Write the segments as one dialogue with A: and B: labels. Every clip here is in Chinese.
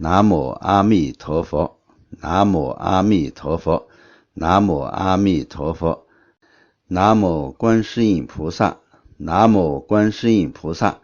A: 南无阿弥陀佛，南无阿弥陀佛，南无阿弥陀佛，南无观世音菩萨，南无观世音菩萨，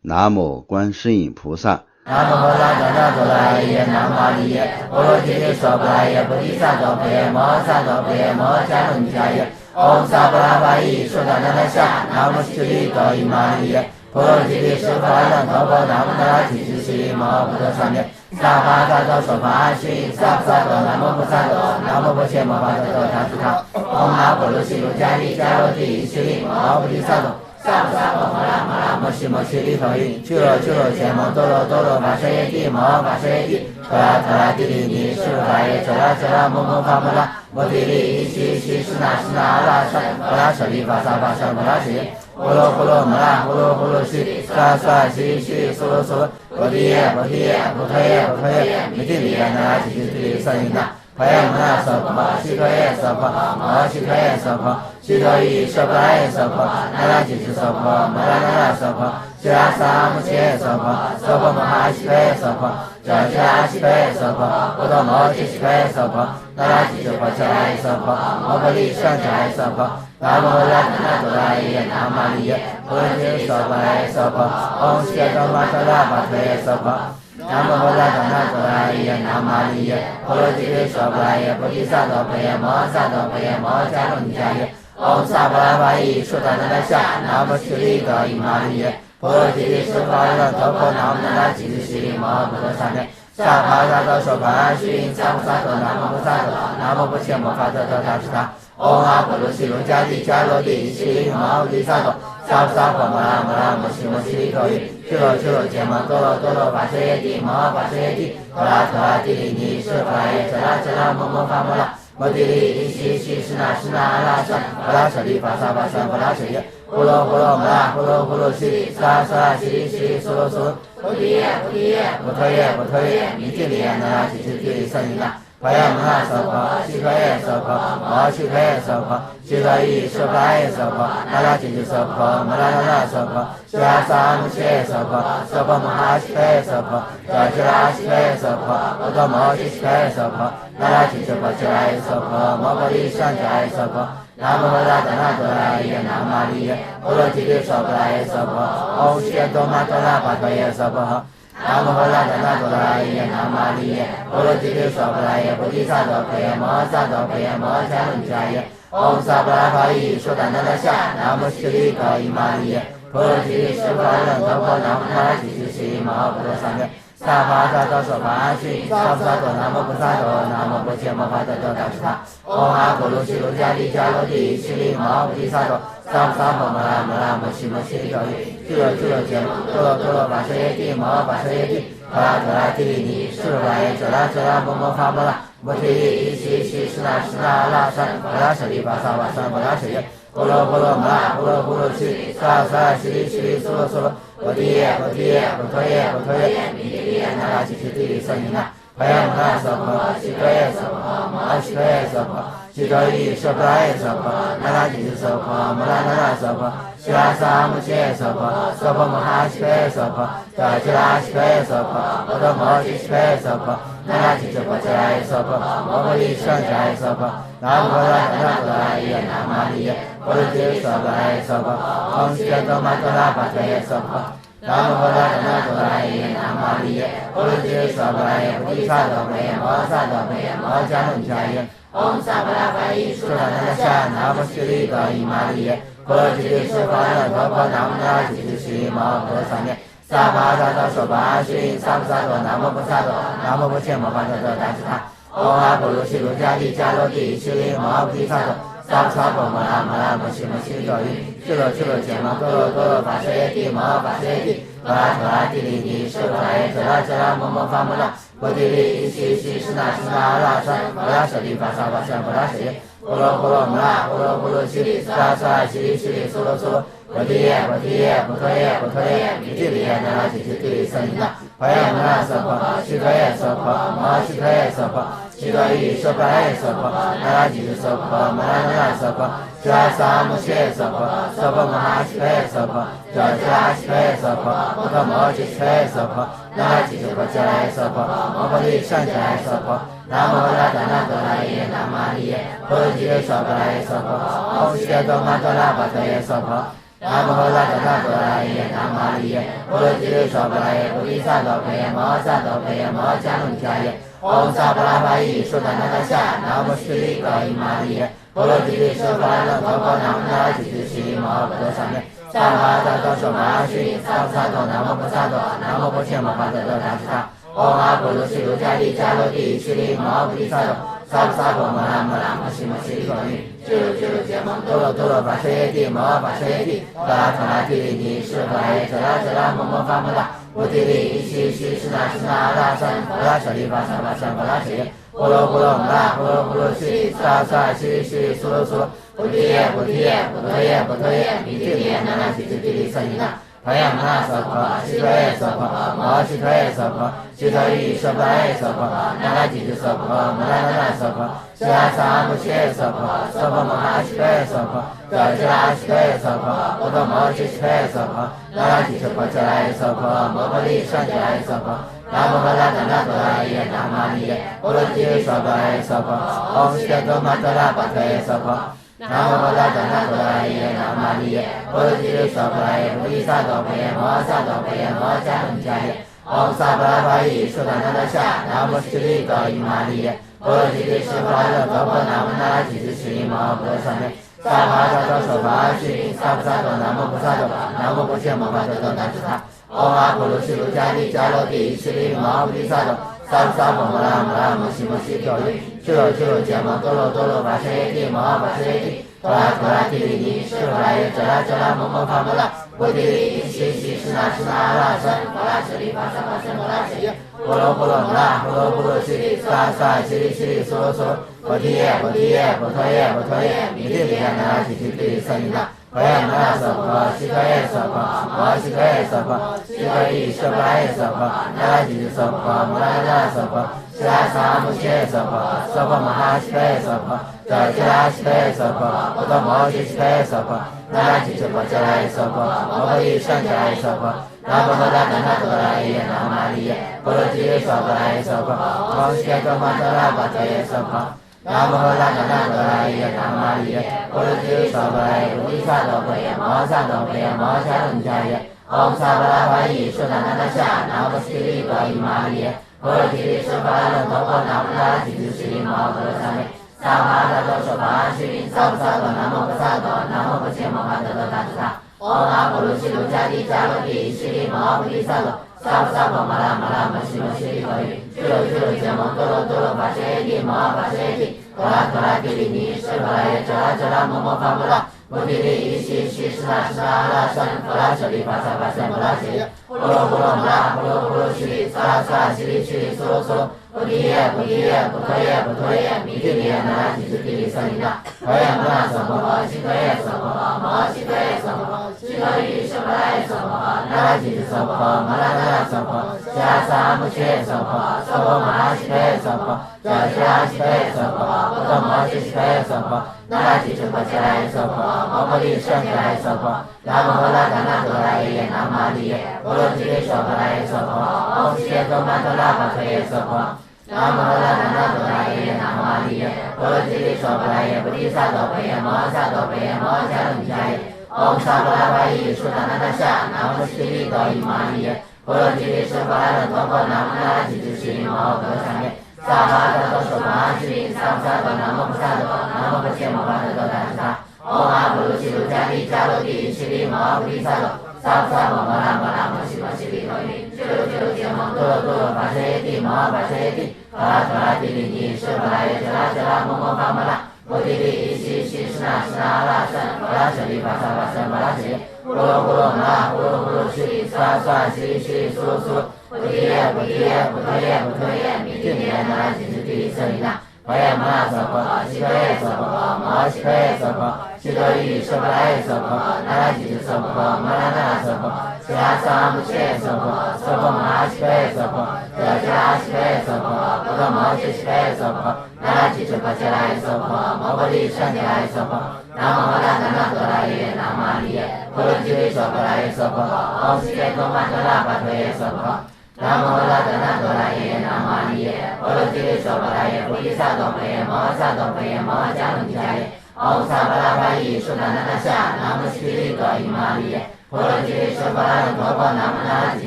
A: 南无观世音菩萨。
B: 南无婆萨多那多拉耶，南无阿弥耶，波罗揭谛娑婆拉耶，菩提萨埵婆耶，摩萨埵婆耶，摩迦卢尼迦耶，唵萨婆拉巴依，说达那那夏，南无悉利多伊玛尼耶，婆罗揭谛释法难陀婆，南无那拉提示悉摩诃菩萨面，萨巴萨多说法阿须，萨婆萨多南无菩萨多，南无婆伽摩法多达斯他，唵那婆罗悉卢迦利迦罗帝悉利摩诃菩提萨埵。萨婆萨婆摩拉摩拉摩悉摩悉利陀夷，俱罗俱罗羯摩多罗多罗跋舍耶帝摩跋舍耶帝，陀拉陀拉帝利尼释法耶，遮拉遮拉摩摩发摩拉，摩帝利伊悉悉释那释那阿拉萨，摩拉舍利法萨法萨摩拉舍耶，呼罗呼罗摩拉呼罗呼罗悉，萨萨悉悉娑罗娑罗，波提耶波提耶波陀耶波陀耶，弥帝利耶那拉提提提萨因那。婆耶摩那娑婆，悉陀耶娑婆，摩悉陀耶娑婆，悉陀夷娑婆拉耶娑婆，那拉提提娑婆，摩拉那拉娑婆，悉拉萨摩切娑婆，娑婆摩哈悉陀耶娑婆，遮悉拉悉陀耶娑婆，波多摩揭悉陀耶娑婆，那拉提提婆伽拉耶娑婆，摩婆利上迦耶娑婆，南无拉那多拉耶，南无阿弥耶，波罗揭谛娑婆拉耶娑婆，唵悉多玛多拉巴陀耶娑婆。南无婆萨多那多拉耶，南无阿弥耶，婆罗揭谛娑婆拉耶，菩提萨埵婆耶，摩萨埵婆耶，摩迦卢尼迦耶，唵萨婆拉巴依，说达那那夏，南无悉利多伊玛尼耶，婆罗揭谛释法难陀婆，南无那拉提示悉利摩诃菩萨面，萨婆萨多说法阿须，萨婆萨多南无菩萨多，南无婆伽摩法多达斯他，唵阿婆罗悉卢迦利迦罗帝悉利摩诃菩提萨埵。萨婆萨婆摩拉摩拉摩悉摩悉利陀夷，俱罗俱罗羯摩多罗多罗跋舍耶帝摩跋舍耶帝，陀拉陀拉帝利尼释法耶，遮拉遮拉摩摩发摩拉，摩帝利伊悉悉释那释那阿拉萨，摩拉舍利法萨法萨摩拉舍耶，呼罗呼罗摩拉呼罗呼罗悉，萨萨悉利悉利娑罗娑罗，波提耶波提耶波陀耶波陀耶，弥帝利耶那拉提提提萨因那。婆耶摩那娑婆，悉陀耶娑婆，摩悉陀耶娑婆，悉陀夷娑婆拉耶娑婆，那拉提提娑婆，摩拉那拉娑婆，悉拉萨摩切娑婆，娑婆摩哈悉陀耶娑婆，遮悉拉悉陀耶娑婆，波多摩揭悉陀耶娑婆，那拉提提婆伽拉耶娑婆，摩婆利上迦耶娑婆。南无婆萨多那多拉耶，南无阿弥耶，婆罗揭谛娑婆拉耶娑婆，唵悉多玛多拉巴陀耶娑婆。南无婆萨多那多拉耶，南无阿弥耶，婆罗揭谛娑婆拉耶，菩提萨埵婆耶，摩萨埵婆耶，摩迦卢尼迦耶，唵萨婆拉巴依，说达那那夏，南无悉利多伊玛尼耶，婆罗揭谛释法难陀婆，南无那拉提示悉利摩诃菩萨面，萨婆萨多说法阿须，萨婆萨多南无菩萨多，南无婆伽摩法多达斯他，唵阿婆罗悉卢迦利迦罗帝悉利摩诃菩提萨埵。萨婆萨婆摩拉摩拉摩悉摩悉利陀夷，俱罗俱罗羯摩多罗多罗跋舍耶帝摩跋舍耶帝，陀拉陀拉帝利尼释法耶，遮拉遮拉摩摩发摩拉，摩提利伊悉悉释那释那阿拉萨，摩拉舍利法萨法萨摩拉舍耶，呼罗呼罗摩拉呼罗呼罗悉，萨萨悉利悉利娑罗娑罗，波提耶波提耶波陀耶波陀耶，弥帝利耶那拉提提提萨因那。婆耶摩那娑婆，悉陀耶娑婆，摩悉陀耶娑婆，悉陀夷娑婆拉耶娑婆，那拉提提娑婆，摩拉那拉娑婆，悉拉萨摩切娑婆，娑婆摩哈悉陀耶娑婆，遮悉拉悉陀耶娑婆，波多摩揭悉陀耶娑婆，那拉提提婆伽拉耶娑婆，摩婆利上迦耶娑婆，南无婆萨多那多拉耶，南无阿弥耶，婆罗揭谛娑婆拉耶娑婆，唵悉多玛多拉巴陀耶娑婆。南无婆萨多那多拉耶，南无阿弥耶，婆罗揭谛娑婆拉耶，菩提萨埵婆耶，摩萨埵婆耶，摩迦卢尼迦耶，唵萨婆拉巴依，说达那那夏，南无悉利多伊玛尼耶，婆罗揭谛释法难陀婆，南无那拉提示悉利摩诃菩萨面，萨婆萨多说法阿须，萨婆萨多南无菩萨多，南无婆伽摩法多达斯他，唵阿婆罗悉卢迦利迦罗帝悉利摩诃菩提萨埵。萨婆萨婆摩拉摩拉摩悉摩悉陀夷，俱罗俱罗羯摩多罗多罗跋舍耶帝摩跋舍耶帝，陀拉陀拉帝利尼释法耶，遮拉遮拉摩摩发摩拉，摩提利伊悉悉释那释那阿拉萨，摩拉舍利法萨法萨摩拉舍耶，呼罗呼罗摩拉呼罗呼罗悉，萨萨悉利悉利娑罗娑罗，波提耶波提耶波陀耶波陀耶，弥帝利耶那拉提提提萨因那。婆耶摩那娑婆，悉陀耶娑婆，摩悉陀耶娑婆，悉悉陀喻说法耶娑婆，那拉吉娑婆，摩拉那拉娑婆，释迦萨摩揭娑婆，娑婆摩哈悉陀耶娑婆，释迦悉陀耶娑婆，摩诃摩揭悉陀耶娑婆，那拉吉娑婆迦来耶娑婆，摩诃利善迦来耶娑婆，南无拉达那多拉耶南玛利耶，波罗揭娑婆来耶娑婆，唵悉伽多玛多拉巴多耶娑婆。南无拉达那多拉耶南玛利耶，波罗揭娑婆耶，菩提萨埵培耶摩萨埵培耶摩迦卢迦耶，唵萨婆拉巴依说达那达夏，南无悉利高伊玛利耶，波罗揭娑婆那陀婆南无那吉吉悉摩诃多萨咩，萨玛达多说玛须，萨萨多南无菩萨多，南无波切摩诃多多达吉他，唵阿婆罗悉卢迦利迦罗帝悉利摩菩提萨埵。萨婆萨婆摩拉摩拉摩悉摩悉利诃尼，俱卢俱卢羯摩多罗多罗巴舍耶帝摩巴舍耶帝，多拉多拉帝利尼，释佛耶遮拉遮拉摩摩发摩拉，菩提利依悉悉释那释那阿拉僧，佛拉舍利巴萨巴僧佛拉舍耶，波罗波罗摩拉波罗波罗悉萨萨悉悉苏罗苏罗，菩提耶菩提耶菩提耶菩提耶，弥帝利耶那那吉吉帝利僧尼那。培养那娑婆，悉陀耶娑婆，摩悉陀耶娑婆，悉陀喻说法耶娑婆，那拉吉吉娑婆，摩拉那拉娑婆，释迦萨摩揭娑婆，娑婆摩哈悉陀耶娑婆，释迦悉陀耶娑婆，摩诃摩揭悉陀耶娑婆，那拉吉娑婆迦来耶娑婆，摩诃利善迦来耶娑婆，南无拉达那多拉耶南玛利耶，波罗揭娑婆耶娑婆，唵悉伽多玛多拉巴多耶娑婆。南无拉达那多拉耶南玛利耶，波罗揭娑婆耶，菩提萨埵培耶摩萨埵培耶摩迦卢迦耶，唵萨婆拉巴依说达那达夏，南无悉利高伊玛利耶，波罗揭谛波罗陀婆南无那拉吉吉悉摩诃多萨咩，萨玛达多说法须，萨婆萨埵南无菩萨埵，南无波切摩诃多多达吉他，唵阿婆罗悉卢迦利迦罗帝悉利摩菩提萨埵。萨婆萨婆摩拉摩拉摩悉摩悉陀喻，俱卢俱卢羯摩多罗多罗巴舍耶帝摩巴舍耶帝，多拉多拉帝利尼，释佛耶遮拉遮拉摩摩发摩拉，菩提利依悉悉释那释那阿拉僧，佛拉舍利巴萨巴僧摩拉舍耶，波罗波罗摩拉波罗波罗悉萨萨悉利悉利苏罗苏罗，菩提耶菩提耶菩提耶菩提耶，弥帝利耶那拉吉吉帝利僧尼那。培养那拉娑婆，悉陀耶娑婆，摩悉陀耶娑婆，悉陀喻说法耶娑婆，那拉吉吉娑婆，摩拉那拉娑婆，释迦萨摩揭娑婆，娑婆摩哈悉陀耶娑婆，释迦悉陀耶娑婆，摩诃摩揭悉陀耶娑婆，那拉吉娑婆迦来耶娑婆，摩诃利善迦来耶娑婆，南无拉达那多拉耶南玛利耶，波罗揭娑婆来耶娑婆，唵悉伽多玛多拉巴多耶娑婆。南无拉达那多拉耶南玛利耶，波罗揭娑婆耶，菩提萨埵培耶摩萨埵培耶摩迦卢迦耶，唵萨婆拉巴依说达那达夏，南无悉利高伊玛利耶，波罗揭谛说法那陀婆南无那吉吉悉摩诃多萨咩，萨玛达多说法须，萨婆萨埵南无菩萨埵，南无波切摩诃多多达吉他，唵阿婆罗悉卢迦利迦罗帝悉利摩菩提萨埵。萨婆萨婆摩拉摩拉摩悉摩悉利诃喻，俱卢俱卢羯摩多罗多罗巴舍耶帝摩巴舍耶帝，多拉多拉帝利尼，释佛耶遮拉遮拉摩摩发摩拉，菩提利依悉悉释那释那阿拉僧，佛拉舍利巴萨巴僧摩拉舍耶，波罗波罗摩拉波罗波罗悉萨萨悉利悉利苏罗苏罗，菩提耶菩提耶菩提耶菩提耶，弥帝利耶那拉吉吉帝利僧尼那，培养那娑婆，悉陀耶娑婆，摩悉陀耶娑婆，悉陀喻说法耶娑婆，那拉吉吉娑婆，摩拉那拉娑婆，释迦萨摩揭娑婆，娑婆摩哈悉陀耶娑婆，释迦悉陀耶娑婆，摩诃摩揭悉陀耶娑婆，那拉吉娑婆迦来耶娑婆，摩诃利善迦来耶娑婆，南无拉达那多拉耶南玛利耶，波罗揭谛说法耶娑婆，唵悉伽多玛多拉巴多耶娑婆。南无拉达那多拉耶南玛利耶，波罗揭谛说法耶，菩提萨埵培耶摩萨埵培耶摩迦卢迦耶，唵萨婆拉巴依说达那达夏，南无悉利高伊玛利耶，波罗揭谛说法那陀婆南无那拉吉吉悉摩诃多萨咩，萨玛达多说法须，萨婆萨埵南无菩萨埵，南无波切摩诃多多达吉他，唵阿婆罗悉卢迦利迦罗帝悉利摩菩提萨埵，萨婆萨婆摩拉摩拉摩悉摩悉利诃喻，俱卢俱卢羯摩多罗多罗巴舍耶帝摩巴舍耶帝，多拉多拉帝利尼，释佛耶遮拉遮拉摩摩发摩拉，菩提利依悉悉释那释那阿拉僧，佛拉舍利巴萨巴僧摩拉舍耶，波罗波罗摩拉波罗波罗悉萨萨悉利悉利苏罗苏罗，菩提耶菩提耶菩提耶菩提耶，弥帝利耶那拉吉吉帝利僧尼那。婆耶摩那娑婆，悉陀夜娑婆，摩悉陀夜娑婆，悉陀喻说婆拉耶娑婆，那拉吉之娑婆，摩拉那娑婆，悉拉萨姆切娑婆，娑婆摩拉悉陀夜娑婆，悉拉悉陀夜娑婆，波罗摩悉悉陀夜娑婆，那拉吉之婆切拉耶娑婆，摩婆利善切拉耶娑婆，南无阿达那多拉耶，南无阿利耶，婆罗吉利娑婆拉耶娑婆，唵悉耶多玛多拉巴陀耶娑婆。南无阿达那多拉耶，南无阿利耶，婆罗吉利娑婆拉耶，菩提萨埵婆耶，摩萨埵婆耶，摩迦卢迦耶，唵萨巴拉巴依，苏达那那夏，南无悉利多伊玛利耶，婆罗吉利娑婆拉耶，陀婆南无那吉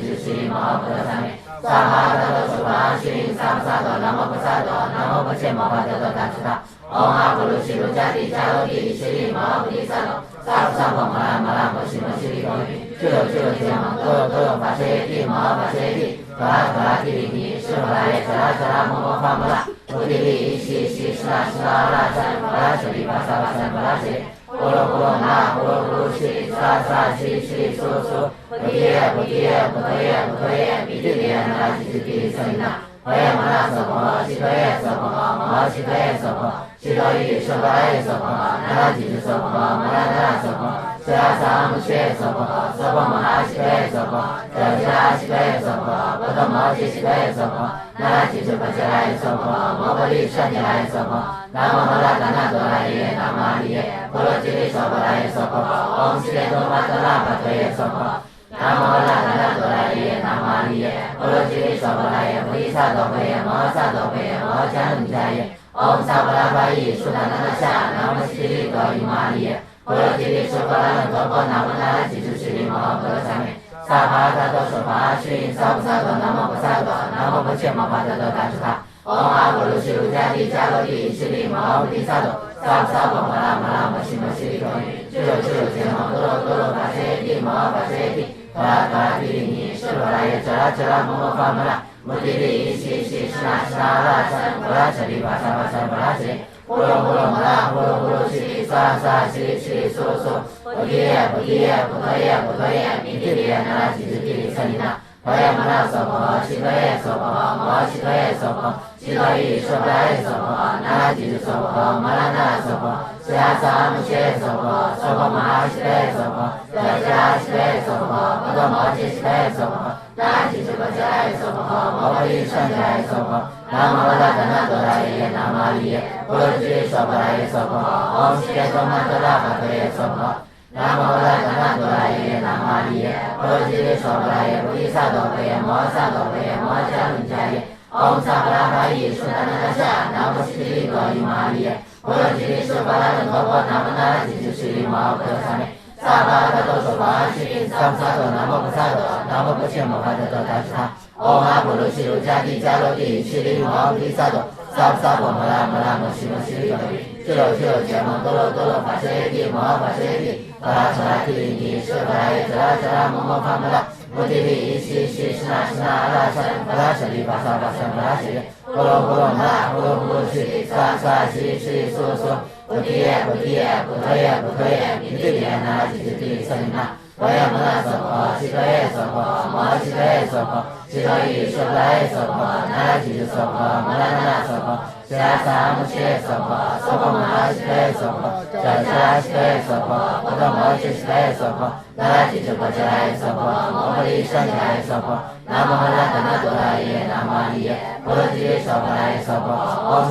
B: 之悉利摩诃萨咩，萨巴达多苏巴须萨巴萨多，南无菩萨多，南无不切摩诃萨多达斯他。唵阿婆卢悉卢迦帝迦罗帝悉利摩诃菩提萨埵，萨婆萨婆摩拉摩拉摩悉摩悉利多语，俱有俱有羯摩多有多有法舍耶帝摩诃法舍耶帝，陀拉陀拉帝利尼，释婆拉耶遮拉遮拉摩摩发摩拉，摩帝利依悉悉释那释那阿那赞，摩拉舍利巴萨巴萨摩拉舍利，波罗波罗那波罗波罗悉萨萨悉悉苏苏，菩提耶菩提耶菩提耶菩提耶，弥帝利那拉吉之帝舍利那。婆耶摩那娑婆，悉陀夜娑婆，摩悉陀夜娑婆，悉陀喻说婆拉耶娑婆，那拉吉之娑婆，摩拉那娑婆，悉拉萨姆切娑婆，娑婆摩拉悉陀夜娑婆，悉拉悉陀夜娑婆，波罗摩悉悉陀夜娑婆，那拉吉之婆切拉耶娑婆，摩婆利善切拉耶娑婆，南无阿达那多拉耶，南无阿利耶，婆罗吉利娑婆拉耶娑婆，唵悉耶多玛多拉巴陀耶娑婆。南无阿达那多拉耶，南无阿利耶，婆罗吉利娑婆拉耶，菩提萨埵婆耶，摩萨埵婆耶，摩迦卢迦耶，唵萨巴拉巴依，苏达那那夏，南无悉利多伊玛利耶，婆罗吉利娑婆拉耶，陀婆南无那拉吉之悉利摩诃萨咩，萨巴达多说法须萨婆萨多，南无菩萨多，南无不切摩诃萨多达斯他。唵阿婆卢悉卢迦帝迦罗帝悉利摩诃菩提萨埵，萨婆萨婆摩拉摩拉摩悉摩悉利多语，俱有俱有羯摩多罗多罗法舍耶帝摩诃法舍耶帝。陀拉陀拉帝利尼，释婆拉耶遮拉遮拉摩摩发摩拉，摩帝利依悉悉释那释那阿那赞，摩拉舍利巴萨巴萨摩拉舍利，波罗波罗摩拉波罗波罗悉萨萨悉悉苏苏，菩提耶菩提耶菩提耶菩提耶，弥帝利那拉吉之帝利舍利那。婆耶摩那娑婆，悉陀夜娑婆，摩悉陀夜娑婆，悉陀喻说婆拉耶娑婆，那拉吉之娑婆，摩拉那娑婆，悉拉萨姆切娑婆，娑婆摩拉悉陀夜娑婆，悉拉悉陀夜娑婆，波罗摩悉悉陀夜娑婆，那拉吉之婆切拉耶娑婆，摩婆利善切拉耶娑婆，南无阿达那多拉耶，南无阿利耶，婆罗吉利娑婆拉耶娑婆，唵悉耶多玛多拉巴陀耶娑婆。南无阿达那多拉耶，南无阿利耶，婆罗吉利娑婆拉耶，菩提萨埵婆耶，摩萨埵婆耶，摩迦卢迦耶，唵萨巴拉巴依，苏达那那夏，南无悉利多伊玛利耶，婆罗吉利娑婆拉耶，陀婆南无那拉吉之悉利摩诃萨咩，萨巴达多说法须萨婆萨多，南无菩萨多，南无不切摩诃萨多达斯他。唵阿婆卢悉卢迦帝迦罗帝悉利摩诃菩提萨埵，萨婆萨婆摩拉摩拉摩悉摩悉利多语，俱有俱有羯摩多罗多罗法舍耶帝摩诃法舍耶帝。陀拉陀拉帝利尼，释婆拉耶遮拉遮拉摩摩发摩拉，摩帝利依悉悉释那释那阿那赞，摩拉舍利巴萨巴萨摩拉舍利，波罗波罗摩拉波罗波罗悉萨萨悉悉苏苏，菩提耶菩提耶菩提耶菩提耶，弥帝利那拉吉之帝利舍利那。婆耶摩那娑婆，悉陀夜娑婆，摩悉陀夜娑婆，悉陀喻说婆拉耶娑婆，那拉吉之娑婆，摩拉那娑婆，悉拉萨姆切娑婆，娑婆摩拉悉陀夜娑婆，悉拉悉陀夜娑婆，波罗摩悉悉陀夜娑婆，那拉吉之婆切拉耶娑婆，摩婆利善切拉耶娑婆，南无阿达那多拉耶，南无阿利耶，婆罗吉利娑婆拉耶娑婆，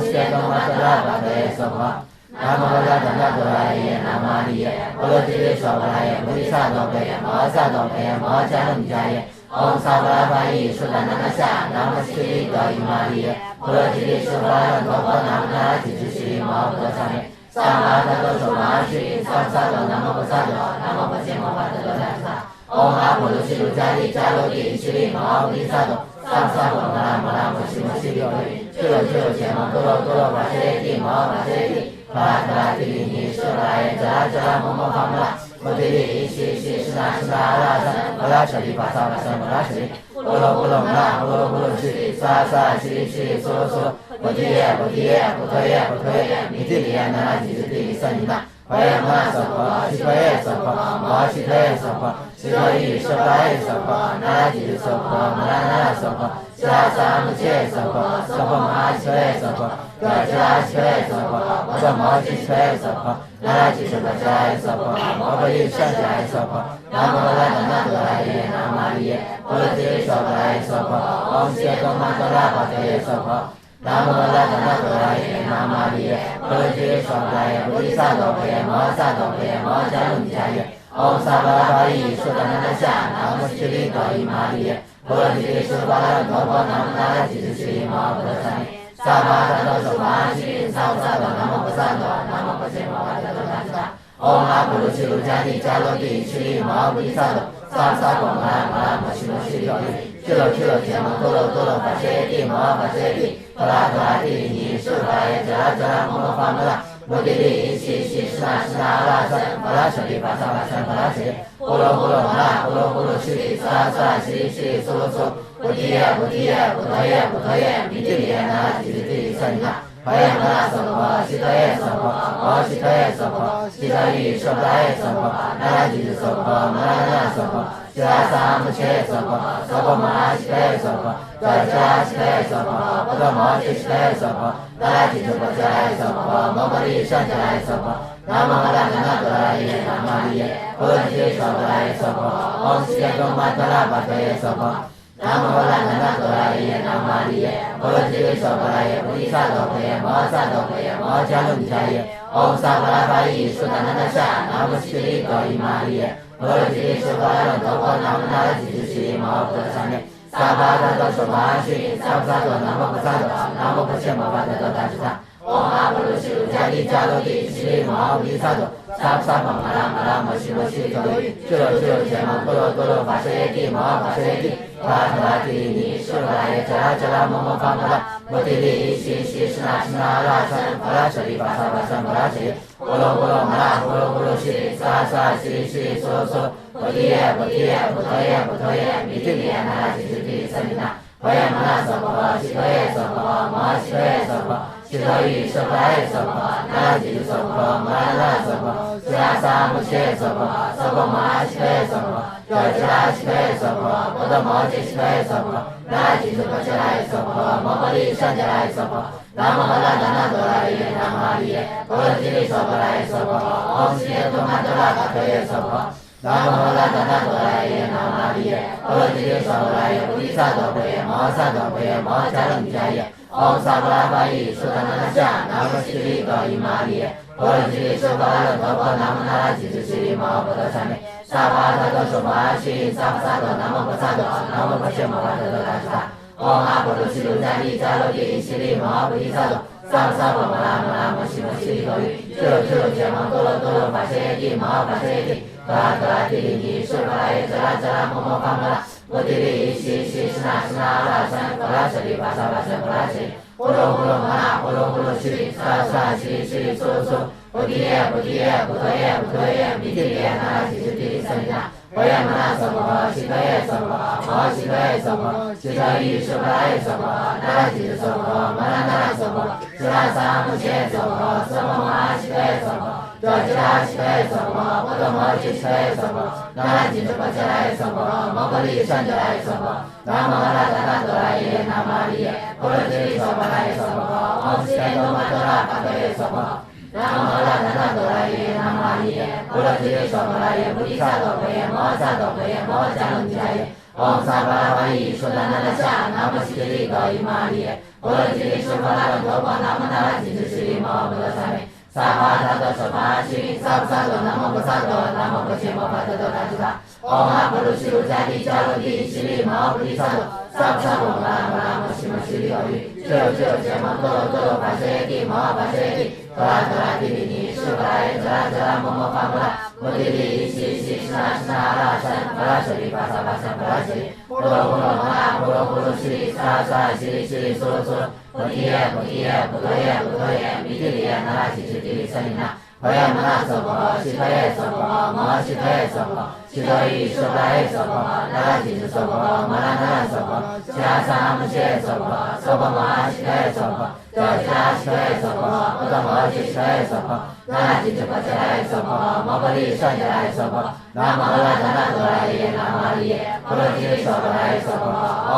B: 唵悉耶多玛多拉巴陀耶娑婆。南无阿达那多拉耶，南无阿利耶，婆罗吉利娑婆拉耶，菩提萨埵婆耶，摩萨埵婆耶，摩迦卢迦耶，唵萨巴拉巴依，苏达那那夏，南无悉利多伊玛利耶，婆罗吉利娑婆拉耶，陀婆南无那拉吉之悉利摩诃萨咩，萨巴达多说法须萨婆萨多，南无菩萨多，南无不切摩诃萨多达斯他。唵阿婆卢悉卢迦帝迦罗帝悉利摩诃菩提萨埵，萨婆萨婆摩拉摩拉摩悉摩悉利多语，俱有俱有羯摩多罗多罗法舍耶帝摩诃法舍耶帝。陀拉陀拉帝利尼，释婆拉耶遮拉遮拉摩摩发摩拉，摩帝利依悉悉释那释那阿那赞，摩拉舍利巴萨巴萨摩拉舍利，波罗波罗摩拉波罗波罗悉萨萨悉悉苏苏，菩提耶菩提耶菩提耶菩提耶，弥帝利那拉吉之帝利舍利那。婆耶摩那娑婆，悉陀夜娑婆，摩悉陀夜娑婆，悉陀喻说婆拉耶娑婆，那拉吉之娑婆，摩拉那娑婆，悉拉萨姆切娑婆，娑婆摩拉悉陀夜娑婆，悉叫起来起来娑婆，我的毛起来娑婆，那拉起是不起来娑婆，毛不离上起来娑婆，南无拉达那多拉耶南无阿弥耶，波罗提娑婆来娑婆，唵悉多玛多拉巴提娑婆。南无拉达那多拉耶南无阿弥耶，波罗提娑婆来菩提萨埵婆耶摩萨埵婆耶摩迦卢尼迦耶，唵萨巴拉巴依说达那那夏，南无悉利多伊玛利耶，波罗提苏巴拉多婆南无那拉吉斯悉摩诃萨尼。萨巴达多娑巴悉，萨巴多南无萨多，南无不净摩诃萨多达达。唵阿婆卢悉卢迦尼迦罗帝悉利摩菩提萨埵，萨萨婆摩拉摩拉摩悉摩悉陀利。去了羯摩多罗多罗法切地摩法切地，多拉多拉地尼苏拉耶遮拉遮拉摩摩法摩拉，摩地利西西斯那斯那阿拉三，摩拉舍利法萨法三摩拉舍利，呼罗呼罗摩拉呼罗呼罗悉利萨萨悉悉苏罗苏，菩提耶菩提耶菩陀耶菩陀耶，弥地利耶那吉吉地萨尼那。华严摩拉娑婆，悉陀耶娑婆，摩悉陀耶娑婆，悉陀喻说不来耶娑婆，那拉吉斯娑婆，摩拉那娑婆，悉拉萨摩切耶娑婆，娑婆摩拉悉陀耶娑婆，叫悉拉悉陀耶娑婆，波多摩悉悉陀耶娑婆，那拉吉斯波切耶娑婆，摩诃利上切耶娑婆，南无阿达那多拉耶南无阿弥耶，波罗提娑婆来耶娑婆，唵悉多玛多拉巴多耶娑婆。南无拉达那多拉耶南无阿弥耶，波罗提娑婆来耶菩提萨埵婆耶摩萨埵婆耶摩迦卢尼迦耶，唵萨巴拉巴依说达那那夏，南无悉利多伊玛利耶，波罗提苏巴拉多婆南无那拉吉斯悉摩诃萨尼。萨巴达多娑巴悉，萨巴多南无不萨埵，南无不净摩诃萨多达吉萨。唵阿婆卢悉卢迦尼迦罗帝悉利摩菩提萨埵，萨婆摩拉摩拉摩悉摩悉陀利，去了羯摩多罗多罗法切地摩法切地。多拉多拉地尼苏拉耶遮拉遮拉摩摩法摩拉，摩地利西西斯那斯那阿拉三，摩拉舍利法萨法三摩拉舍利，呼罗呼罗摩拉呼罗呼罗悉利萨萨悉悉苏罗苏，菩提耶菩提耶菩陀耶菩陀耶，弥地利耶那拉吉斯地萨尼那。华严摩拉娑婆，悉陀耶娑婆，摩悉陀耶娑婆，悉陀喻说不来耶娑婆，那拉吉斯娑婆，摩拉那娑婆，悉拉萨摩切耶娑婆，娑婆摩拉悉陀耶娑婆，叫悉拉悉陀耶娑婆，波多摩悉悉陀耶娑婆，那拉吉斯波切拉耶娑婆，摩诃利上切拉耶娑婆，南无拉达那多拉耶南无阿弥耶，波罗提娑婆来耶娑婆，唵悉多玛多拉巴多耶娑婆。南无拉达那多拉耶南无阿弥耶，波罗提娑婆来耶菩提萨埵婆耶摩萨埵婆耶摩迦卢尼迦耶，唵萨巴拉巴依说达那那夏，南无悉利多伊玛利耶，波罗提苏巴拉多婆南无那拉吉斯悉利摩诃萨尼。萨巴达多娑巴悉，萨巴多南无不萨埵，南无不净摩诃萨多达吉萨。唵阿婆卢悉卢迦尼迦罗帝悉利摩菩提萨埵，萨婆摩拉摩拉摩悉摩悉陀利，去了羯摩多罗多罗法切地摩法切地，多拉多拉地尼苏拉耶遮拉遮拉摩摩法摩拉，摩地利西西斯那斯那阿拉三，摩拉舍利法萨法三摩拉舍利，呼罗呼罗摩拉呼罗呼罗悉利萨萨悉悉苏罗苏，菩提耶菩提耶菩陀耶菩陀耶，弥地利耶那拉吉斯地萨尼那。华严摩拉娑婆，悉陀耶娑婆，摩悉陀耶娑婆，悉陀喻说不来耶娑婆，那拉吉斯娑婆，摩拉那娑婆，悉拉萨摩切耶娑婆，娑婆摩拉悉陀耶娑婆，叫悉拉悉陀耶娑婆，波多摩悉悉陀耶娑婆，那拉吉斯波切拉耶娑婆，摩诃利上切拉耶娑婆，南无拉达那多拉耶南无阿弥耶，波罗提娑婆来耶娑婆，唵悉多玛多拉巴多耶娑婆。南无拉达那多拉耶南无阿弥耶，波罗提娑婆来耶菩提萨埵婆耶摩萨埵婆耶摩迦卢尼迦耶，唵萨巴拉巴依说达那那夏，南无悉利多伊玛利耶，波罗提苏巴拉多婆南无那拉吉斯悉利摩诃萨尼。萨巴达多娑巴悉，萨巴多南无不萨埵，南无不净摩诃萨多达吉萨。唵阿婆卢悉卢迦尼迦罗帝悉利摩菩提萨埵，萨婆摩拉摩拉摩悉摩悉陀利，去了羯摩多罗多罗法切地摩法切地，多拉多拉地尼苏拉耶遮拉遮拉摩摩法摩拉，摩地利西西斯那斯那阿拉三，摩拉舍利法萨法三摩拉舍利，呼罗呼罗摩拉呼罗呼罗悉利萨萨悉悉苏罗苏，菩提耶菩提耶菩陀耶菩陀耶，弥地利耶那拉吉斯地萨尼那。华严摩拉娑婆，悉陀耶娑婆，摩悉陀耶娑婆，悉陀喻说不来耶娑婆，那拉吉斯娑婆，摩拉那娑婆，悉拉萨摩切耶娑婆，娑婆摩拉悉陀耶娑婆，叫悉拉悉陀耶娑婆，波多摩悉悉陀耶娑婆，那拉吉斯波切拉耶娑婆，摩诃利上切拉耶娑婆，南无拉达那多拉耶南无阿弥耶，波罗提娑婆来耶娑婆，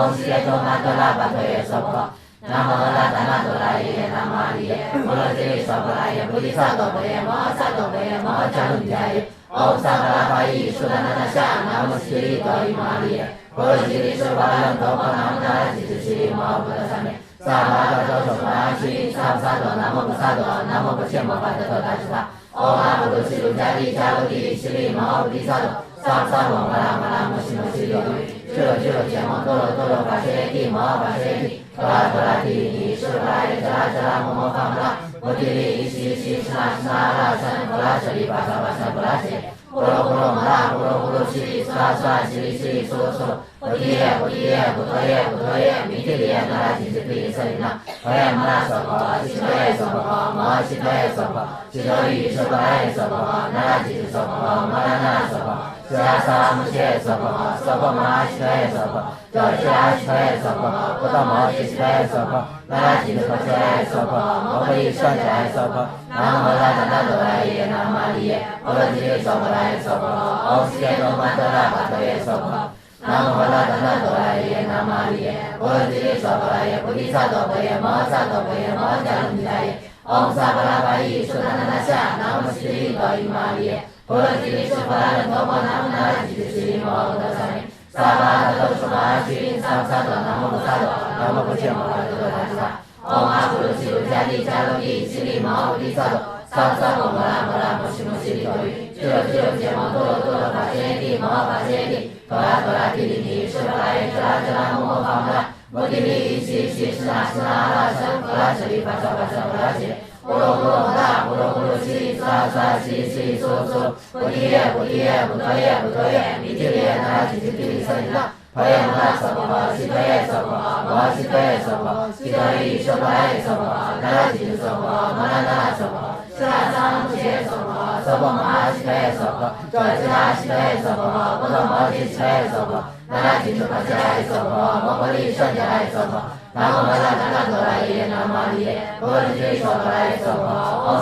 B: 唵悉多玛多拉巴多耶娑婆。南无拉达那多拉耶南无阿利耶，波罗揭谛娑婆拉耶，菩提萨埵婆耶摩萨埵婆耶摩迦卢尼迦耶。唵萨巴拉巴依苏达那那夏南无悉利多伊玛利耶，波罗揭谛苏巴楞多婆南无那拉吉吉悉利摩诃萨咩。萨巴达多娑婆阿悉萨萨多南无菩萨多南无不切摩巴特多达吉他。唵阿婆罗悉卢迦利迦罗帝悉利摩诃菩萨多。萨萨摩玛拉玛拉摩悉摩悉利多于。俱罗俱罗羯摩多罗多罗巴舍耶帝摩诃巴舍耶帝。多拉多拉提尼苏拉耶遮拉遮拉摩摩发摩拉。摩提利伊西伊西斯那斯那拉三婆拉舍利巴萨巴萨婆拉舍。婆罗婆罗摩拉婆罗婆罗悉利萨萨悉利悉利娑罗娑罗。菩提耶菩提耶菩提耶菩提耶弥提利耶那拉提提提舍利那。婆耶摩拉娑婆悉陀耶娑婆摩悉陀耶娑婆悉陀喻娑婆耶娑婆那拉提提娑婆摩拉那拉娑婆。悉拉萨摩切娑婆娑婆摩拉悉陀耶娑婆。悉拉悉陀耶娑婆不达摩悉陀耶娑婆那拉提提娑婆耶娑婆摩诃利双切耶娑婆。南无拉达那多拉耶南无阿利耶，波罗揭谛娑婆拉耶娑婆。唵悉耶多曼多拉巴多耶娑婆。南无拉达那多拉耶南无阿利耶，波罗揭谛娑婆拉耶，菩提萨埵婆耶摩萨埵婆耶摩迦卢尼迦耶。唵萨巴拉巴依苏达那那夏南无悉利多伊玛利耶，波罗揭谛苏巴楞多婆南无那拉吉吉悉利摩诃萨咩。萨巴达多娑婆阿悉萨萨多南无菩萨多南无不切摩巴特多达吉他。唵阿婆罗悉卢迦利迦罗帝悉利摩诃菩萨多。萨萨摩摩拉摩拉摩悉摩悉利多于。俱罗俱罗羯摩多罗多罗巴舍耶帝摩诃巴舍耶帝。多拉多拉提利尼苏巴耶遮拉遮拉摩摩发摩拉。摩提利伊西伊西斯那斯那拉三婆拉舍利巴萨巴萨婆拉舍。婆罗婆罗摩拉婆罗婆罗悉利萨萨悉利悉利娑罗娑罗。菩提耶菩提耶菩提耶菩提耶弥提利耶那拉提提提舍利那。婆耶摩拉娑婆悉陀耶娑婆摩悉陀耶娑婆悉陀喻娑婆耶娑婆那拉提提娑婆摩拉那拉娑婆。悉拉萨摩切娑婆娑婆摩拉悉陀耶娑婆。悉拉悉陀耶娑婆不达摩悉陀耶娑婆那拉提提娑婆耶娑婆摩诃利双切耶娑婆。南无拉达那多拉耶南无阿利耶，波罗揭谛娑婆拉耶娑婆。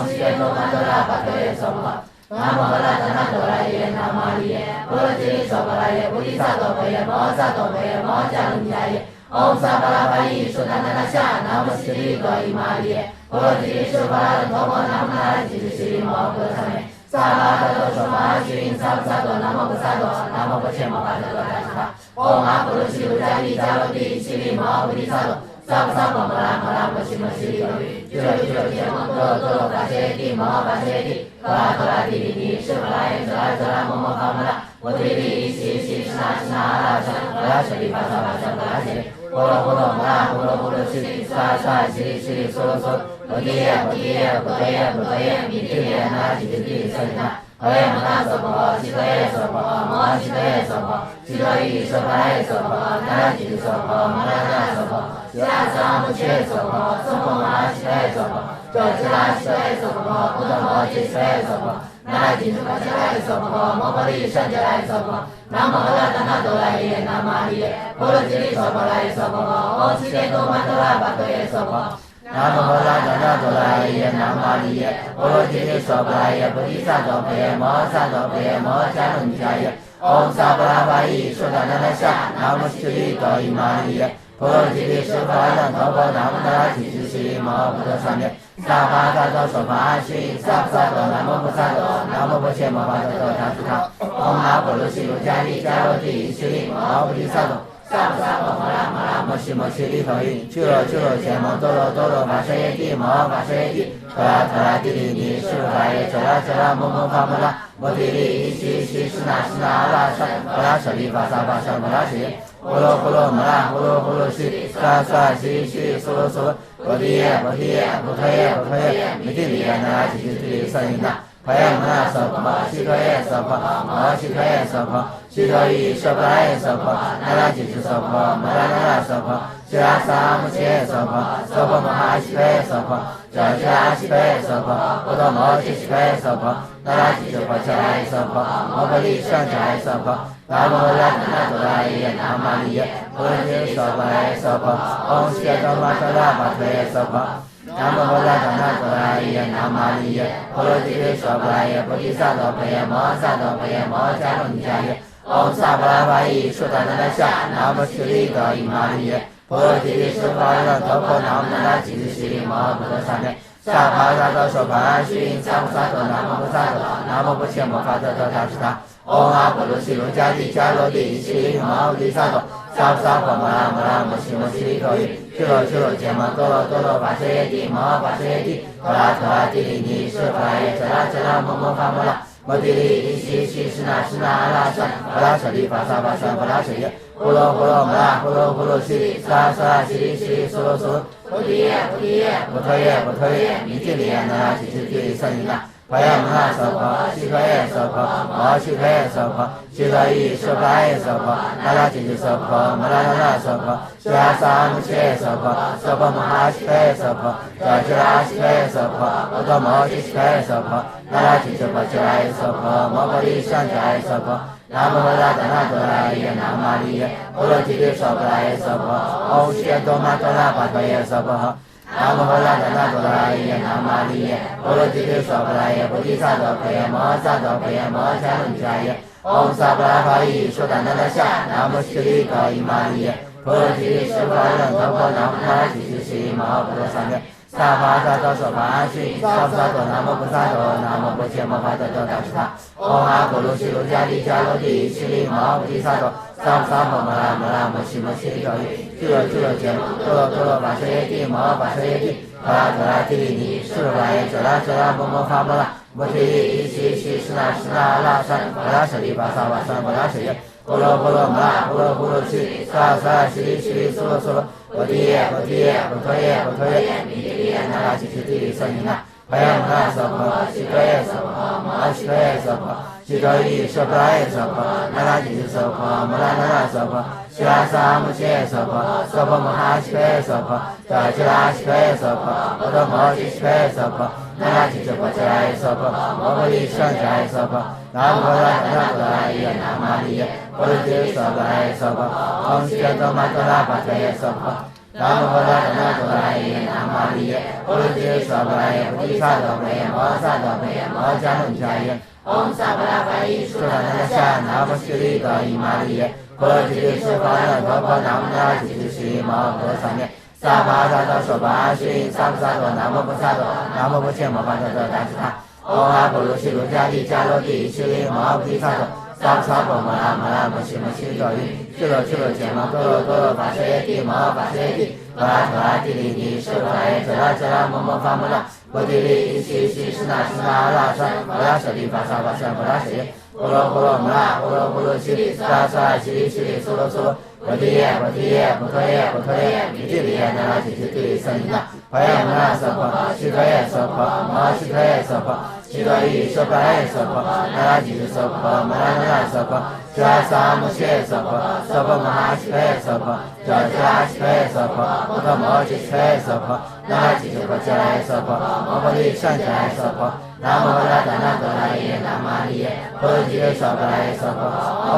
B: 唵悉耶多曼多拉巴多耶娑婆。南无拉达那多拉耶南无阿利耶，波罗揭谛娑婆拉耶，菩提萨埵婆耶摩萨埵婆耶摩迦卢尼迦耶。唵萨巴拉巴依苏达那那夏南无悉利多伊玛利耶，波罗揭谛苏巴楞多婆南无那拉吉吉悉利摩诃萨咩。萨巴达多娑婆阿悉萨萨多南无菩萨多南无不切摩巴特多达吉他。唵阿婆罗悉卢迦利迦罗帝悉利摩诃菩提萨埵。萨婆萨婆摩拉摩拉摩悉摩悉利多于。俱罗俱罗羯摩多罗多罗巴舍耶帝摩诃巴舍耶帝。多拉多拉提利尼苏巴耶遮拉遮拉摩摩发摩拉。摩提利伊西伊西斯那斯那拉三婆拉舍利巴萨巴萨婆拉舍。婆罗婆罗摩拉婆罗婆罗悉利萨萨悉利悉利娑罗娑罗。菩提耶菩提耶菩提耶菩提耶弥提利耶那拉提提提舍利那。婆耶摩那娑婆悉陀耶娑婆摩悉陀耶娑婆悉陀喻娑婆耶娑婆那拉提提娑婆摩拉那拉娑婆。悉拉萨摩切娑婆娑婆摩拉悉陀耶娑婆。悉拉悉陀耶娑婆不达摩悉陀耶娑婆那拉提提娑婆耶娑婆摩诃利双切耶娑婆。南无拉达那多拉耶南无阿利耶，波罗揭谛娑婆拉耶娑婆。唵悉耶多曼多拉巴多耶娑婆。南无拉达那多拉耶南无阿利耶，波罗揭谛娑婆拉耶，菩提萨埵婆耶摩萨埵婆耶摩迦卢尼迦耶。唵萨巴拉巴依苏达那那夏南无悉利多伊玛利耶，波罗揭谛苏巴楞多婆南无那拉提提悉利摩诃菩萨咩。萨巴达多娑婆阿悉萨萨多南无菩萨多南无不切摩巴特多达吉他。唵阿婆罗悉卢迦利迦罗帝悉利摩诃菩提萨埵。萨婆萨婆摩拉摩拉摩悉摩悉利多于。俱罗俱罗羯摩多罗多罗巴舍耶帝摩诃巴舍耶帝。多拉多拉提利尼苏巴耶遮拉遮拉摩摩发摩拉。摩提利伊西伊西斯那斯那拉三婆拉舍利巴萨巴萨婆拉舍。婆罗婆罗摩拉婆罗婆罗悉利萨萨悉利悉利娑罗娑罗。菩提耶菩提耶菩提耶菩提耶弥提利耶那拉提提提舍利那。婆耶摩那娑婆悉陀耶娑婆摩悉陀耶娑婆悉陀喻娑婆耶娑婆那拉吉吉娑婆摩拉那拉娑婆。悉拉萨摩切娑婆娑婆摩哈悉陀耶娑婆。悉拉悉陀耶娑婆不达摩悉陀耶娑婆那拉吉吉婆切耶娑婆摩诃利双切耶娑婆。南无拉达那多拉耶南无阿利耶，波罗揭谛娑婆拉耶娑婆。唵悉耶多曼多拉巴多耶娑婆。南无拉达那多拉耶南无阿利耶，波罗揭谛娑婆拉耶，菩提萨埵婆耶摩萨埵婆耶摩迦卢尼迦耶。唵萨巴拉巴依苏达那那夏南无悉利多伊玛利耶，婆提提是法人头婆南无那吉吉西摩诃菩萨面。萨帕萨多娑婆须因萨菩萨多南无菩萨多南无不切摩法多多达斯他。唵阿婆卢悉卢迦帝迦罗帝悉利摩诃提萨多。萨婆萨婆摩拉摩拉摩悉摩悉利多伊。俱罗俱罗羯摩多罗多罗跋舍耶帝摩诃跋舍耶帝。陀拉陀拉帝利尼是佛拉耶遮拉遮拉摩摩法摩拉。摩帝利伊西西是那是那阿拉善阿拉舍利法萨法善法拉舍耶。呼罗呼罗摩拉呼罗呼罗悉利萨萨悉利悉利娑罗娑罗。菩提叶菩提叶菩提叶菩提叶弥帝利耶那拉吉吉帝利圣尼那。婆耶摩那娑婆悉陀耶娑婆摩悉陀耶娑婆悉陀伊娑婆耶娑婆那拉吉吉娑婆摩拉那拉娑婆悉阿萨姆切娑婆娑婆摩哈悉陀耶娑婆迦吉拉悉陀耶娑婆波多摩悉陀耶娑婆那拉吉吉婆吉拉耶娑婆摩婆利善迦耶娑婆南无阿达那多拉耶南无玛利耶波罗提提娑婆拉耶娑婆唵悉多玛多拉巴陀耶娑婆南无阿达那多拉耶南无玛利耶波罗提提娑婆拉耶菩提萨埵婆耶摩诃萨埵婆耶摩诃迦伦迦耶唵萨婆拉法伊说达那达夏南无悉利多伊玛利耶婆罗提提是法人头婆南无那吉吉西摩诃菩萨面。萨帕萨多娑婆须萨菩萨多南无菩萨多南无不切摩法多多达斯他。唵阿婆卢悉卢迦帝迦罗帝悉利摩诃菩提萨埵。萨婆萨婆摩拉摩拉摩悉摩悉利多伊。俱罗俱罗羯摩多罗多罗跋舍耶帝摩诃跋舍耶帝。陀拉陀拉帝利尼是佛耶遮拉遮拉摩摩法摩拉。摩提利伊西西是那是那阿拉善阿拉舍利法萨法善法拉舍耶。呼罗呼罗摩拉呼罗呼罗悉利萨萨悉利悉利娑罗娑罗。菩提叶菩提叶菩提叶菩提叶弥帝利耶那拉吉吉帝利圣尼那。婆耶摩那娑婆悉陀耶娑婆摩悉陀耶娑婆悉陀伊娑婆拉耶娑婆那拉吉吉娑婆摩拉那拉娑婆悉阿萨姆切娑婆娑婆摩哈悉陀耶娑婆迦吉拉悉陀耶娑婆波多摩悉陀耶娑婆那拉吉吉婆吉拉耶娑婆摩婆利善迦耶娑婆南无阿达那多拉耶南无玛利耶波罗提提娑婆拉耶娑婆唵悉多玛多拉巴陀耶娑婆南无阿达那多拉耶南无玛利耶波罗提提娑婆拉耶菩提萨埵婆耶摩诃萨埵婆耶摩诃迦伦迦耶唵萨婆拉法伊说达那达夏南无悉利多伊玛利耶婆罗提提是法人头婆南无那吉吉西摩诃菩萨面。萨帕萨多娑婆须因萨菩萨多南无菩萨多南无不切摩法多多达斯他。唵阿婆卢悉卢迦帝迦罗帝悉利摩诃菩提萨埵。萨婆萨婆摩拉摩拉摩悉摩悉利多伊。俱罗俱罗羯摩多罗多罗跋舍耶帝摩诃跋舍耶帝。陀拉陀拉帝利尼是佛耶遮拉遮拉摩摩法摩拉。摩提利伊西西是那是那阿拉善阿拉舍利法萨法善法拉舍耶。呼罗呼罗摩拉呼罗呼罗悉利萨萨悉利悉利娑罗娑罗。菩提叶菩提叶菩提叶菩提叶弥帝利耶那拉吉吉帝利圣尼那。婆耶摩那娑婆悉陀耶娑婆摩悉陀耶娑婆悉陀伊娑婆耶娑婆那拉吉吉娑婆摩拉那拉娑婆悉阿萨姆切娑婆娑婆摩哈悉陀耶娑婆迦吉拉悉陀耶娑婆波多摩悉陀耶娑婆那拉吉吉婆吉拉耶娑婆摩婆利善迦耶娑婆南无阿达那多拉耶南无玛利耶婆罗提提娑婆拉耶娑婆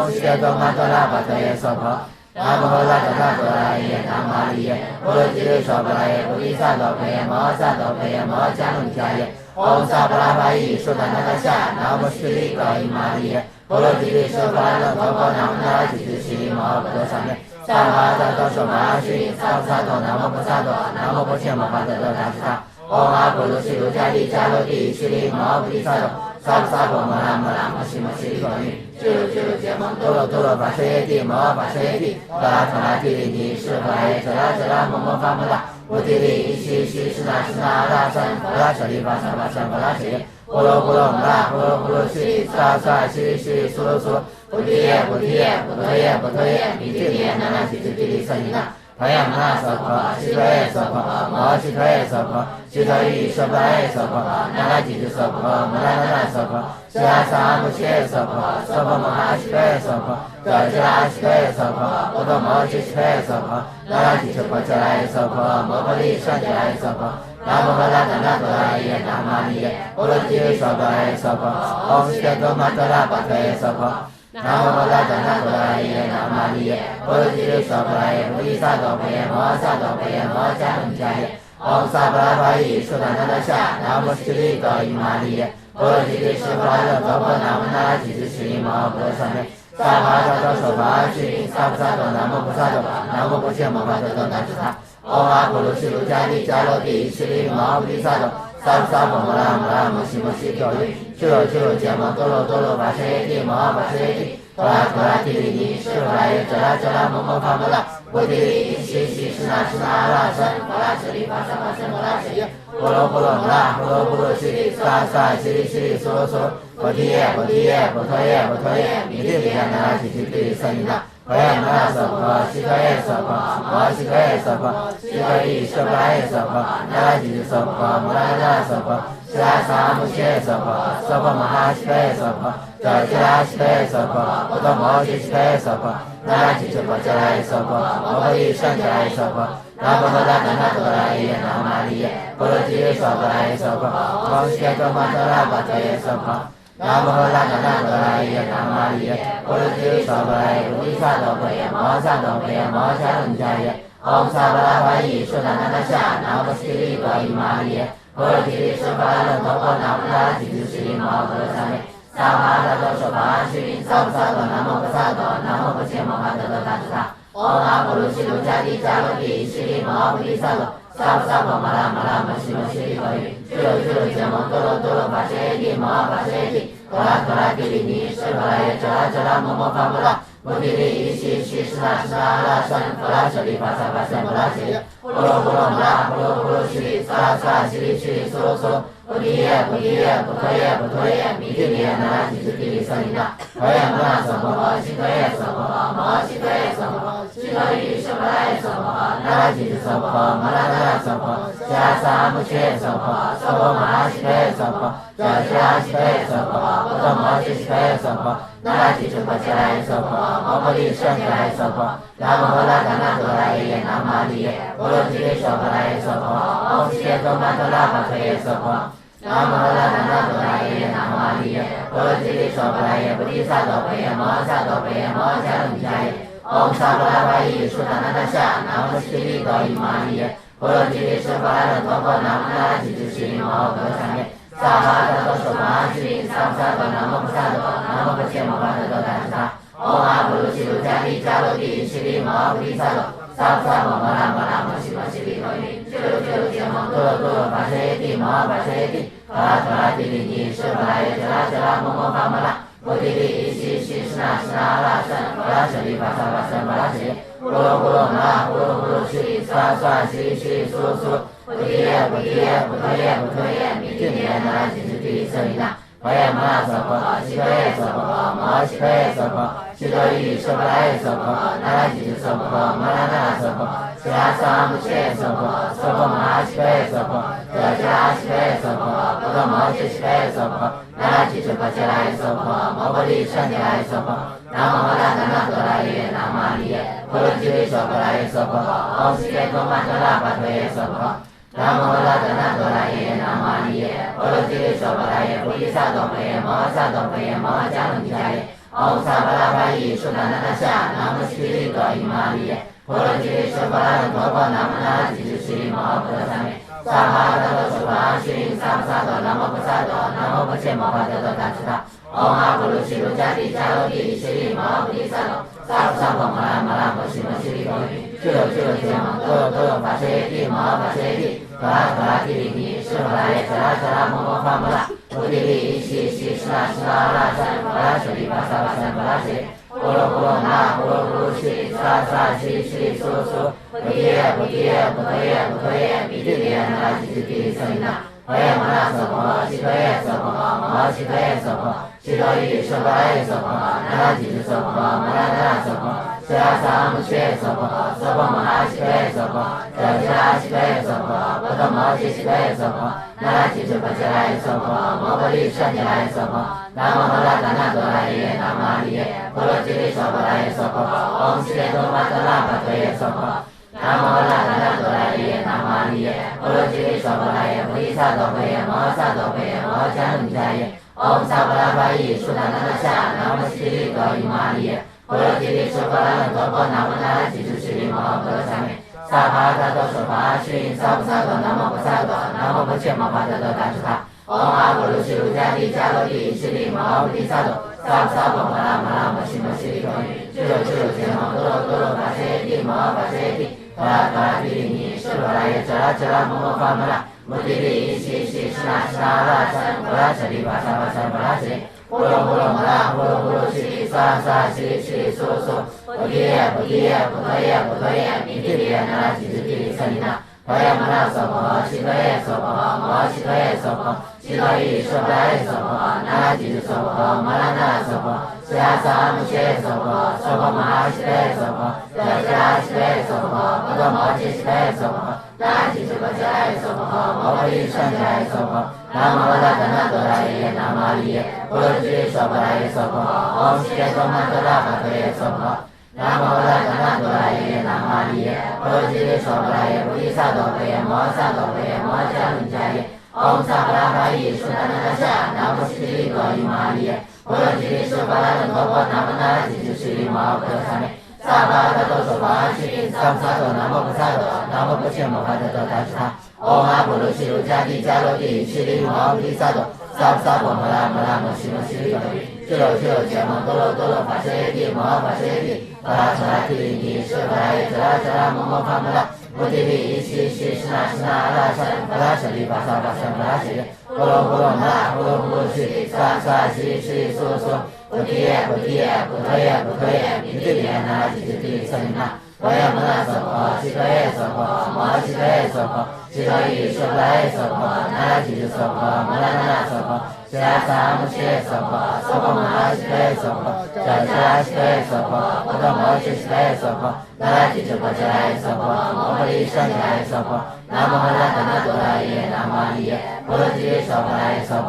B: 唵悉多玛多拉巴陀耶娑婆南无阿达那多拉耶南无玛利耶婆罗提提娑婆拉耶菩提萨埵婆耶摩诃萨埵婆耶摩诃迦伦迦耶唵萨婆拉法伊说达那达夏南无悉利多伊玛利耶婆罗提提是法人头婆南无那吉吉西摩诃菩萨面。萨帕萨多娑婆须因萨菩萨多南无菩萨多南无不切摩法多多达斯他。唵阿婆卢悉卢迦帝迦罗帝悉利摩诃菩提萨埵。萨婆萨婆摩拉摩拉摩悉摩悉利多伊。俱卢俱卢羯摩多罗多罗跋舍耶帝摩诃跋舍耶帝。陀拉陀拉帝利尼是佛耶遮拉遮拉摩摩法摩拉。摩提利伊西西是那是那阿拉善阿拉舍利法萨法善法拉舍耶。呼罗呼罗摩拉呼罗呼罗悉利萨萨悉利悉利娑罗娑罗。菩提叶菩提叶菩提叶菩提叶弥帝利耶那拉吉吉帝利圣尼那。婆耶摩那娑婆悉陀耶娑婆摩悉陀耶娑婆悉陀伊娑婆耶娑婆那拉吉吉娑婆摩拉那拉娑婆悉阿萨姆切娑婆娑婆摩哈悉陀耶娑婆迦吉拉悉陀耶娑婆波多摩悉陀耶娑婆那拉吉吉婆吉拉耶娑婆摩婆利善迦耶娑婆南无阿达那多拉耶南无玛利耶婆罗提提娑婆耶娑婆唵悉多玛多拉巴陀耶娑婆南无阿达那多拉耶南无玛利耶婆罗提提娑婆耶菩提萨埵婆耶摩诃萨埵婆耶摩诃迦伦迦耶唵萨婆拉法伊说达那达夏南无悉利多伊玛利耶婆罗提提是法人头婆南无那拉吉吉西摩诃菩萨面。萨帕萨多娑婆须萨婆萨多南无菩萨多南无波切摩诃萨多怛侄他。唵阿婆卢悉卢迦帝迦罗帝悉利摩诃菩提萨埵萨婆萨婆摩拉摩拉摩悉摩悉陀喻俱罗俱罗羯摩多罗多罗跋舍耶帝摩诃跋舍耶帝陀拉陀拉提利尼释佛拉耶遮拉遮拉摩摩罚摩拉菩提利悉悉释那释那阿拉僧佛拉舍利法萨法僧摩拉舍耶波罗波罗摩拉波罗波罗悉利萨萨悉利悉利娑罗娑罗菩提耶菩提耶婆陀耶婆陀耶弥帝利亚那拉提提提僧尼那佛耶摩拉娑婆悉陀耶娑婆摩悉陀耶娑婆悉陀夷舍婆拉耶娑婆那拉提提娑婆摩拉那拉娑婆悉拉萨摩悉耶娑婆娑婆摩哈悉陀耶娑婆遮悉拉悉陀耶娑婆波多摩悉悉陀耶娑婆那拉提提婆伽拉耶娑婆摩诃夷善伽拉耶娑婆南无阿达那多拉耶南无玛利耶波罗提耶娑婆拉耶娑婆唵悉多玛多拉巴多耶娑婆南无阿达那多拉耶南无玛利耶波罗提耶娑婆拉耶菩提萨埵婆耶摩诃萨埵婆耶摩诃迦卢迦耶唵萨巴拉巴依说那那那夏南无悉利多伊玛利耶波罗提耶娑婆拉多婆南无阿提提悉利摩诃萨咩萨帕萨多娑婆须萨婆萨多南无菩萨多南无波切摩诃萨多怛侄他。唵阿婆卢悉卢迦帝迦罗帝悉利摩诃菩提萨埵萨婆萨婆摩拉摩拉摩悉摩悉利陀喻俱罗俱罗羯摩多罗多罗跋舍耶帝摩诃跋舍耶帝陀拉陀拉提利尼释佛拉耶遮拉遮拉摩摩罚摩拉菩提利悉悉释那释那阿拉僧佛拉舍利法萨法僧摩拉舍耶波罗波罗摩拉波罗波罗悉利萨萨悉利悉利娑罗娑罗菩提耶菩提耶婆陀耶婆陀耶弥帝利亚那拉提提提僧尼那佛耶摩拉娑婆悉陀耶娑婆摩悉陀耶娑婆悉陀夷舍婆拉耶娑婆那拉提提娑婆摩拉那拉娑婆悉拉萨摩悉耶娑婆娑婆摩哈悉陀耶娑婆遮悉拉悉陀耶娑婆波多摩悉悉陀耶娑婆那拉提提婆伽拉耶娑婆摩诃利善伽拉耶娑婆南无阿达那多拉耶南无玛利耶波罗提耶娑婆拉耶娑婆唵悉多玛多拉巴多耶娑婆南无阿达那多拉耶南无玛利耶波罗提耶娑婆拉耶菩提萨埵婆耶摩诃萨埵婆耶摩诃迦卢迦耶唵萨巴拉巴依说那那那夏南无悉利多伊玛利耶波罗提耶娑婆拉多婆南无那拉提提悉利摩诃萨咩萨帕萨多娑婆须萨婆萨多南无菩萨多南无波切摩诃萨多怛侄他。唵阿婆卢悉卢迦帝迦罗帝悉利摩诃菩提萨埵萨婆萨婆摩拉摩拉摩悉摩悉利陀喻俱罗俱罗羯摩多罗多罗跋舍耶帝摩诃跋舍耶帝陀拉陀拉提利尼释佛拉耶遮拉遮拉摩摩罚摩拉菩提利悉悉释那释那阿拉僧佛拉舍利法萨法僧摩拉舍耶波罗波罗摩拉波罗波罗悉利萨萨悉利悉利娑罗娑罗菩提耶菩提耶婆陀耶婆陀耶弥帝利亚那拉提提提僧尼那佛耶摩拉娑婆悉陀耶娑婆摩诃悉陀耶娑婆悉陀夷舍婆拉耶娑婆那拉提提娑婆摩拉那拉娑婆悉拉萨摩悉耶娑婆娑婆摩哈悉陀耶娑婆遮悉拉悉陀耶娑婆波多摩悉悉陀耶娑婆那拉提提婆伽拉耶娑婆摩诃利善伽拉耶娑婆南无阿达那多拉耶南无玛利耶波罗提耶娑婆拉耶娑婆唵悉多玛多拉巴多耶娑婆南无阿达那多拉耶南无玛利耶波罗提耶娑婆拉耶菩提萨埵婆耶摩诃萨埵婆耶摩诃迦卢迦耶唵萨巴拉巴依说那那那夏南无悉利多伊玛利耶波罗提耶娑婆拉多婆南无那拉提提悉利摩诃萨咩萨帕萨多娑婆须萨婆萨多南无菩萨多南无波切摩诃萨多怛侄他。唵阿婆卢悉卢迦帝迦罗帝悉利摩诃菩提萨埵萨婆萨婆摩拉摩拉摩悉摩悉利陀喻俱罗俱罗羯摩多罗多罗跋舍耶帝摩诃跋舍耶帝陀拉陀拉提利尼释佛拉耶遮拉遮拉摩摩罚摩拉菩提利悉悉释那释那阿拉僧佛拉舍利法萨法僧摩拉舍耶波罗波罗摩拉波罗波罗悉利萨萨悉利悉利娑罗娑罗菩提耶菩提耶婆陀耶婆陀耶弥帝利亚那拉提提提僧尼那佛耶摩拉娑婆悉陀耶娑婆摩诃悉陀耶娑婆悉陀夷舍婆拉耶娑婆那拉提提娑婆摩拉那拉娑婆悉拉萨摩悉耶娑婆娑婆摩哈悉陀耶娑婆遮悉拉悉陀耶娑婆波多摩悉悉陀耶娑婆那拉提提婆伽拉耶娑婆摩诃利善伽拉耶娑婆南无阿达那多拉耶南无玛利耶波罗提耶娑婆拉耶娑婆唵悉多玛多拉巴多耶娑婆南无阿达那多拉耶南无玛利耶波罗提耶娑婆拉耶菩提萨埵婆耶摩诃萨埵婆耶摩诃迦卢迦耶唵萨巴拉巴依说那那那夏南无悉利多伊玛利耶波罗提耶娑婆拉多婆南无那拉提提悉利摩诃萨咩萨帕萨多娑婆须萨婆萨多南无菩萨多南无波切摩诃萨多怛侄他。唵阿婆卢悉卢迦帝迦罗帝悉利摩诃菩提萨埵萨萨婆摩拉摩拉摩西摩西陀语，俱罗俱罗羯摩多罗多罗法谢帝摩法谢帝，陀拉陀拉提尼舍罗拉耶遮拉遮拉摩摩法摩拉，摩提利西西施那施那拉三摩拉舍利巴萨巴萨摩拉舍利。呼噜呼噜摩拉呼噜呼噜西萨萨西西苏苏，菩提耶菩提耶菩提耶菩提耶，弥提利耶那拉吉吉提利舍利那，陀耶摩拉娑婆，悉陀耶娑婆，摩悉陀耶娑婆，悉陀夷娑婆耶娑婆，那拉吉吉娑婆，摩拉那拉娑婆，悉拉萨摩悉耶娑婆，娑婆摩拉悉陀耶娑婆，迦迦悉陀耶娑婆，波多摩揭悉陀耶娑婆，那拉吉吉波迦耶娑婆，摩诃利善迦耶娑婆。南无阿达那多拉耶，南无阿利耶，波罗揭娑婆拉耶娑婆，唵悉伽多玛多拉巴多耶娑婆。南无阿达那多拉耶，南无阿利耶，波罗揭娑婆拉耶，菩提萨埵贝耶，摩萨埵贝耶，摩迦伦迦耶，唵萨巴拉巴依苏达那达夏，南无悉利多伊玛利耶，波罗揭娑婆拉那多婆，南无那拉吉吉悉利摩诃萨咩。萨巴达多娑婆阿悉，萨萨多南无菩萨多，南无不切摩诃多多达吉他。唵阿婆卢悉卢迦帝迦罗帝悉利摩诃毗萨埵，萨萨婆摩拉摩拉摩悉摩悉陀语，俱罗俱罗羯摩多罗多罗法谢帝摩诃法谢帝，陀拉陀拉提利尼舍罗拉耶遮拉遮拉摩摩法摩拉，摩提利西西施那施那阿拉三摩拉舍利巴萨巴萨摩拉舍利，呼噜呼噜摩拉呼噜呼噜西萨萨西西苏苏，菩提耶菩提耶菩提耶菩提耶，弥提利耶那拉吉吉提利舍利那。陀耶摩拉娑婆，悉陀耶娑婆，摩悉陀耶娑婆，悉陀夷娑婆耶娑婆，那拉吉吉娑婆，摩拉那拉娑婆，悉拉萨摩悉耶娑婆，娑婆摩拉悉陀耶娑婆，迦迦悉陀耶娑婆，波多摩揭悉陀耶娑婆，那拉吉吉波迦耶娑婆，摩诃利善迦耶娑婆，南无阿达那多拉耶，南无阿利耶，波罗揭娑婆拉耶娑婆，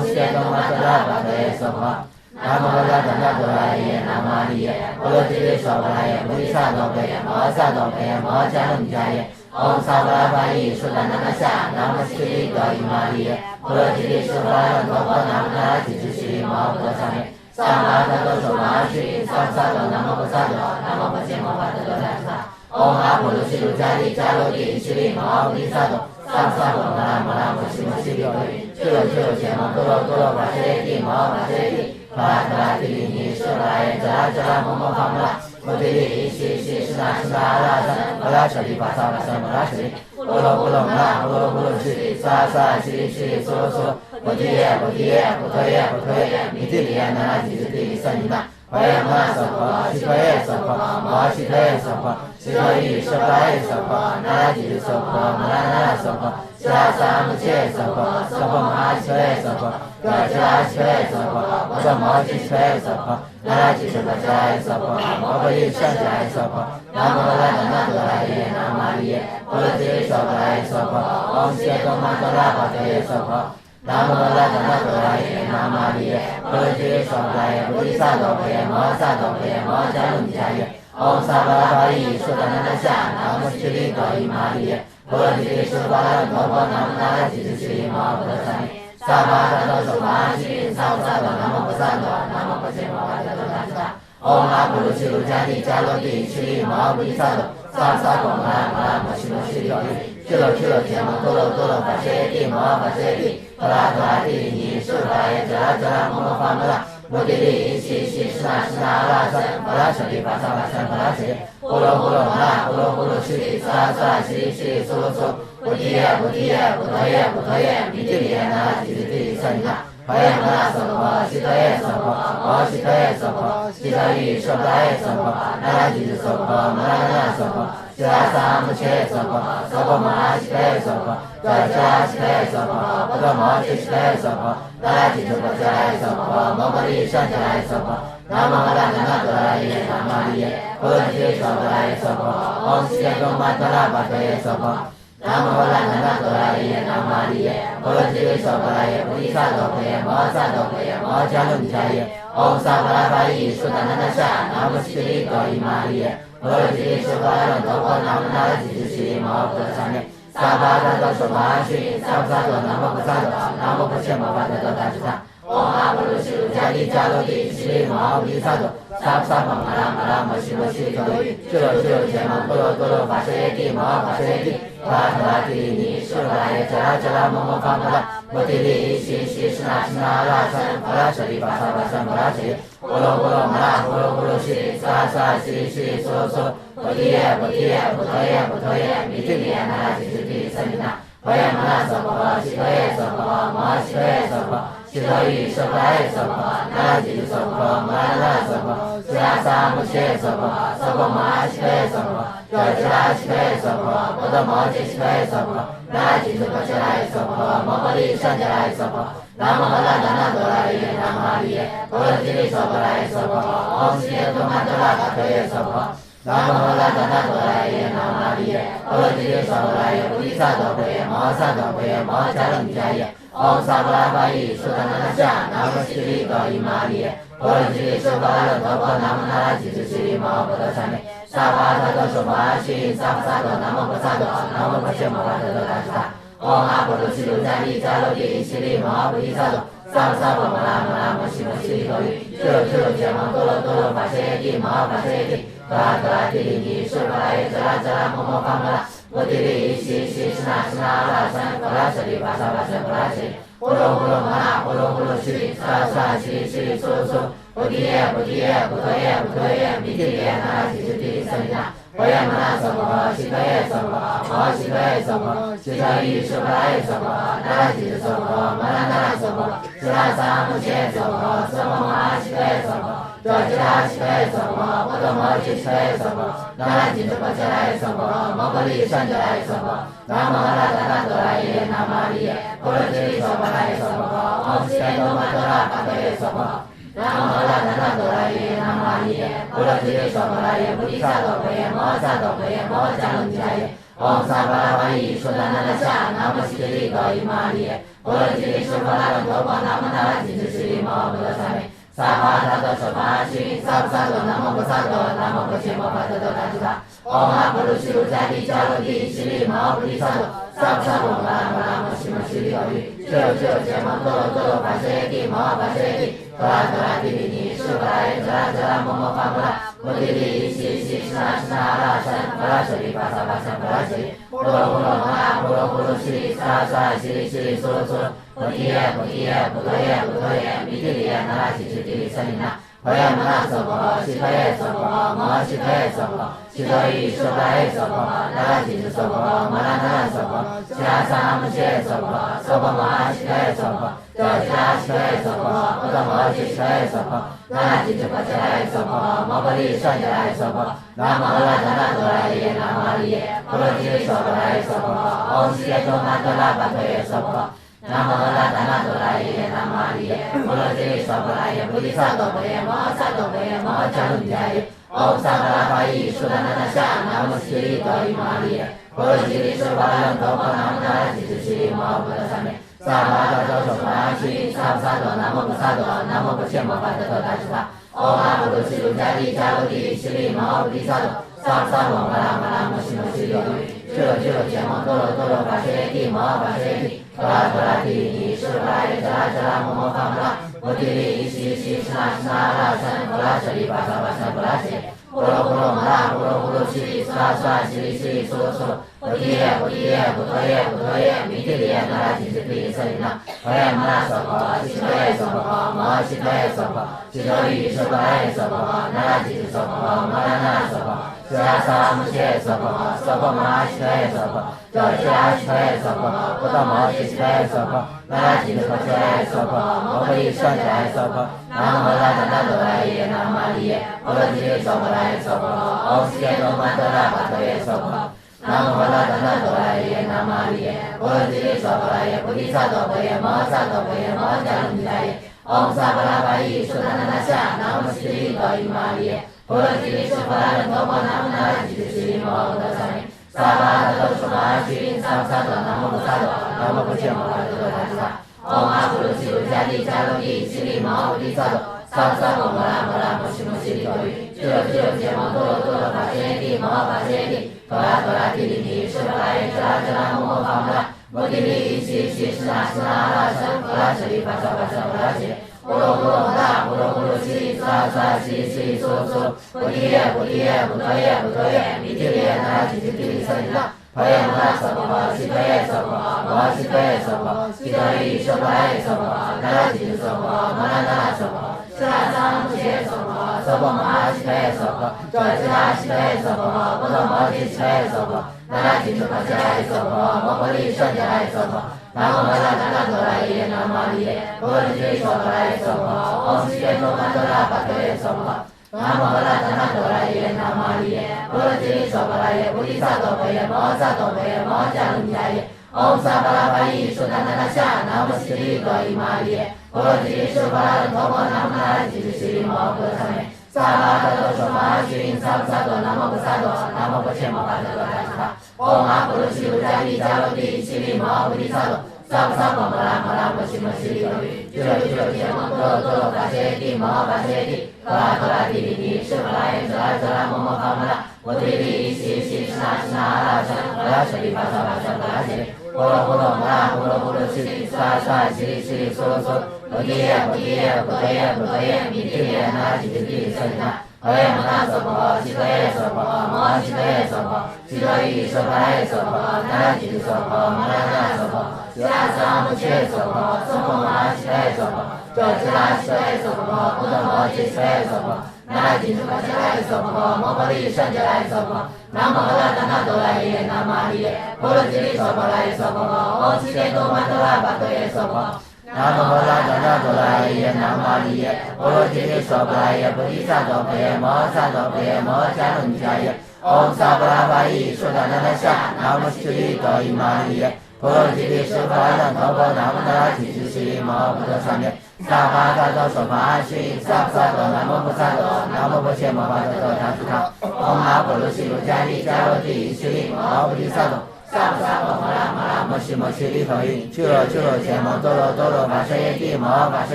B: 唵悉伽多玛多拉巴多耶娑婆。南无阿达那多拉耶，南无阿利耶，波罗揭娑婆拉耶，菩提萨埵贝耶，摩萨埵贝耶，摩迦伦迦耶，唵萨巴拉巴依苏达那达夏，南无悉利多伊玛利耶，波罗揭娑婆拉那多婆，南无那拉吉吉悉利摩诃萨咩。萨巴达多娑婆阿悉，萨萨埵南无菩萨埵，南无不切摩诃多多达吉他。唵阿婆卢悉卢迦帝迦罗帝悉利摩诃毗萨埵，萨萨婆摩拉摩拉摩悉摩悉陀语，俱罗俱罗羯摩多罗多罗法谢帝摩诃法谢帝。陀拉陀拉提利尼舍罗拉耶遮拉遮拉摩摩法摩拉，摩提利西西施那施那阿拉三摩拉舍利巴萨巴萨摩拉舍利，呼噜呼噜摩拉呼噜呼噜西萨萨西西苏苏，菩提耶菩提耶菩提耶菩提耶，弥提利耶那拉吉吉提利舍利那。陀耶摩拉娑婆，悉陀耶娑婆，摩悉陀耶娑婆，悉陀夷娑婆耶娑婆，那拉吉吉娑婆，摩拉那拉娑婆，悉拉萨摩揭耶娑婆，娑婆摩拉悉陀耶娑婆，迦迦悉陀耶娑婆，波多摩揭悉陀耶娑婆，那拉吉吉波迦耶娑婆，摩诃利善迦耶娑婆，南无阿达那多拉耶，南无阿利耶，波罗揭娑婆拉耶娑婆，唵悉伽多玛多拉巴多耶娑婆。南无阿达那多拉耶，南无阿利耶，波罗揭娑婆拉耶，菩提萨埵贝耶，摩萨埵贝耶，摩迦伦迦耶，唵萨巴拉巴依苏达那达夏，南无悉利多伊玛利耶，波罗揭娑婆拉那多婆，南无那拉吉吉悉利摩诃萨咩。萨巴达多娑婆阿悉，萨萨埵南无菩萨埵，南无不切摩诃多多达吉他。唵阿婆卢悉卢迦帝迦罗帝悉利摩诃毗萨埵，萨萨婆摩拉摩拉摩悉摩悉陀语，俱罗俱罗羯摩多罗多罗法谢帝摩诃法谢帝，陀拉陀拉提利尼舍罗拉耶遮拉遮拉摩摩法摩拉，摩提利西西施那施那阿拉三摩拉舍利巴萨巴萨摩拉舍利，呼噜呼噜摩拉呼噜呼噜西萨萨西西苏苏，菩提耶菩提耶菩提耶菩提耶，弥提利耶那拉吉吉提利舍利那。陀耶摩拉娑婆，悉陀耶娑婆，摩悉陀耶娑婆，悉陀夷娑婆耶娑婆，那拉吉吉娑婆，摩拉那拉娑婆，悉拉萨摩揭耶娑婆，娑婆摩拉悉陀耶娑婆，迦迦悉陀耶娑婆，波多摩揭悉陀耶娑婆，那拉吉吉波迦耶娑婆，摩诃利善迦耶娑婆，南无阿达那多拉耶，南无阿利耶，波罗揭娑婆拉耶娑婆，唵悉伽多玛多拉巴多耶娑婆。南无阿达那多拉耶，南无阿利耶，波罗揭娑婆拉耶，菩提萨埵贝耶，摩萨埵贝耶，摩迦伦迦耶，唵萨巴拉巴依苏达那达夏，南无悉利多伊玛利耶，波罗揭娑婆拉那多婆，南无那拉吉吉悉利摩诃萨咩。萨巴达多娑婆阿悉，萨萨埵南无菩萨埵，南无不切摩诃多多达吉他。唵阿婆卢悉卢迦帝迦罗帝悉利摩诃毗萨埵，萨萨婆摩拉摩拉摩悉摩悉陀语，俱罗俱罗羯摩多罗多罗法谢帝摩诃法谢帝，陀拉陀拉提利尼舍罗拉耶遮拉遮拉摩摩法摩拉，摩摩提利西西斯那斯那拉山巴拉舍利巴萨巴山巴拉舍利波罗波罗摩那波罗波罗西萨萨西西娑娑菩提耶菩提耶菩提耶菩提耶弥提利耶那拉吉吉提萨米那婆耶摩那娑婆西陀耶娑婆摩西陀耶娑婆西陀喻娑婆耶娑婆那拉吉吉娑婆摩那那娑婆释迦萨摩西耶娑婆娑婆摩阿西陀耶娑婆就吉拉西陀耶娑婆波多摩揭西陀耶娑婆那拉吉吉婆揭拉耶娑婆摩诃利善揭拉耶娑婆南无阿那达那多拉耶南无阿利耶波罗揭利娑婆拉耶娑婆唵悉耶多玛多拉巴陀耶娑婆南无阿那达那多拉耶南无阿利耶波罗揭利娑婆拉耶菩提萨埵婆耶摩萨埵婆耶摩迦楞迦耶唵萨婆拉巴依苏达那那夏南无悉利高伊玛利耶波罗揭利娑婆勒多婆南无那拉吉吉悉利摩诃多萨美萨巴萨多娑婆阿悉萨巴萨多南无婆萨多南无婆伽摩巴多多达吉达唵阿婆卢悉卢迦利迦罗帝悉利摩菩提萨埵萨巴萨婆摩拉摩拉摩悉摩悉利多语智智羯摩多罗多罗法谢耶帝摩法谢耶帝多拉多拉提利尼释婆拉耶遮拉遮拉摩摩法摩拉摩提利西西斯那斯那拉山巴拉舍利巴萨巴山巴拉舍利波罗波罗摩那波罗波罗西萨萨西西娑娑菩提耶菩提耶菩提耶菩提耶弥提利耶那拉吉吉提萨米那婆耶摩那娑婆西陀耶娑婆摩西陀耶娑婆西陀喻娑婆拉耶娑婆那拉吉吉娑婆摩那那娑婆释迦萨摩揭娑婆娑婆摩阿西陀耶娑婆就吉拉西陀耶娑婆波多摩揭西陀耶娑婆那拉吉吉婆揭拉耶娑婆摩诃利善揭拉耶娑婆南无阿那达那多拉耶南无阿利耶波罗揭利娑婆拉耶娑婆唵悉耶多玛多拉巴陀耶娑婆南无阿那达那多拉耶南无阿利耶波罗揭利娑婆拉耶菩提萨埵婆耶摩萨埵婆耶摩迦楞迦耶唵萨婆拉巴依苏达那那夏南无悉利高伊玛利耶波罗揭利娑婆勒多婆南无那拉吉吉悉利摩诃多萨美萨巴萨多娑婆阿悉萨巴萨多南无婆萨多南无婆伽摩巴多多达吉达唵阿婆卢悉卢迦利迦罗帝悉利摩菩提萨埵萨巴萨婆摩拉摩拉摩悉摩悉利多语智智羯摩多罗多罗法谢耶帝摩法谢耶帝多拉多拉提利尼释婆拉耶遮拉遮拉摩摩法摩拉摩提利西西斯那斯那拉山巴拉舍利巴萨巴山巴拉舍利波罗波罗摩那波罗波罗西萨萨西西娑娑菩提耶菩提耶菩提耶菩提耶弥提利耶那拉吉吉提萨米那婆耶摩那娑婆西陀耶娑婆摩西陀耶娑婆西陀喻娑婆耶娑婆那拉吉吉娑婆摩那那娑婆释迦萨摩揭娑婆娑婆摩阿西陀耶娑婆就吉拉西陀耶娑婆波多摩揭西陀耶娑婆那拉吉吉婆揭拉耶娑婆摩诃利善揭拉耶娑婆南无阿那达那多拉耶南无阿利耶波罗揭利娑婆拉耶娑婆唵悉耶多玛多拉巴陀耶娑婆南无阿那达那多拉耶南无阿利耶波罗揭利娑婆拉耶菩提萨埵婆耶摩萨埵婆耶摩迦楞迦耶唵萨婆拉巴依苏达那那夏南无悉利高伊玛利耶波罗揭利娑婆勒多婆南无那拉吉吉悉利摩诃多萨美萨巴萨多娑婆阿悉萨巴萨多南无婆萨多南无婆伽摩巴多多达吉达唵阿婆卢悉卢迦利迦罗帝悉利摩菩提萨埵萨巴萨婆摩拉摩拉摩悉摩悉利多语智智羯摩多罗多罗法谢耶帝摩法谢耶帝多拉多拉提利尼释婆拉耶遮拉遮拉摩摩法摩拉摩提利西西斯那斯那拉山巴拉舍利巴萨巴山巴拉舍利波罗波罗摩那波罗波罗西萨萨西西娑娑菩提耶菩提耶菩提耶菩提耶弥提利耶那拉吉吉提萨米那婆耶摩那娑婆西陀耶娑婆摩西陀耶娑婆西陀喻娑婆耶娑婆那拉吉吉娑婆摩那那娑婆释迦萨摩揭娑婆娑婆摩阿西陀耶娑婆就吉拉西陀耶娑婆波多摩揭西陀耶娑婆那拉吉吉婆揭拉耶娑婆摩诃利善揭拉耶娑婆南无阿那达那多拉耶南无阿利耶波罗揭利娑婆拉耶娑婆唵悉耶多玛多拉巴陀耶娑婆南无阿那达那多拉耶南无阿利耶波罗揭利娑婆拉耶菩提萨埵婆耶摩萨埵婆耶摩迦楞迦耶唵萨婆拉巴依苏达那那夏南无悉利高伊玛利耶波罗揭利娑婆勒多婆南无那拉吉吉悉利摩诃多萨美萨巴萨多娑婆阿悉萨巴萨多南无婆萨多南无婆伽摩巴多多达吉达唵阿婆卢悉卢迦利迦罗帝悉利摩菩提萨埵萨巴萨婆摩拉摩拉摩悉摩悉利多语智智羯摩多罗多罗法谢耶帝摩法谢耶帝多拉多拉提利尼释婆拉耶遮拉遮拉摩摩法摩拉摩提利西西斯那斯那拉山巴拉舍利巴萨巴山巴拉舍利波罗波罗摩那波罗波罗西萨萨西西娑娑菩提耶菩提耶菩提耶菩提耶弥提利耶那拉吉吉提萨米那婆耶摩那娑婆西陀耶娑婆摩西陀耶娑婆西陀意说婆拉耶娑婆，那拉吉吉娑婆，摩拉那拉娑婆，释迦三不切娑婆，娑婆摩哈西佩娑婆，周吉拉西佩娑婆，波罗摩揭西佩娑婆，那拉吉吉婆伽拉耶娑婆，摩婆利胜伽拉耶娑婆，南无摩拉达那多拉耶，南无摩利耶，波罗揭娑婆拉耶娑婆，唵悉耶多曼多拉巴多耶娑婆。南无摩拉达那多拉耶，南无摩利耶，波罗揭娑婆拉耶，菩提萨埵婆耶，摩萨埵婆耶，摩迦卢迦耶，唵萨巴拉巴依，说达那那夏，南无悉利多伊玛利耶，波罗揭娑婆拉的陀婆，南无那拉吉吉悉利摩诃萨咩，萨巴达多说法须萨菩萨多，南无菩萨多，南无婆伽摩法多达吉他，唵阿婆罗悉卢迦利迦罗帝悉利摩菩提萨埵。萨婆萨婆摩拉摩拉摩悉摩悉利多语，俱罗俱罗羯摩多罗多罗巴遮耶帝摩巴遮耶帝，陀拉陀拉帝利帝，释婆拉耶遮拉遮拉摩摩伐摩拉，摩提利依悉悉释那释那阿拉僧，摩拉舍利巴萨巴萨摩拉舍利，波罗波罗摩拉波罗波罗悉利，萨萨悉利悉利娑罗娑，摩提耶摩提耶摩提耶摩提耶，弥提耶那吉吉帝舍利那。摩耶摩那娑婆，悉多耶娑婆，摩悉多耶娑婆，悉多意说婆拉耶娑婆，那拉吉吉娑婆，摩拉那拉娑婆，释迦三不切娑婆，娑婆摩哈悉多耶娑婆，周吉拉悉多耶娑婆，波罗摩揭悉多耶娑婆，那拉吉吉婆伽拉耶娑婆，摩婆利胜伽拉耶娑婆，南无摩拉达那多拉耶，南无摩利耶，波罗揭利娑婆拉耶娑婆，唵悉耶多曼多拉巴多耶娑婆。南无摩拉达那多拉耶，南无摩利耶，波罗揭利娑婆拉耶，菩提萨埵婆耶，摩萨埵婆耶，摩迦卢迦耶，唵萨巴拉巴依，说达那那夏，南无悉利多伊玛利耶，波罗揭利释婆拉陀婆，南无那拉吉吉悉利摩诃萨咩，萨巴达多说法须萨菩萨多，南无菩萨多，南无婆伽摩法多达吉他，唵阿婆罗悉卢迦利迦罗帝悉利摩菩提萨埵。萨婆萨婆摩拉摩拉摩悉摩悉利多语，俱罗俱罗羯摩多罗多罗巴舍耶帝摩巴舍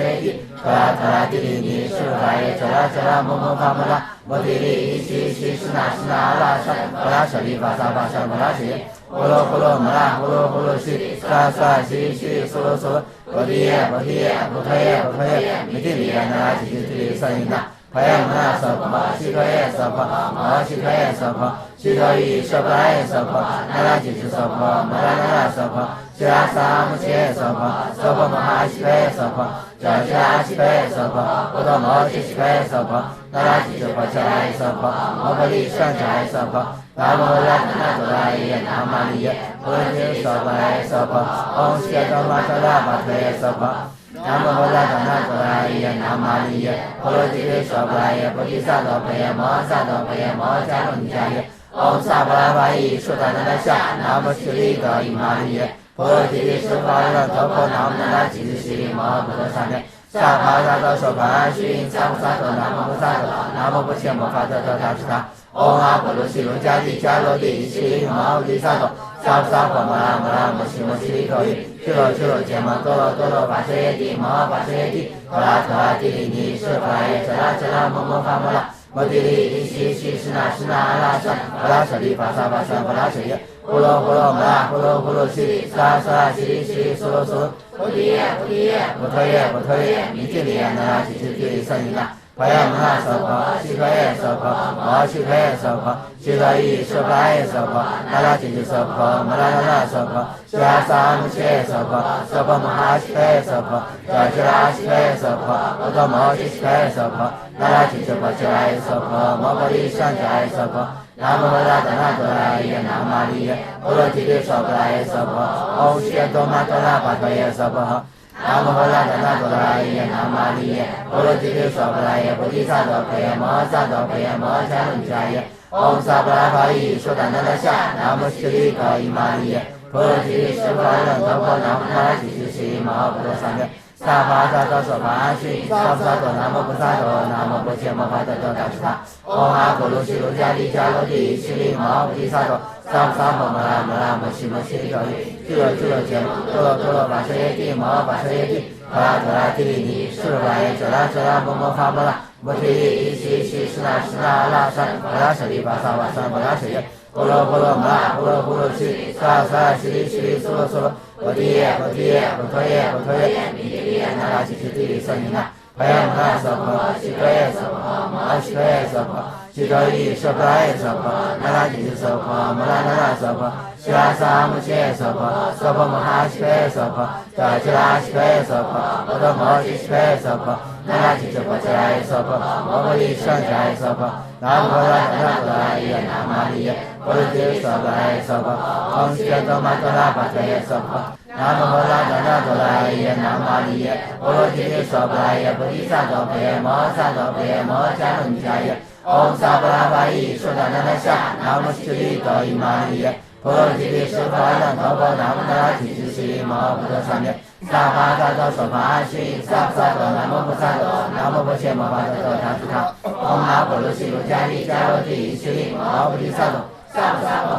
B: 耶帝，陀拉陀拉帝利尼，释婆拉耶遮拉遮拉摩摩伐摩拉，摩提利依悉悉释那释那阿拉僧，摩拉舍利巴萨巴萨摩拉舍耶，波罗波罗摩拉波罗波罗悉，萨萨悉悉娑罗娑，摩提耶摩提耶摩提耶摩提耶，弥提利耶那拉吉吉提利舍利那。婆耶摩那娑婆，悉陀耶娑婆，摩悉陀耶娑婆，悉陀意说婆拉耶娑婆，那拉吉吉娑婆，摩拉那拉娑婆，悉拉萨摩切娑婆，娑婆摩哈悉陀耶娑婆，周悉拉悉陀耶娑婆，波罗摩揭悉陀耶娑婆，那拉吉吉婆伽拉耶娑婆，摩婆利胜伽拉耶娑婆，南无摩拉达那多拉耶，南无摩利耶，波罗揭娑婆拉耶娑婆，唵悉耶多玛多拉巴多耶娑婆。南无摩拉达那多拉耶，南无摩利耶，波罗揭利娑婆拉耶，菩提萨埵婆耶，摩萨埵婆耶，摩迦卢迦耶，唵萨巴拉巴依，说达那那夏，南无悉利多伊玛利耶，波罗揭利释婆拉陀婆，南无那拉吉吉悉利摩诃萨咩，萨婆萨多说法须萨菩萨多，南无菩萨多，南无婆伽摩法多达吉他，唵阿婆罗悉卢迦利迦罗帝悉利摩诃萨埵，萨婆萨婆摩拉摩拉摩悉摩悉利多语。俱罗俱罗羯摩多罗多罗巴舍耶帝摩巴舍耶帝，陀拉陀拉帝利尼，释婆拉耶遮拉遮拉摩摩伐摩拉，摩提利依悉悉释那释那阿拉僧，摩拉舍利巴萨巴萨摩拉舍耶，波罗波罗摩拉波罗波罗悉，萨萨悉利悉利娑罗娑，摩提耶摩提耶摩提耶摩提耶，弥提利耶那拉吉吉提利舍利那。婆耶摩那娑婆，悉陀耶娑婆，摩悉陀耶娑婆，悉陀意说婆拉耶娑婆，那拉吉吉娑婆，摩拉那拉娑婆，悉拉萨摩切娑婆，娑婆摩哈悉陀耶娑婆，周悉拉悉陀耶娑婆，波罗摩揭悉陀耶娑婆，那拉吉吉婆伽拉耶娑婆，摩婆利胜伽拉耶娑婆，南无摩拉达那多拉耶，南无摩利耶，波罗揭利娑婆拉耶娑婆，唵悉耶多玛多拉巴多耶娑婆。南无摩拉达那多拉耶，南无摩利耶，波罗揭利娑婆拉耶，菩提萨埵婆耶，摩萨埵婆耶，摩迦卢迦耶，唵萨巴拉巴依，说达那那夏，南无悉利多伊玛利耶，波罗揭利释婆拉陀婆，南无那拉吉吉悉利摩诃萨咩，萨婆萨多说法须萨婆萨多，南无菩萨多，南无婆伽摩法多达吉他，唵阿婆罗悉卢迦利迦罗帝悉利摩菩提萨埵，萨婆萨婆摩拉摩拉摩悉摩悉利多语，俱罗俱罗羯摩多罗多罗巴舍耶帝摩巴舍耶帝，陀拉陀拉帝利尼，释婆拉耶遮拉遮拉摩摩伐摩拉，摩提利依悉悉释那释那阿拉僧，摩拉舍利巴萨巴萨摩拉舍耶，波罗波罗摩拉波罗波罗悉，萨萨悉利悉利娑罗娑，摩提耶摩提耶摩提耶摩提耶，弥提利耶那拉吉吉提利舍利那。พยามนาสัพพะชิโตเยสัพพะมหาชิโตเยสัพพะชิโตอิสัพพะเยสัพพะนาราจิตสัพพะมลานาราสัพพะชิราสามุเชสัพพะสัพพะมหาชิโตเยสัพพะจาจิราชิโตเยสัพพะอุตมะชิโตเยสัพพะนาราจิตปัจจายสัพพะมะริสัญจายสัพพะนาโมรานาตระเยนามาริยะปริเตสัพพะสัพพะองค์เจโตมัตตระปัจจายสัพพะนาโมรานาตระเยนามาริยะปริเตสัพพะปฏิสัตตเปมะสัตตเปมะจานุจายะOm Sabravai Sudananasha Namaskri Toi Mariya Purati Suvana Tava Namanati Sri Mahaprasanya Sabhata Sopashi Sapsato Namapasato Namapachema Patato Tataka Om Napolusi Rujani Charoti Sri Mahaprisato Sapsato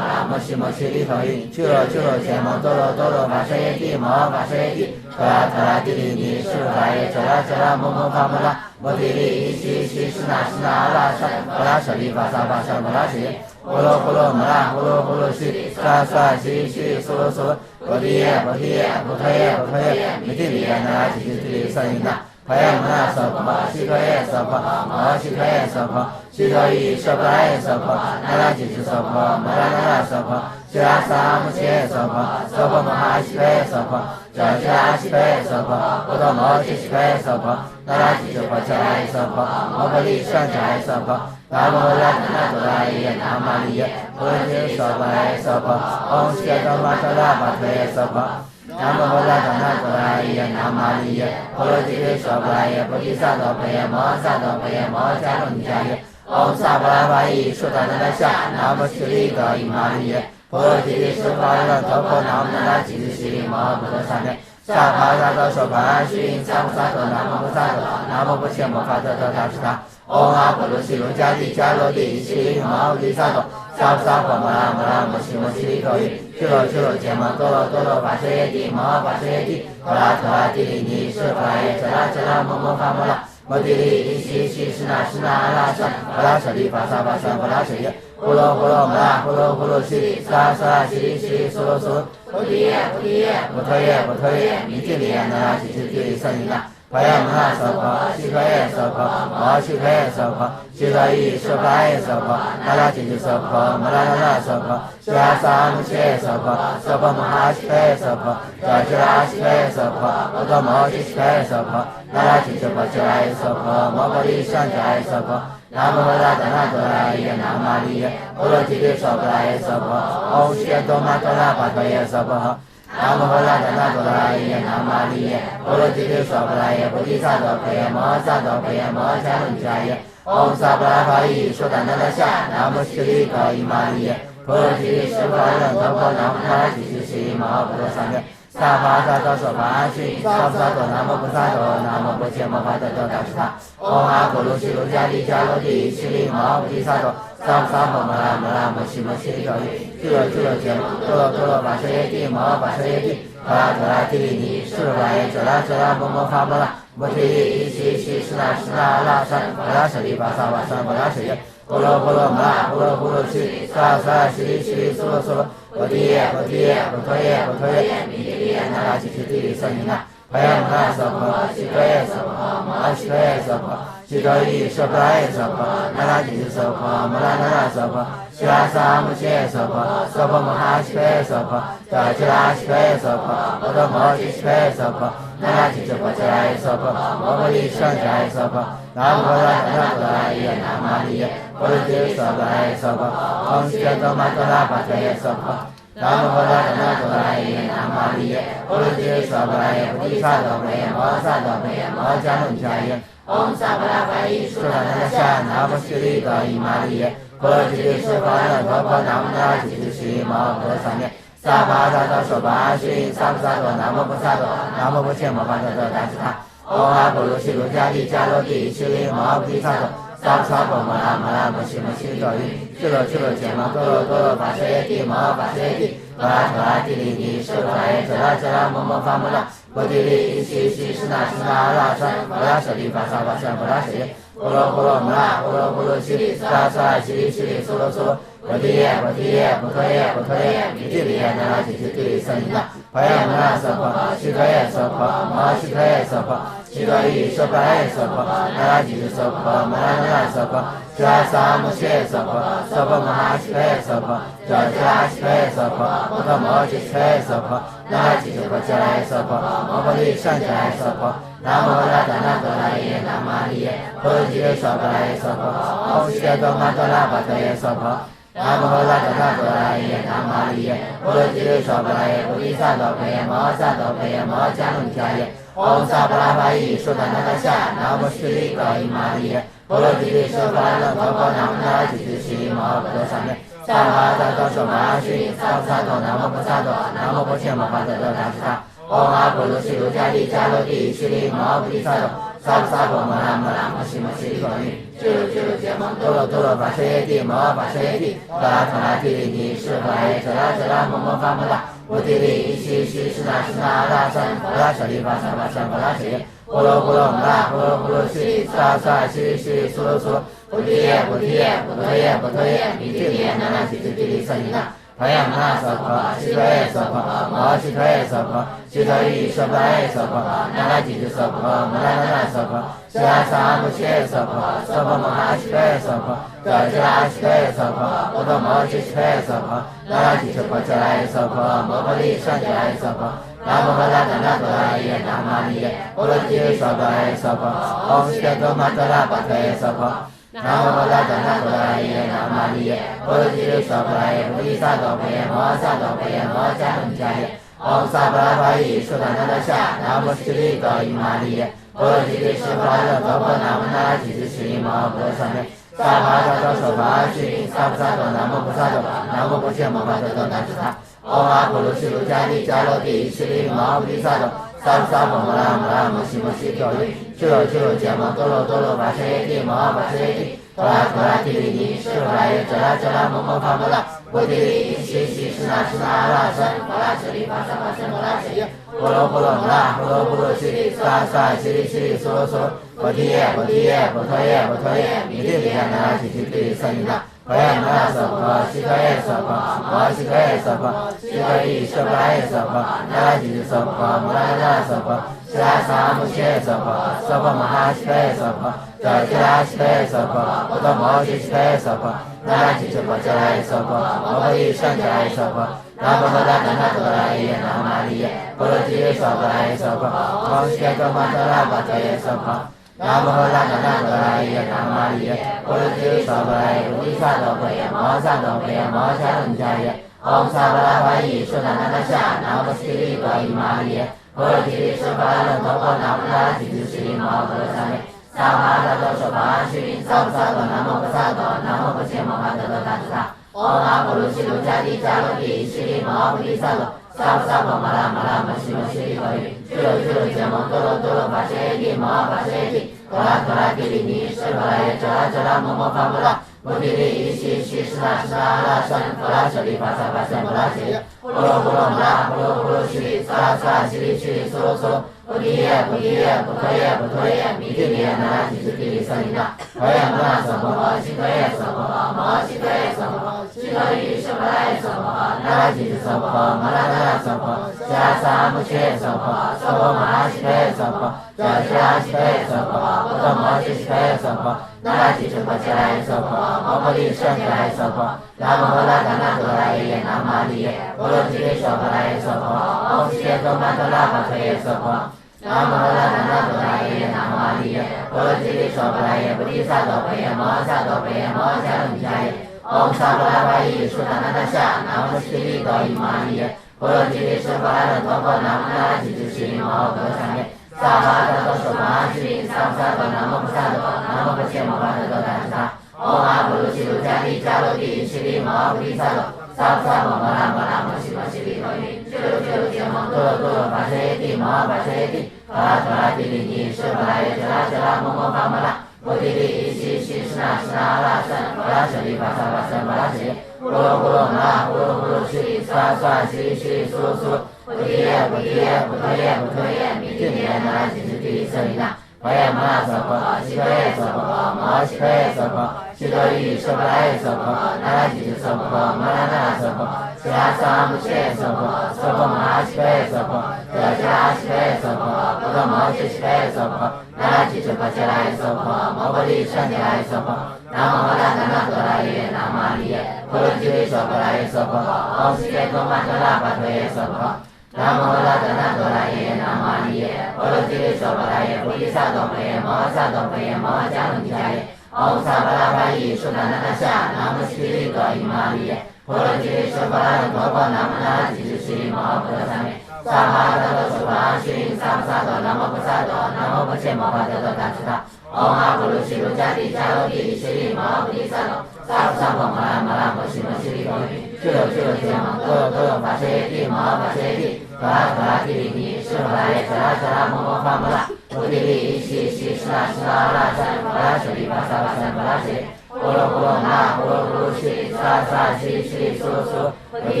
B: Mashima Sri Toi Churo Churo Chema Toro Toro Vashayati Mahavashayati Taratati Dini Suvaya Chara Chara Momo Pamala Bodhiri Ishi Ishi Suna Suna Rasa Rasa Viva Sava Sava Rasi Holo Holo Mara Holo Holo Si Sa Sa Si Si Solo Solo Bodhiya Bodhiya Bodhaya Bodhaya Mithiliya Nara Chitili Sanina Payamana Sabha Shikaya Sabha Mahashikaya Sabha Shikayi Shabhaya Sabha Nara Chitu Sabha Maranara Sabha Shirasa Muche Sabha Sabha Mahashikaya Sabha Jajara Shikaya Sabha Udama Shikaya Sabha Nara Chitu Pachaya Sabha Mabali Sanjaya Sabha Namo Ratna Turaya Namaliya Purati Sabhaya Sabha Om Shketa Matala Bhattaya Sabha Namo Ratna Turaya Namaliya Purati Sabhaya Padisato Payama Sato Payama Janunjaya Om Sabhavai Sudananasha Namaskri Toi Mariya Purati Sabhaya Tapa Namana Chiri Mahaprasanya Sabhata Sopashi Sapsato Namapasato Namapachema Patato Tataka Om Apolusi Rujati Charoti Sri Mahaprisato Sapsapa Mara Mashima Sri Toi Churo Churo Chema Toro Toro Vashayati Mahavashayati Taratati Dini Suvaya Chara Chara Momo Pamala Madiri Ishi Ishi Suna Suna Rasa Rasa Viva Sava Sava Rasa Holo Holo Mara Holo Holo Shri Sa Sa Shri Shri Solo Solo Bodhiya Bodhiya Bodhaya Bodhaya Mithiliya Nara Chitili Sanina Payamana Sabha Shikaya Sabha Mahashikaya Sabha Shikayi Shabhaya Sabha Nara Chitu Sabha Maranara Sabha Shirasa Muche Sabha Sabha Mahashikaya Sabha Jajara Shikaya Sabha Udama Shikaya Sabha Nara Chitu Pachaya Sabha Mabali Sanjaya Sabha Namo Ratna Turaya Namaliya Purati Sabhaya Sabha Om Shketa Matala Bhattaya Sabha Namo Ratna Turaya Namaliya Purati Sabhaya Padisato Payama Sato Payama Janunjaya Om Sabhavai Sudananasha Namaskri Toi Mariya Purati Sabhaya Tapa Namana Chiri Mahaprasanya Sabhata Sopashi Sapsato Namapasato Namapachema Patato Tataka Om Apolusi Rujati Charoti Sri Mahaprisato Sapsapa Mara Mashima Sri Toi Churo Churo Chema Toro Toro Vashayati Mahavashayati Taratati Dini Suvaya Chara Chara Momo Pamala Bodhiri Ishi Ishi Suna Suna Rasa Rasa Viva Sava Sava Rasa Holo Holo Mara Holo Holo Shri Sa Sa Shri Shri Solo Solo Bodhiya Bodhiya Bodhaya Bodhaya Mithiliya Nara Chitili Sanina Payamana Sabha Shikaya Sabha Mahashikaya Sabha Shikayi Shabhaya Sabha Nara Chitu Sabha Maranara Sabha Shirasa Muche Sabha Sabha Mahashikaya Sabha Jajara Shikaya Sabha Udama Shikaya Sabha Nara Chitu Pachaya Sabha Mabali Sanjaya Sabha Namo Ratna Turaya Namaliya Purati Sabhaya Sabha Om Shketa Matala Bhattaya Sabha Namo Ratna Turaya Namaliya Purati Sabhaya Padisato Payama Sato Payama Janunjaya Om Sabhavai Sudananasha Namaskri Toi Mariya Purati Sabhaya Tapa Namana Chiri Mahaprasanya Sabhata Sopashi Sapsato Namapasato Namapachema Patato Tataka Om Apolusi Rujati Charoti Sri Mahaprisato Sapsapa Mara Mashima Sri Toi Churo Churo Chema Toro Toro Vashayati Mahavashayati Taratati Dini Suvaya Chara Chara Momo Pamala Bodhiri Ishi Ishi Suna Suna Rasa Rasa Viva Sava Sava Rasa Holo Holo Mara Holo Holo Shri Sa Sa Shri Shri Solo Solo Bodhiya Bodhiya Bodhaya Bodhaya Mithiliya Nara Chitili Sanina Payamana Sabha Shikaya Sabha Mahashikaya Sabha 须陀洱舍巴耶娑婆，那拉吉之娑婆，摩拉那拉娑婆，毗拉萨摩切娑婆，娑婆摩哈悉毗娑婆，毗拉悉毗娑婆，摩诃摩揭悉毗娑婆，那拉吉之婆伽来娑婆，摩诃利上伽来娑婆，南无拉达那多拉耶那玛利耶，波罗揭娑婆拉耶娑婆，唵悉伽多玛多拉巴多耶娑婆。南无拉达那多拉耶那玛利耶，波罗揭娑婆拉耶，菩提萨埵培耶摩萨埵培耶摩迦卢迦耶，唵萨巴拉巴依苏达那达夏，南无释利高伊玛利耶，波罗揭娑婆拉那陀婆南无那拉吉之西摩诃多萨咩，萨哈达多娑玛须，萨萨多南无菩萨多，南无婆伽摩法多多达斯他，唵阿婆卢悉卢迦利迦罗帝悉利摩菩提萨埵。萨婆萨婆摩拉摩拉摩悉摩悉利陀尼，俱卢俱卢羯摩多罗多罗跋舍耶帝摩跋舍耶帝，多拉多拉提利尼释佛耶遮拉遮拉摩摩发摩拉，菩提利悉悉释那释那阿拉僧，佛拉舍利法萨法僧佛拉舍耶，波罗波罗摩拉波罗波罗悉萨萨悉悉苏罗苏罗，菩提耶菩提耶菩提耶菩提耶，弥提利耶那那吉吉提利僧尼那。培养那娑婆，悉陀耶娑婆，摩悉陀耶娑婆，须陀洱舍巴耶娑婆，那拉吉之娑婆，摩拉那拉娑婆，毗拉萨摩切娑婆，娑婆摩哈悉陀耶娑婆，毗拉悉陀耶娑婆，摩诃摩揭悉陀耶娑婆，那拉吉之婆伽来娑婆，摩诃利上伽来娑婆，南无拉达那多拉耶那玛利耶，波罗揭娑婆耶娑婆，唵悉伽多玛多拉巴多耶娑婆。南无拉达那多拉耶那玛利耶，波罗揭娑婆拉耶，菩提萨埵培耶摩萨埵培耶摩迦卢迦耶，唵萨巴拉巴依苏达那达夏，南无释利高伊玛利耶，波罗揭谛舍巴勒陀婆南无那拉吉之西摩诃多萨咩，萨哈达多娑玛须，萨婆萨多南无菩萨多，南无婆伽摩法多多达斯他，唵阿婆卢悉卢迦利迦罗帝悉利摩菩提萨埵。萨婆萨婆摩拉摩拉摩悉摩悉陀尼，俱卢俱卢羯摩多罗多罗跋舍耶帝摩诃跋舍耶帝，多拉多拉提利尼释佛耶遮拉遮拉摩摩发摩拉，菩提利悉悉释那释那阿拉僧，佛拉舍利法萨法僧佛拉舍耶，波罗波罗摩拉波罗波罗悉利萨萨悉利悉利苏罗苏罗，菩提耶菩提耶菩提耶菩提耶，弥提利耶那拉吉吉提利僧尼那。培养那拉娑婆，悉陀耶娑婆，摩悉陀耶娑婆，悉陀洱舍巴耶娑婆，那拉吉之娑婆，摩拉那拉娑婆，毗拉萨摩切娑婆，娑婆摩哈悉陀耶娑婆，毗拉悉陀耶娑婆，摩诃摩揭悉陀耶娑婆，那拉吉之婆伽来娑婆，摩诃利上伽来娑婆，南无拉达那多拉耶那玛利耶，波罗揭娑婆拉耶娑婆，唵悉伽多玛多拉巴多耶娑婆。南无拉达那多拉耶那玛利耶，波罗揭娑婆拉耶，菩提萨埵培耶摩萨埵培耶摩迦卢迦耶，唵萨巴拉巴依苏达那达夏，南无释利高伊玛利耶，波罗揭谛舍巴勒陀婆南无那拉吉之西摩诃多萨咩，萨哈达多娑玛须，萨婆萨多南无菩萨多，南无婆伽摩法多多达斯他，唵阿婆卢悉卢迦利迦罗帝悉利摩菩提萨埵。萨婆萨婆摩拉摩拉摩悉摩悉利陀尼，俱卢俱卢羯摩多罗多罗跋舍耶帝摩诃跋舍耶帝，多拉多拉提利尼释佛耶遮拉遮拉摩摩发摩拉，菩提利悉悉释那释那阿拉僧，佛拉舍利法萨法僧佛拉舍耶，波罗波罗摩拉波罗波罗悉利萨萨悉利悉利苏罗苏罗，菩提耶菩提耶菩提耶菩提耶，弥提利耶那拉吉之提利僧尼那，培养那娑婆，悉陀耶娑婆，摩悉陀耶娑婆，悉陀洱舍巴耶娑婆，那拉吉之娑婆，摩拉那拉娑婆，毗拉萨摩切娑婆，娑婆摩哈悉陀耶娑婆，毗拉悉陀耶娑婆，摩诃摩揭悉陀耶娑婆，那拉吉之婆伽来娑婆，摩诃利上伽来娑婆，南无拉达那多拉耶那玛利耶，波罗揭娑婆拉耶娑婆，唵悉伽多玛多拉巴多耶娑婆。南无拉达那多拉耶那玛利耶，波罗揭谛娑婆拉耶，菩提萨埵培耶摩萨埵培耶摩迦卢迦耶，唵萨巴拉巴依苏达那达夏，南无释利高伊玛利耶，波罗揭谛舍巴勒陀婆南无那拉吉之西摩诃多萨咩，萨哈达多娑玛须，萨婆萨多南无菩萨多，南无婆伽摩法多多达斯他，唵阿婆卢悉卢迦利迦罗帝悉利摩诃菩提萨埵，萨婆萨婆摩拉摩拉摩悉摩悉利陀尼，俱卢俱卢羯摩多罗多罗跋舍耶帝摩诃跋舍耶帝，多拉多拉提利尼释佛耶遮拉遮拉摩摩发摩拉，菩提利悉悉释那释那阿拉僧，佛拉舍利法萨法僧佛拉舍耶，波罗波罗摩拉波罗波罗悉利萨萨悉利悉利苏罗苏罗，菩提耶菩提耶菩提耶菩提耶，弥提利耶那拉吉之提利僧尼那，我也摩那娑婆，悉多夜娑婆，摩悉多夜娑婆，悉多喻说不来夜娑婆，那拉吉之娑婆，摩那那娑婆，悉拉萨姆切夜娑婆，娑婆摩那悉多夜娑婆，得悉拉悉多夜娑婆，不可摩悉悉多夜娑婆，那拉吉之婆切拉夜娑婆，摩婆利善切拉夜娑婆，南无摩那达那多拉耶，南无阿利耶，婆罗吉利娑婆拉耶娑婆，唵悉列多玛多拉巴多耶娑婆。南无拉达那多拉耶，南无阿利耶，婆罗吉利娑婆拉耶，菩提萨埵婆耶，摩萨埵婆耶，摩迦卢尼迦耶，唵萨巴拉巴依，苏达那那夏，南无悉利多伊玛利耶，婆罗吉利娑婆拉耶，陀婆南无那吉之悉摩诃萨咩，萨哈达多苏巴熏，萨萨多南无菩萨多，南无不切摩诃达多达吉他。唵阿婆卢悉卢迦帝迦罗帝悉利摩菩提萨埵，萨婆萨婆摩拉摩拉摩悉摩悉利多语，俱罗俱罗羯摩多罗多罗法舍耶帝摩法舍耶帝，多拉多拉帝利尼，释罗拉耶遮拉遮拉摩摩法摩拉，摩帝利依悉悉释那释那阿拉善，巴拉舍利巴萨巴善巴拉舍，波罗波罗那波罗波罗悉，萨萨悉悉苏苏，菩提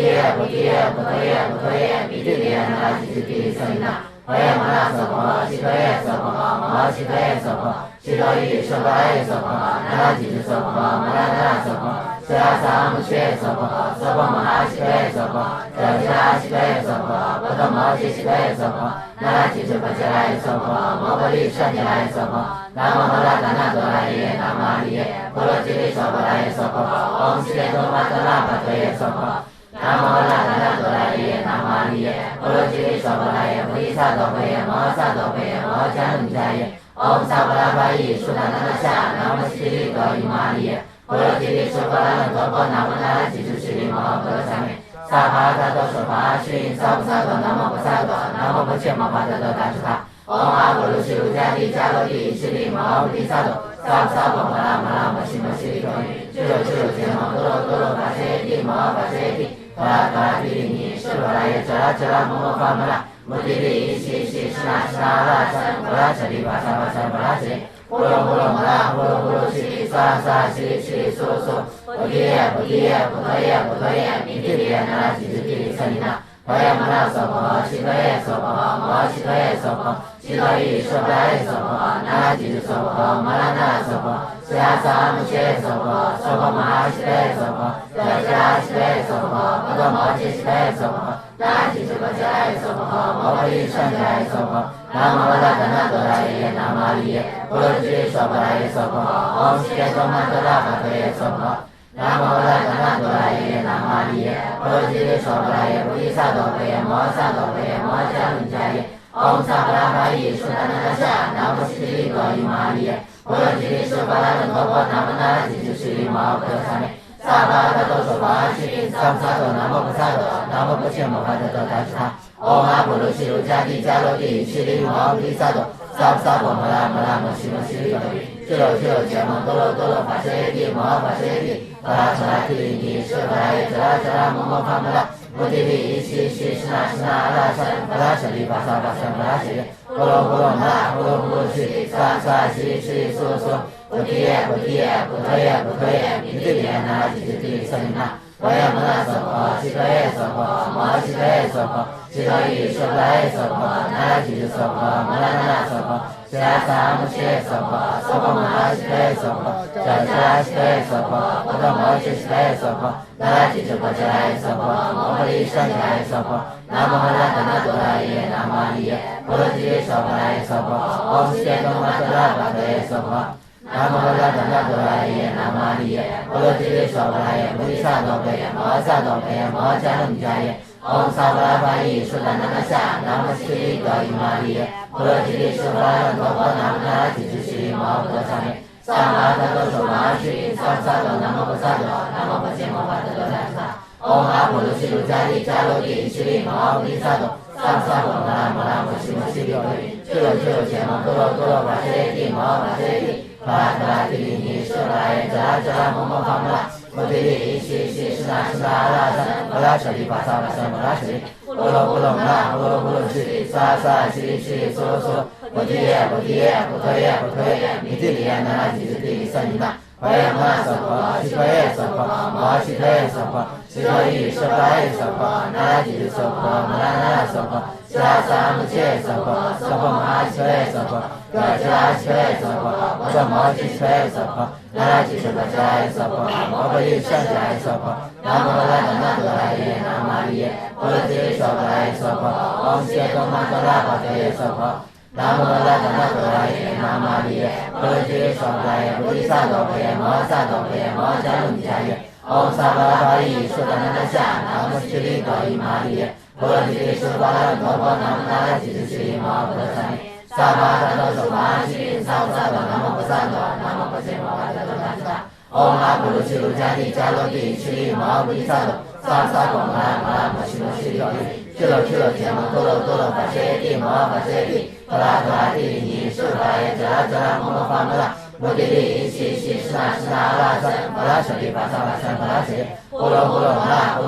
B: 耶菩提耶菩提耶菩提耶，弥帝利耶那拉吉吉帝利舍利那。我也摩那娑婆，悉多夜娑婆，摩悉多夜娑婆，悉多喻说不来夜娑婆，那拉吉之娑婆，摩那那娑婆，悉拉萨姆切夜娑婆，娑婆摩那悉多夜娑婆，得悉拉悉多夜娑婆，不可摩悉悉多夜娑婆，那拉吉之婆切拉夜娑婆，摩婆利善切拉夜娑婆，南无摩那达那多拉耶，南无阿利耶，婆罗吉利娑婆拉耶娑婆，唵悉列多玛多拉巴多耶娑婆。南无拉达那多拉耶，南无阿利耶，婆罗吉利娑婆拉耶，菩提萨埵婆耶，摩萨埵婆耶，摩迦卢尼迦耶，唵萨巴拉巴依，苏达那那夏，南无悉利多伊玛利耶，婆罗吉利娑婆拉耶，陀婆南无那拉吉之悉利摩诃萨咩，萨哈达多娑巴熏，萨婆萨多南无菩萨多，南无不切摩诃达多达吉他。唵阿婆卢悉卢迦帝迦罗帝悉利摩菩提萨埵，萨婆萨婆摩拉摩拉摩悉摩悉利多语，俱罗俱罗羯摩多罗多罗法舍耶帝摩法舍耶帝，多拉多拉帝利尼，释罗拉耶遮拉遮拉摩摩法摩拉，摩帝利依悉悉释那释那阿拉善，巴拉舍利巴萨巴善巴拉舍，波罗波罗摩那波罗波罗悉，萨萨悉悉苏苏，菩提耶菩提耶菩提耶菩提耶，弥帝利耶那拉吉之帝利舍利那。我也摩那娑婆，悉多夜娑婆，摩悉多夜娑婆，悉多喻说不来夜娑婆，那拉吉之娑婆，摩那那娑婆，悉拉萨姆切夜娑婆，娑婆摩那悉多夜娑婆，得悉拉悉多夜娑婆，不可摩悉悉多夜娑婆，那拉吉之婆切拉夜娑婆，摩婆利善切拉夜娑婆，南无拉达那多拉耶，南无阿利耶，婆罗吉利娑婆拉耶娑婆，唵悉列多玛多拉巴多耶娑婆。南无拉达那多拉耶，南无阿利耶，婆罗吉利娑婆拉耶，菩提萨埵婆耶，摩萨埵婆耶，摩迦卢尼迦耶，唵萨巴拉巴依，苏达那那夏，南无悉利多伊玛利耶，婆罗吉利娑婆拉耶，陀婆南无那拉吉之悉利摩诃萨咩，萨巴达多娑巴熏，萨婆萨多南无菩萨多，南无不切摩诃达多达吉他。唵阿婆卢悉卢迦帝迦罗帝悉利摩菩提萨埵，萨婆萨婆摩拉摩拉摩悉摩悉利多语，俱罗俱罗羯摩多罗多罗法舍耶帝摩法舍耶帝，多拉多拉帝利尼，释罗拉耶遮拉遮拉摩摩法摩拉，摩帝利依悉悉释那释那阿拉善，巴拉舍利巴萨巴善巴拉舍，波罗波罗那波罗波罗悉，萨萨悉悉苏苏，菩提耶菩提耶菩提耶菩提耶，弥帝利耶那拉吉之帝利舍利那。我也摩那娑婆，悉多夜娑婆，摩悉多夜娑婆，悉多喻说不来夜娑婆，那拉吉之娑婆，摩那那娑婆，悉拉萨姆切夜娑婆，娑婆摩那悉多夜娑婆，得悉拉悉多夜娑婆，不可摩悉悉多夜娑婆，那拉吉之婆切拉夜娑婆，摩婆利善切拉夜娑婆，南无拉达那多拉耶，南无阿利耶，婆罗吉利娑婆拉耶娑婆，唵悉列多玛多拉巴多耶娑婆。南无拉达那多拉耶，南无阿利耶，婆罗吉利娑婆拉耶，菩提萨埵婆耶，摩萨埵婆耶，摩迦卢尼迦耶，唵萨巴拉巴依，苏达那那夏，南无悉利多伊玛利耶，婆罗吉利娑婆拉耶，陀婆南无那拉吉之悉利摩诃萨咩，萨哈达多娑巴熏，萨婆萨多南无菩萨多，南无不切摩诃达多达吉他。唵阿婆卢悉卢迦帝迦罗帝悉利摩菩提萨埵，萨婆萨婆摩拉摩拉摩悉摩悉利多语，俱罗俱罗羯摩多罗多罗法舍耶帝摩法舍耶帝，多拉多拉帝利尼，释罗拉耶遮拉遮拉摩摩法摩拉，摩帝利依悉悉释那释那阿拉善，巴拉舍利巴萨巴善巴拉舍，波罗波罗那波罗波罗悉，萨萨悉悉苏苏，菩提耶菩提耶菩提耶菩提耶，弥帝利耶那拉吉之帝利舍利那。我也摩那娑婆，悉多夜娑婆，摩悉多夜娑婆，悉西多伊舍巴耶娑婆，那拉吉之娑婆，摩拉那拉娑婆，悉拉萨姆切娑婆，娑婆摩哈切娑婆，格吉拉切娑婆，摩诃摩吉切娑婆，那拉吉舍巴切娑婆，摩诃利善切娑婆，南无拉达那多拉耶那玛利耶，波罗提娑婆耶娑婆，唵悉多玛多拉巴特耶娑婆。南无拉达那多拉耶那玛利耶，波罗提娑婆耶，菩提萨埵婆耶，摩诃萨埵婆耶，摩诃迦卢尼迦耶，唵萨巴拉巴依说达那那夏，南无悉利多伊玛利耶，波罗提说巴拉多婆，南无那拉吉之悉利摩诃婆萨尼，萨巴达多说巴西，萨巴萨多南无婆萨多，南无婆伽摩诃萨多达吉达。唵阿婆卢悉卢迦帝迦罗帝悉利摩诃菩提萨埵，萨萨婆摩拉摩拉摩悉摩悉利多利。去了羯摩多罗法切帝摩诃法切帝，多拉帝尼释法耶遮拉摩诃法摩拉，摩帝利西释那阿拉三，摩拉舍利巴萨巴三，摩拉舍利，呼罗摩拉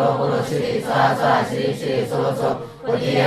B: 悉利萨悉利娑罗娑，菩提耶，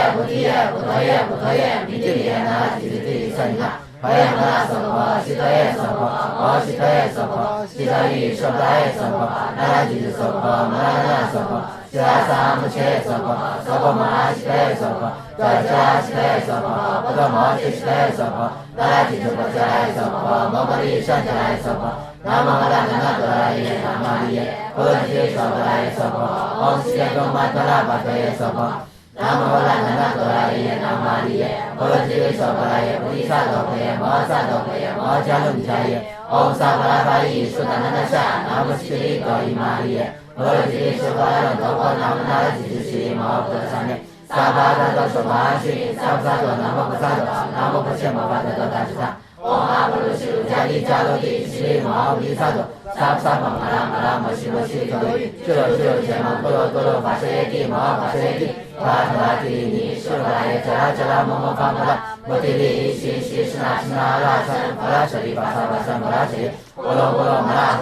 B: 弥帝利耶那吉提提萨尼那。华严摩那娑婆，悉多耶娑婆，摩悉多耶娑婆，悉多伊舍巴耶娑婆，那拉吉之娑婆，摩拉那拉娑婆，悉拉萨姆切娑婆，娑婆摩哈悉多耶娑婆，格吉拉悉多耶娑婆，摩诃摩吉悉多耶娑婆，那拉吉之婆伽耶娑婆，摩诃利善伽耶娑婆，南无拉达那多拉耶那玛利耶，波罗提娑婆耶娑婆，唵悉多玛多拉巴特耶娑婆。南无拉达那多拉耶那玛利耶，波罗提娑婆耶，菩提萨埵婆耶，摩诃萨埵婆耶，摩诃迦卢尼迦耶，唵萨巴拉巴依说达那那夏，南无悉利多伊玛利耶，波罗提说巴拉多婆，南无那拉吉之悉利摩诃婆萨尼，萨巴达多说巴西，萨巴萨多南无婆萨埵，南无婆伽摩诃萨多达吉达。唵阿婆卢悉卢迦帝迦罗帝悉利摩诃菩提萨埵，萨婆摩拉摩悉摩悉利多利。去了羯摩多罗法切帝摩诃法切帝。多拉帝尼释法耶遮拉摩诃法摩拉，摩帝利西释那阿拉三，摩拉舍利巴萨巴三，摩拉舍利，呼罗摩拉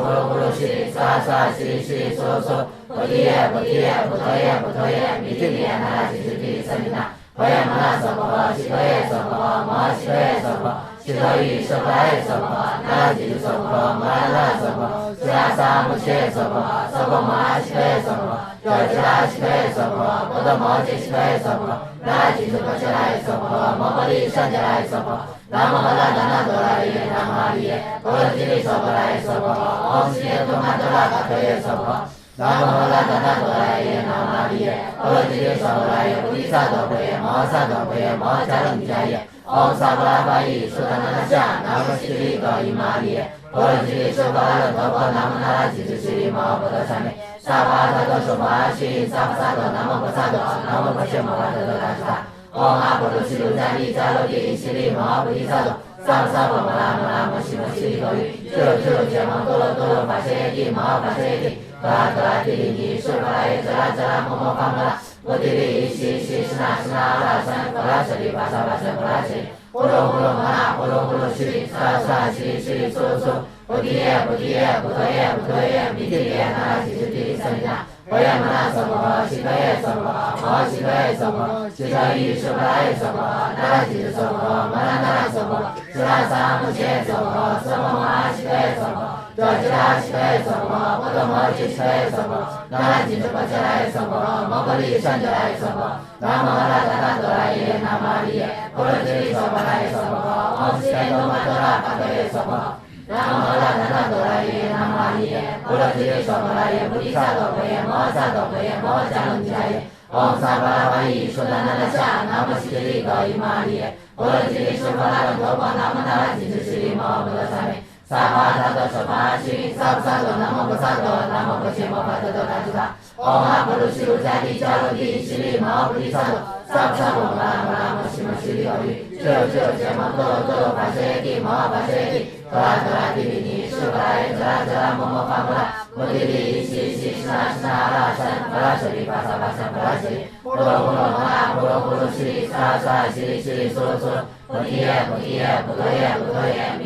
B: 悉利萨悉利娑罗娑，菩提耶，弥帝利耶那拉吉提提萨尼那。华严摩那娑婆，悉多耶娑婆，摩诃悉多耶娑婆，悉多伊舍巴耶娑婆，那拉吉之娑婆，摩拉那拉娑婆，悉拉萨姆切娑婆，娑婆摩哈悉多耶娑婆，格吉拉悉多耶娑婆，摩诃摩吉悉多耶娑婆，那拉吉之婆伽耶娑婆，摩诃利善伽耶娑婆，南无拉达那多拉耶那玛利耶，波罗提娑婆耶娑婆，唵悉多玛多拉巴特耶娑婆。南无拉达那多拉耶那玛利耶，波罗提娑婆耶，菩提萨埵婆耶，摩诃萨埵婆耶，摩诃迦卢尼迦耶，唵萨巴拉巴依说达那那夏，南无悉利多伊玛利耶，波罗提说巴拉多婆，南无那拉吉之悉利摩诃婆萨尼，萨巴萨多说巴西，萨巴萨多南无婆萨埵，南无婆伽摩诃萨多达吉达。唵阿婆卢悉卢迦帝迦罗帝悉利摩诃菩提萨埵，萨婆摩拉摩悉摩悉利多利。去了羯摩多罗法切帝摩诃法切帝。多拉帝尼释法耶遮拉摩诃法摩拉，摩帝利西释那阿拉三，摩拉舍利巴萨巴三，摩拉舍利，呼罗摩拉悉利萨悉利娑罗娑，菩提耶，弥帝利耶那拉吉之提萨尼那。华严摩那娑婆，悉多耶娑婆，摩诃悉多耶娑婆，悉多伊舍巴耶娑婆，那拉吉之娑婆，摩拉那拉娑婆，悉拉萨姆切娑婆，娑婆摩哈悉多耶娑婆，格吉拉悉多耶娑婆，摩诃摩吉悉多耶娑婆，那拉吉之婆伽耶娑婆，摩诃利善伽耶娑婆，南无拉达那多拉耶那玛利耶，波罗提娑婆耶娑婆，唵悉多玛多拉巴特耶娑婆。南无拉达那多拉耶那玛利耶，波罗提娑婆耶，菩提萨埵婆耶，摩诃萨埵婆耶，摩诃迦卢尼迦耶，唵萨巴拉巴依说达那那夏，南无悉利多伊玛利耶，波罗提说巴拉多婆，南无那拉吉之悉利摩诃婆萨尼，萨巴萨多说巴西，萨巴萨多南无婆萨埵，南无婆伽摩诃萨多达吉达。唵阿婆卢悉卢迦帝迦罗帝悉利摩诃菩提萨埵，萨婆摩拉摩悉摩悉利多利。去了羯摩多罗法切帝摩诃法切帝。多拉帝尼释法耶遮拉摩诃法摩拉，摩帝利西释那阿拉三，摩拉舍利巴萨巴三，摩拉舍利，呼罗摩拉悉利萨悉利娑罗娑，菩提耶，弥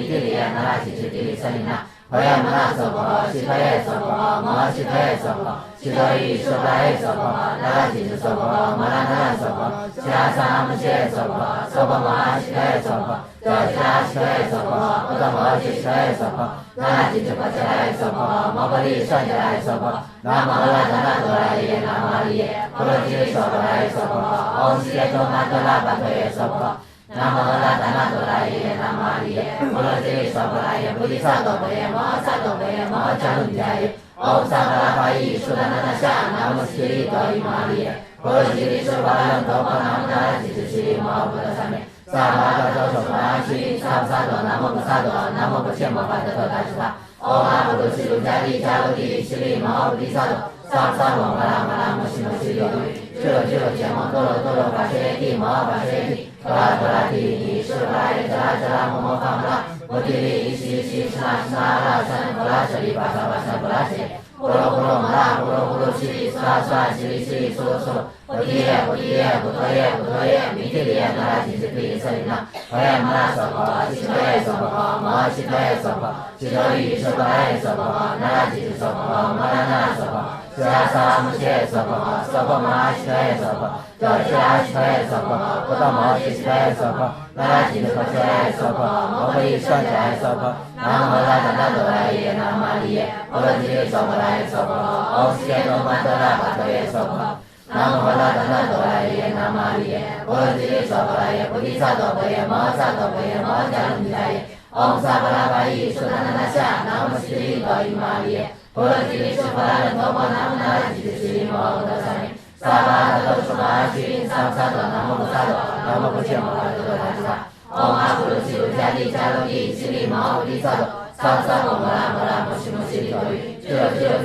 B: 帝利耶那拉吉之提萨尼那。华严摩那娑婆，悉多耶娑婆，摩诃悉多耶娑婆，悉多伊舍巴耶娑婆，那拉吉之娑婆，摩拉那拉娑婆，悉拉萨姆切娑婆，娑婆摩哈悉多耶娑婆，格吉拉西可耶娑婆，不达摩揭谛可耶娑婆，那吉智婆伽耶娑婆，摩诃利善伽耶娑婆，南无阿拉达那多拉耶，南无阿利耶，波罗揭谛娑婆耶娑婆，唵悉耶多玛多拉巴多耶娑婆。南无阿拉达那多拉耶，南无阿利耶，波罗揭谛娑婆耶，菩提萨埵婆耶，摩诃萨埵婆耶，摩诃迦卢迦耶，唵萨巴拉巴依，苏达那那夏，南无悉利多伊玛利耶，波罗揭谛娑婆楞多婆，南无那拉吉智悉利摩诃菩萨萨咩，萨巴达多娑婆阿悉，萨婆萨埵，南无菩萨埵，南无不切摩巴特多达吉他，唵阿婆卢悉卢迦利迦卢帝悉利摩诃菩提萨埵，萨婆萨埵，巴拉巴拉摩悉摩悉利多伊。这羯摩多罗多罗巴舍耶帝摩诃巴舍耶帝，多拉多拉提利提，释巴拉耶，遮拉遮拉摩摩罚摩拉，摩提利伊西伊西，释那释那阿拉三，波拉舍利巴萨巴萨波拉舍，波罗波罗摩拉，波罗波罗悉利，娑拉娑拉悉利悉利娑罗娑罗，摩提耶摩提耶，不陀耶不陀耶，弥提利耶，那拉提提提舍利那，婆耶摩拉娑婆，悉陀耶娑婆，摩诃悉陀耶娑婆，悉陀喻舍巴耶娑婆，那拉提提娑婆，摩拉那拉娑婆。释迦萨摩揭娑婆，娑婆摩诃悉陀耶娑婆，遮吉拉悉陀耶娑婆，不达摩揭悉陀耶娑婆，那拉吉智婆伽耶娑婆，摩诃利善伽耶娑婆，南无阿拉达那多拉耶，南无阿利耶，波罗揭谛娑婆耶娑婆，唵悉耶多玛多拉巴多耶娑婆，南无阿拉达那多拉耶，南无阿利耶，波罗揭谛娑婆耶，菩提萨埵婆耶，摩诃萨埵婆耶，摩诃迦卢迦耶，唵萨巴拉巴依，苏达那那夏，南无悉利多伊玛利耶。波罗揭谛释法轮多婆，南无那拉吉智悉利摩诃菩萨萨咩，萨巴达多娑婆阿悉，萨婆萨埵，南无菩萨埵，南无不切摩巴特多达吉他，唵阿婆卢悉卢迦利迦卢帝悉利摩诃菩提萨埵，萨婆萨埵摩拉摩拉摩悉摩悉利多喻，智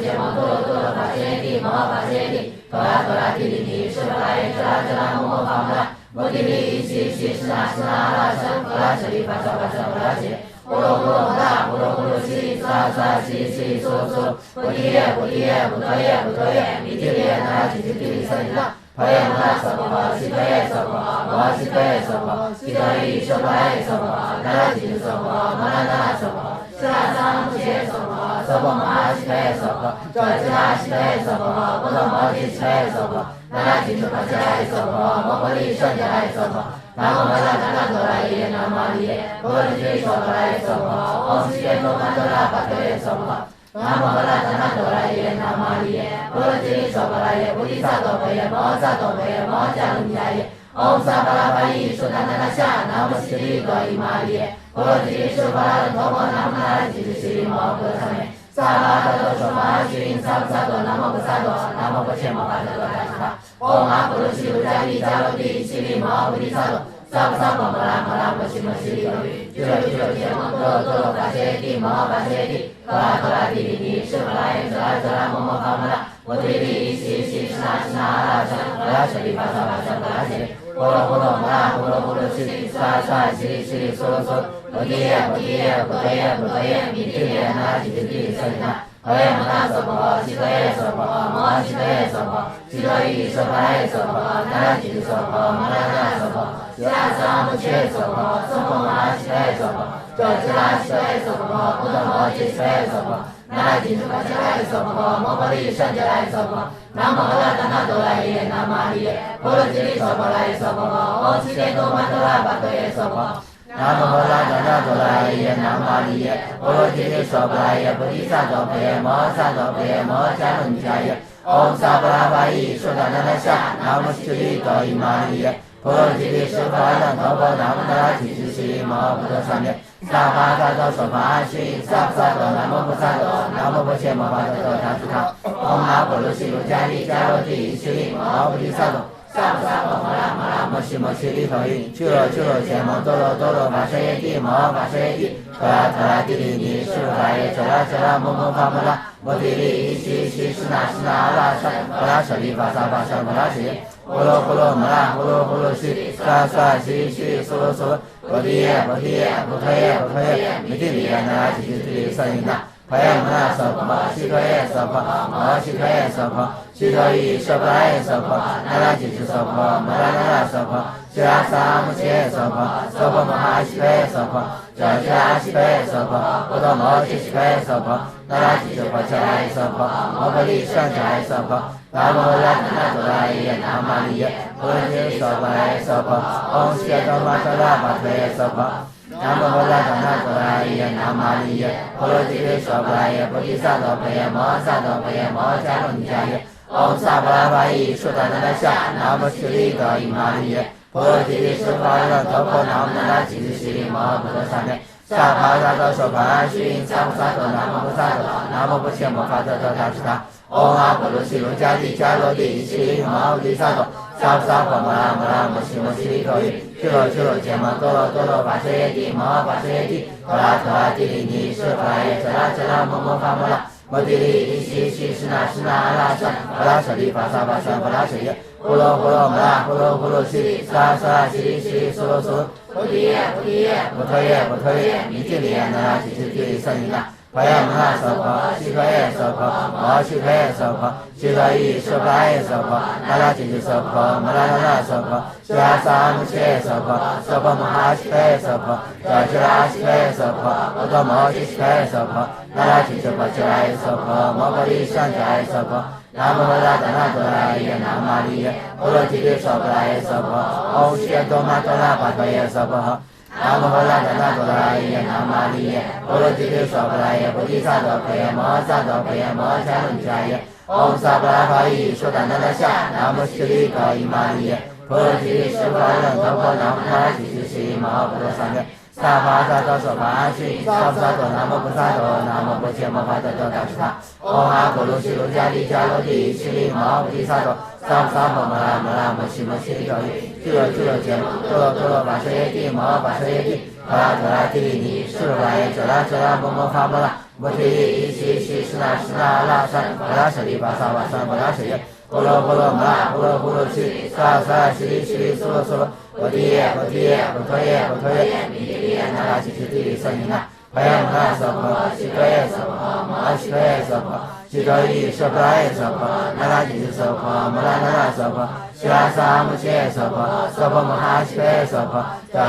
B: 羯摩多罗多罗巴舍耶帝摩诃巴舍耶帝，多拉多拉提利提，释巴拉耶，遮拉遮拉摩摩罚摩拉，摩提利伊西伊西，释那释那阿拉三，波拉舍利巴萨巴萨波拉舍。波罗波罗摩拉，波罗波罗悉利，娑拉娑拉悉利悉利娑罗娑罗，摩提耶摩提耶，不陀耶不陀耶，弥提利耶，那拉提提提舍利那，婆耶摩拉娑婆，悉陀耶娑婆，摩诃悉陀耶娑婆，悉陀喻舍巴耶娑婆，那拉提提娑婆，摩拉那拉娑婆，释迦萨摩揭娑婆，娑婆摩诃悉陀耶娑婆，遮吉拉悉陀耶娑婆，不达摩揭悉陀耶娑婆，那拉提提婆伽耶娑婆，摩诃利善伽耶娑婆。南无阿拉达那多拉耶，南无阿利耶，波罗揭谛娑婆耶娑婆，唵悉耶多玛多拉巴多耶娑婆，南无阿拉达那多拉耶，南无阿利耶，波罗揭谛娑婆耶，菩提萨埵婆耶，摩诃萨埵婆耶，摩诃迦卢迦耶，唵萨巴拉巴依，苏达那那夏，南无悉利多伊玛利耶，波罗揭谛释法轮多婆，南无那拉吉智悉利摩诃菩萨萨咩，萨巴达多娑婆阿悉，萨婆萨埵，南无菩萨埵，南无不切摩巴特多达吉他，唵阿婆卢悉卢迦利迦卢帝悉利摩诃菩提萨埵。萨婆萨埵摩拉摩拉摩悉摩悉利多喻，智羯摩多罗多罗巴舍耶帝摩诃巴舍耶帝，多拉多拉提利提，释巴拉耶，遮拉遮拉摩摩罚摩拉，摩提利伊西伊西，释那释那阿拉三，波拉舍利巴萨巴萨波拉舍，波罗波罗摩拉，波罗波罗悉利，娑拉娑拉悉利悉利娑罗娑罗，摩提耶摩提耶，不陀耶不陀耶，弥提利耶，那拉提提提舍利那。婆耶摩拉娑婆，悉陀耶娑婆，摩诃悉陀耶娑婆，悉陀喻舍巴耶娑婆，那拉提提娑婆，摩拉那拉娑婆，释迦萨摩揭娑婆，娑婆摩诃悉陀耶娑婆，遮吉拉悉陀耶娑婆，不达摩揭悉陀耶娑婆，那拉提提婆伽耶娑婆，摩诃利善伽耶娑婆，南无阿拉达那多拉耶，南无阿利耶，波罗揭谛娑婆耶娑婆，唵悉耶多玛多拉巴多耶娑婆。南无阿拉达那多拉耶，南无阿利耶，波罗揭谛娑婆耶，菩提萨埵婆耶，摩诃萨埵婆耶，摩诃迦卢迦耶，唵萨巴拉巴依，苏达那那夏，南无悉利多伊玛利耶，波罗揭谛释法轮多婆，南无那拉提提悉利摩诃菩萨萨咩，萨巴达多娑婆阿悉，萨婆萨埵，南无菩萨埵，南无不切摩巴特多达吉他，唵阿婆卢悉卢迦利迦卢帝悉利摩诃菩提萨埵。萨婆萨埵摩拉摩拉摩悉摩悉利多喻，智羯摩多罗多罗巴舍耶帝摩诃巴舍耶帝，多拉多拉提利提，释法耶，遮拉遮拉摩摩罚摩拉，摩提利伊西伊西，释那释那阿拉三，波拉舍利巴萨巴萨波拉舍，波罗波罗摩拉，波罗波罗悉利，娑拉娑拉悉悉利娑罗娑罗，摩提耶摩提耶，不陀耶不陀耶，弥提利耶，那拉提提提舍利那。婆耶摩拉娑婆，悉陀耶娑婆，摩诃悉陀耶娑婆，悉陀喻舍巴耶娑婆，那拉吉智娑婆，摩拉那拉娑婆，释迦萨摩揭娑婆，娑婆摩诃悉陀耶娑婆，遮吉拉悉陀耶娑婆，不达摩揭悉陀耶娑婆，那拉吉智婆伽耶娑婆，摩诃利善伽耶娑婆，南无阿拉达那多拉耶，南无阿利耶，波罗揭谛娑婆耶娑婆，唵悉耶多玛多拉巴多耶娑婆。南无本来当那多拉耶南玛利耶波罗揭谛娑婆拉耶菩提萨埵婆耶摩萨埵婆耶摩迦卢尼迦耶唵萨婆拉巴依说达那那夏南无悉利多伊玛利耶波罗揭谛说法那陀婆南无那那吉吉悉利摩诃萨咩萨帕萨多娑婆阿须因萨婆萨多南无菩萨多南无不切摩法多多达吉他唵阿婆罗悉卢迦帝迦罗帝悉利摩诃萨多萨婆萨婆摩拉摩拉摩悉摩悉利多伊俱罗俱罗羯摩多罗多罗跋舍耶帝摩诃跋舍耶帝陀拉陀拉帝利尼舍婆拉耶遮拉遮拉摩摩发摩拉摩帝利伊悉悉施那施那阿拉萨阿拉舍利法萨法萨法拉舍耶呼罗呼罗摩拉呼罗呼罗悉利萨萨悉利悉利娑罗娑罗菩提耶菩提耶菩提耶菩提耶弥帝利那拉吉吉帝利僧尼那婆耶摩那娑婆悉可耶娑婆摩悉可耶娑婆悉可依娑婆拉耶娑婆那拉吉吉娑婆摩拉那那娑婆悉拉萨摩切耶娑婆娑婆摩哈悉可耶娑婆悉拉悉可耶娑婆摩多摩悉可耶娑婆那拉吉吉婆悉拉耶娑婆摩婆利上迦耶娑婆南无本来当那多拉耶南玛利耶波罗揭谛娑婆拉耶娑婆唵悉多玛多拉巴多耶娑婆南无本来当那多拉耶南玛利耶波罗揭谛娑婆拉耶菩提萨埵婆耶摩萨埵婆耶摩迦卢尼迦耶唵萨婆拉巴依说达那那夏南无悉利多伊玛利耶波罗揭谛说法那陀婆南无那那吉吉悉利摩诃萨咩萨帕萨多娑婆阿须因萨婆萨多南无菩萨多南无不切摩法多多达吉他唵阿婆罗悉卢迦帝迦罗帝悉利摩诃菩提萨埵萨婆萨婆摩拉摩拉摩悉摩悉利多伊俱罗俱罗羯摩多罗多罗跋舍耶帝摩诃跋舍耶帝陀拉陀拉帝利尼舍婆拉耶遮拉遮拉摩摩发摩拉摩提利伊悉悉施那施那阿拉萨阿拉舍利法萨法萨法拉舍耶呼罗呼罗摩拉呼罗呼罗悉利萨萨悉利悉利娑罗娑罗菩提耶菩提耶菩提耶菩提耶弥帝利那拉吉吉帝利僧尼那婆耶摩那娑婆悉可耶娑婆摩悉可耶娑婆悉可依娑婆拉耶娑婆那拉吉吉娑婆摩拉那那娑婆悉拉萨摩切耶娑婆娑婆摩哈悉可耶娑婆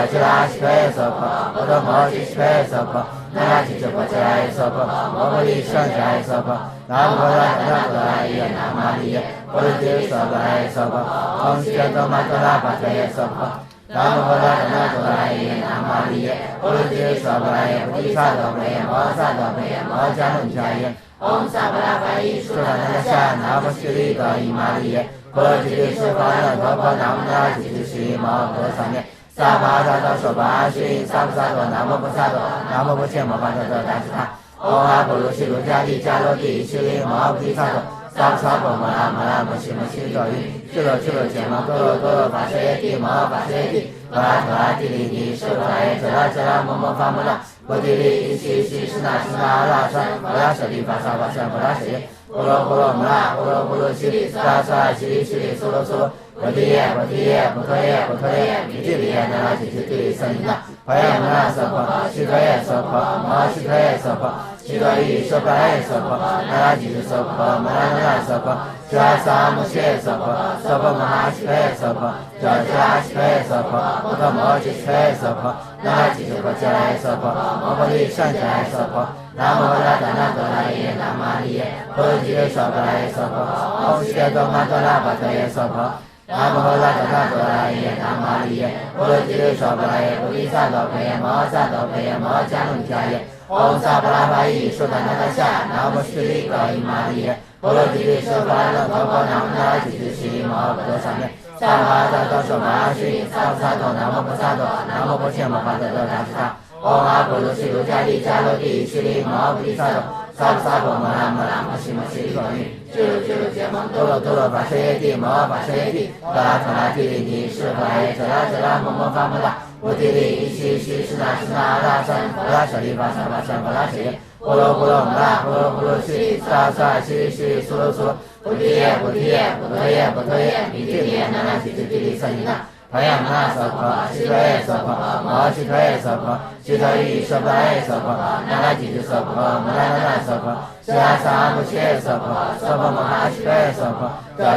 B: 悉拉悉可耶娑婆摩多摩悉可耶娑婆那拉吉吉婆悉拉耶娑婆摩婆利上迦耶娑婆南无本来当那多拉耶南玛利耶波罗揭谛娑婆拉耶娑婆唵悉多玛多拉巴多耶娑婆南无本来当那多拉耶南玛利耶波罗揭谛娑婆拉耶菩提萨埵婆耶摩萨埵婆耶摩迦卢尼迦耶唵萨婆拉巴依说达那那夏南无悉利多伊玛利耶波罗揭谛说法那陀婆南无那拉吉吉悉利摩诃萨咩萨帕萨多娑婆阿须因萨婆萨多南无菩萨多南无不切摩法多多达吉他唵阿婆罗悉卢迦帝迦罗帝悉利摩诃菩提萨埵萨婆萨婆摩拉摩拉摩悉摩悉利多伊俱罗俱罗羯摩多罗多罗跋舍耶帝摩诃跋舍耶帝陀拉陀拉帝利尼舍婆拉耶遮拉遮拉摩摩发摩拉摩帝利伊悉悉施那施那阿拉萨阿拉舍利法萨法萨法拉舍耶呼罗呼罗摩拉呼罗呼罗悉利萨萨悉利悉利娑罗娑罗菩提耶菩提耶菩提耶菩提耶弥帝利那拉吉吉帝利僧尼那婆耶摩那娑婆悉可耶娑婆摩悉可耶娑婆悉可依娑婆拉耶娑婆那拉吉吉娑婆摩拉那那娑婆悉拉萨摩切耶娑婆娑婆摩哈悉可耶娑婆悉拉悉可耶娑婆摩多摩悉可耶娑婆那拉吉吉婆悉拉耶娑婆摩婆利上迦耶娑婆南无本来当那多拉耶南玛利耶波罗揭谛娑婆拉耶娑婆唵悉多玛多拉巴多耶娑婆南无本来当那多拉耶南玛利耶波罗揭谛娑婆拉耶菩提萨埵婆耶摩萨埵婆耶摩迦卢尼迦耶唵萨婆拉巴依说达那那夏南无悉利多伊玛利耶波罗揭谛说法那陀婆南无那拉吉吉悉利摩诃萨咩萨帕萨多娑婆阿须因萨婆萨多南无菩萨多南无不切摩法多多达吉他唵阿婆罗悉卢迦帝迦罗帝悉利摩诃菩提萨埵萨婆萨婆摩拉摩拉摩悉摩悉利多伊俱罗俱罗羯摩多罗多罗跋舍耶帝摩诃跋舍耶帝陀拉陀拉帝利尼舍婆拉耶遮拉遮拉摩摩发摩拉摩帝利伊悉悉施那施那阿拉萨阿拉舍利法萨法萨法拉舍耶呼罗呼罗摩拉呼罗呼罗悉利萨萨悉利悉利娑罗娑罗菩提耶菩提耶菩提耶菩提耶弥帝利那拉吉吉帝利僧尼那婆耶摩那娑婆悉可耶娑婆摩悉可耶娑婆悉可依娑婆拉耶娑婆那拉吉吉娑婆摩拉那那娑婆悉拉萨摩切耶娑婆娑婆摩哈悉可耶娑婆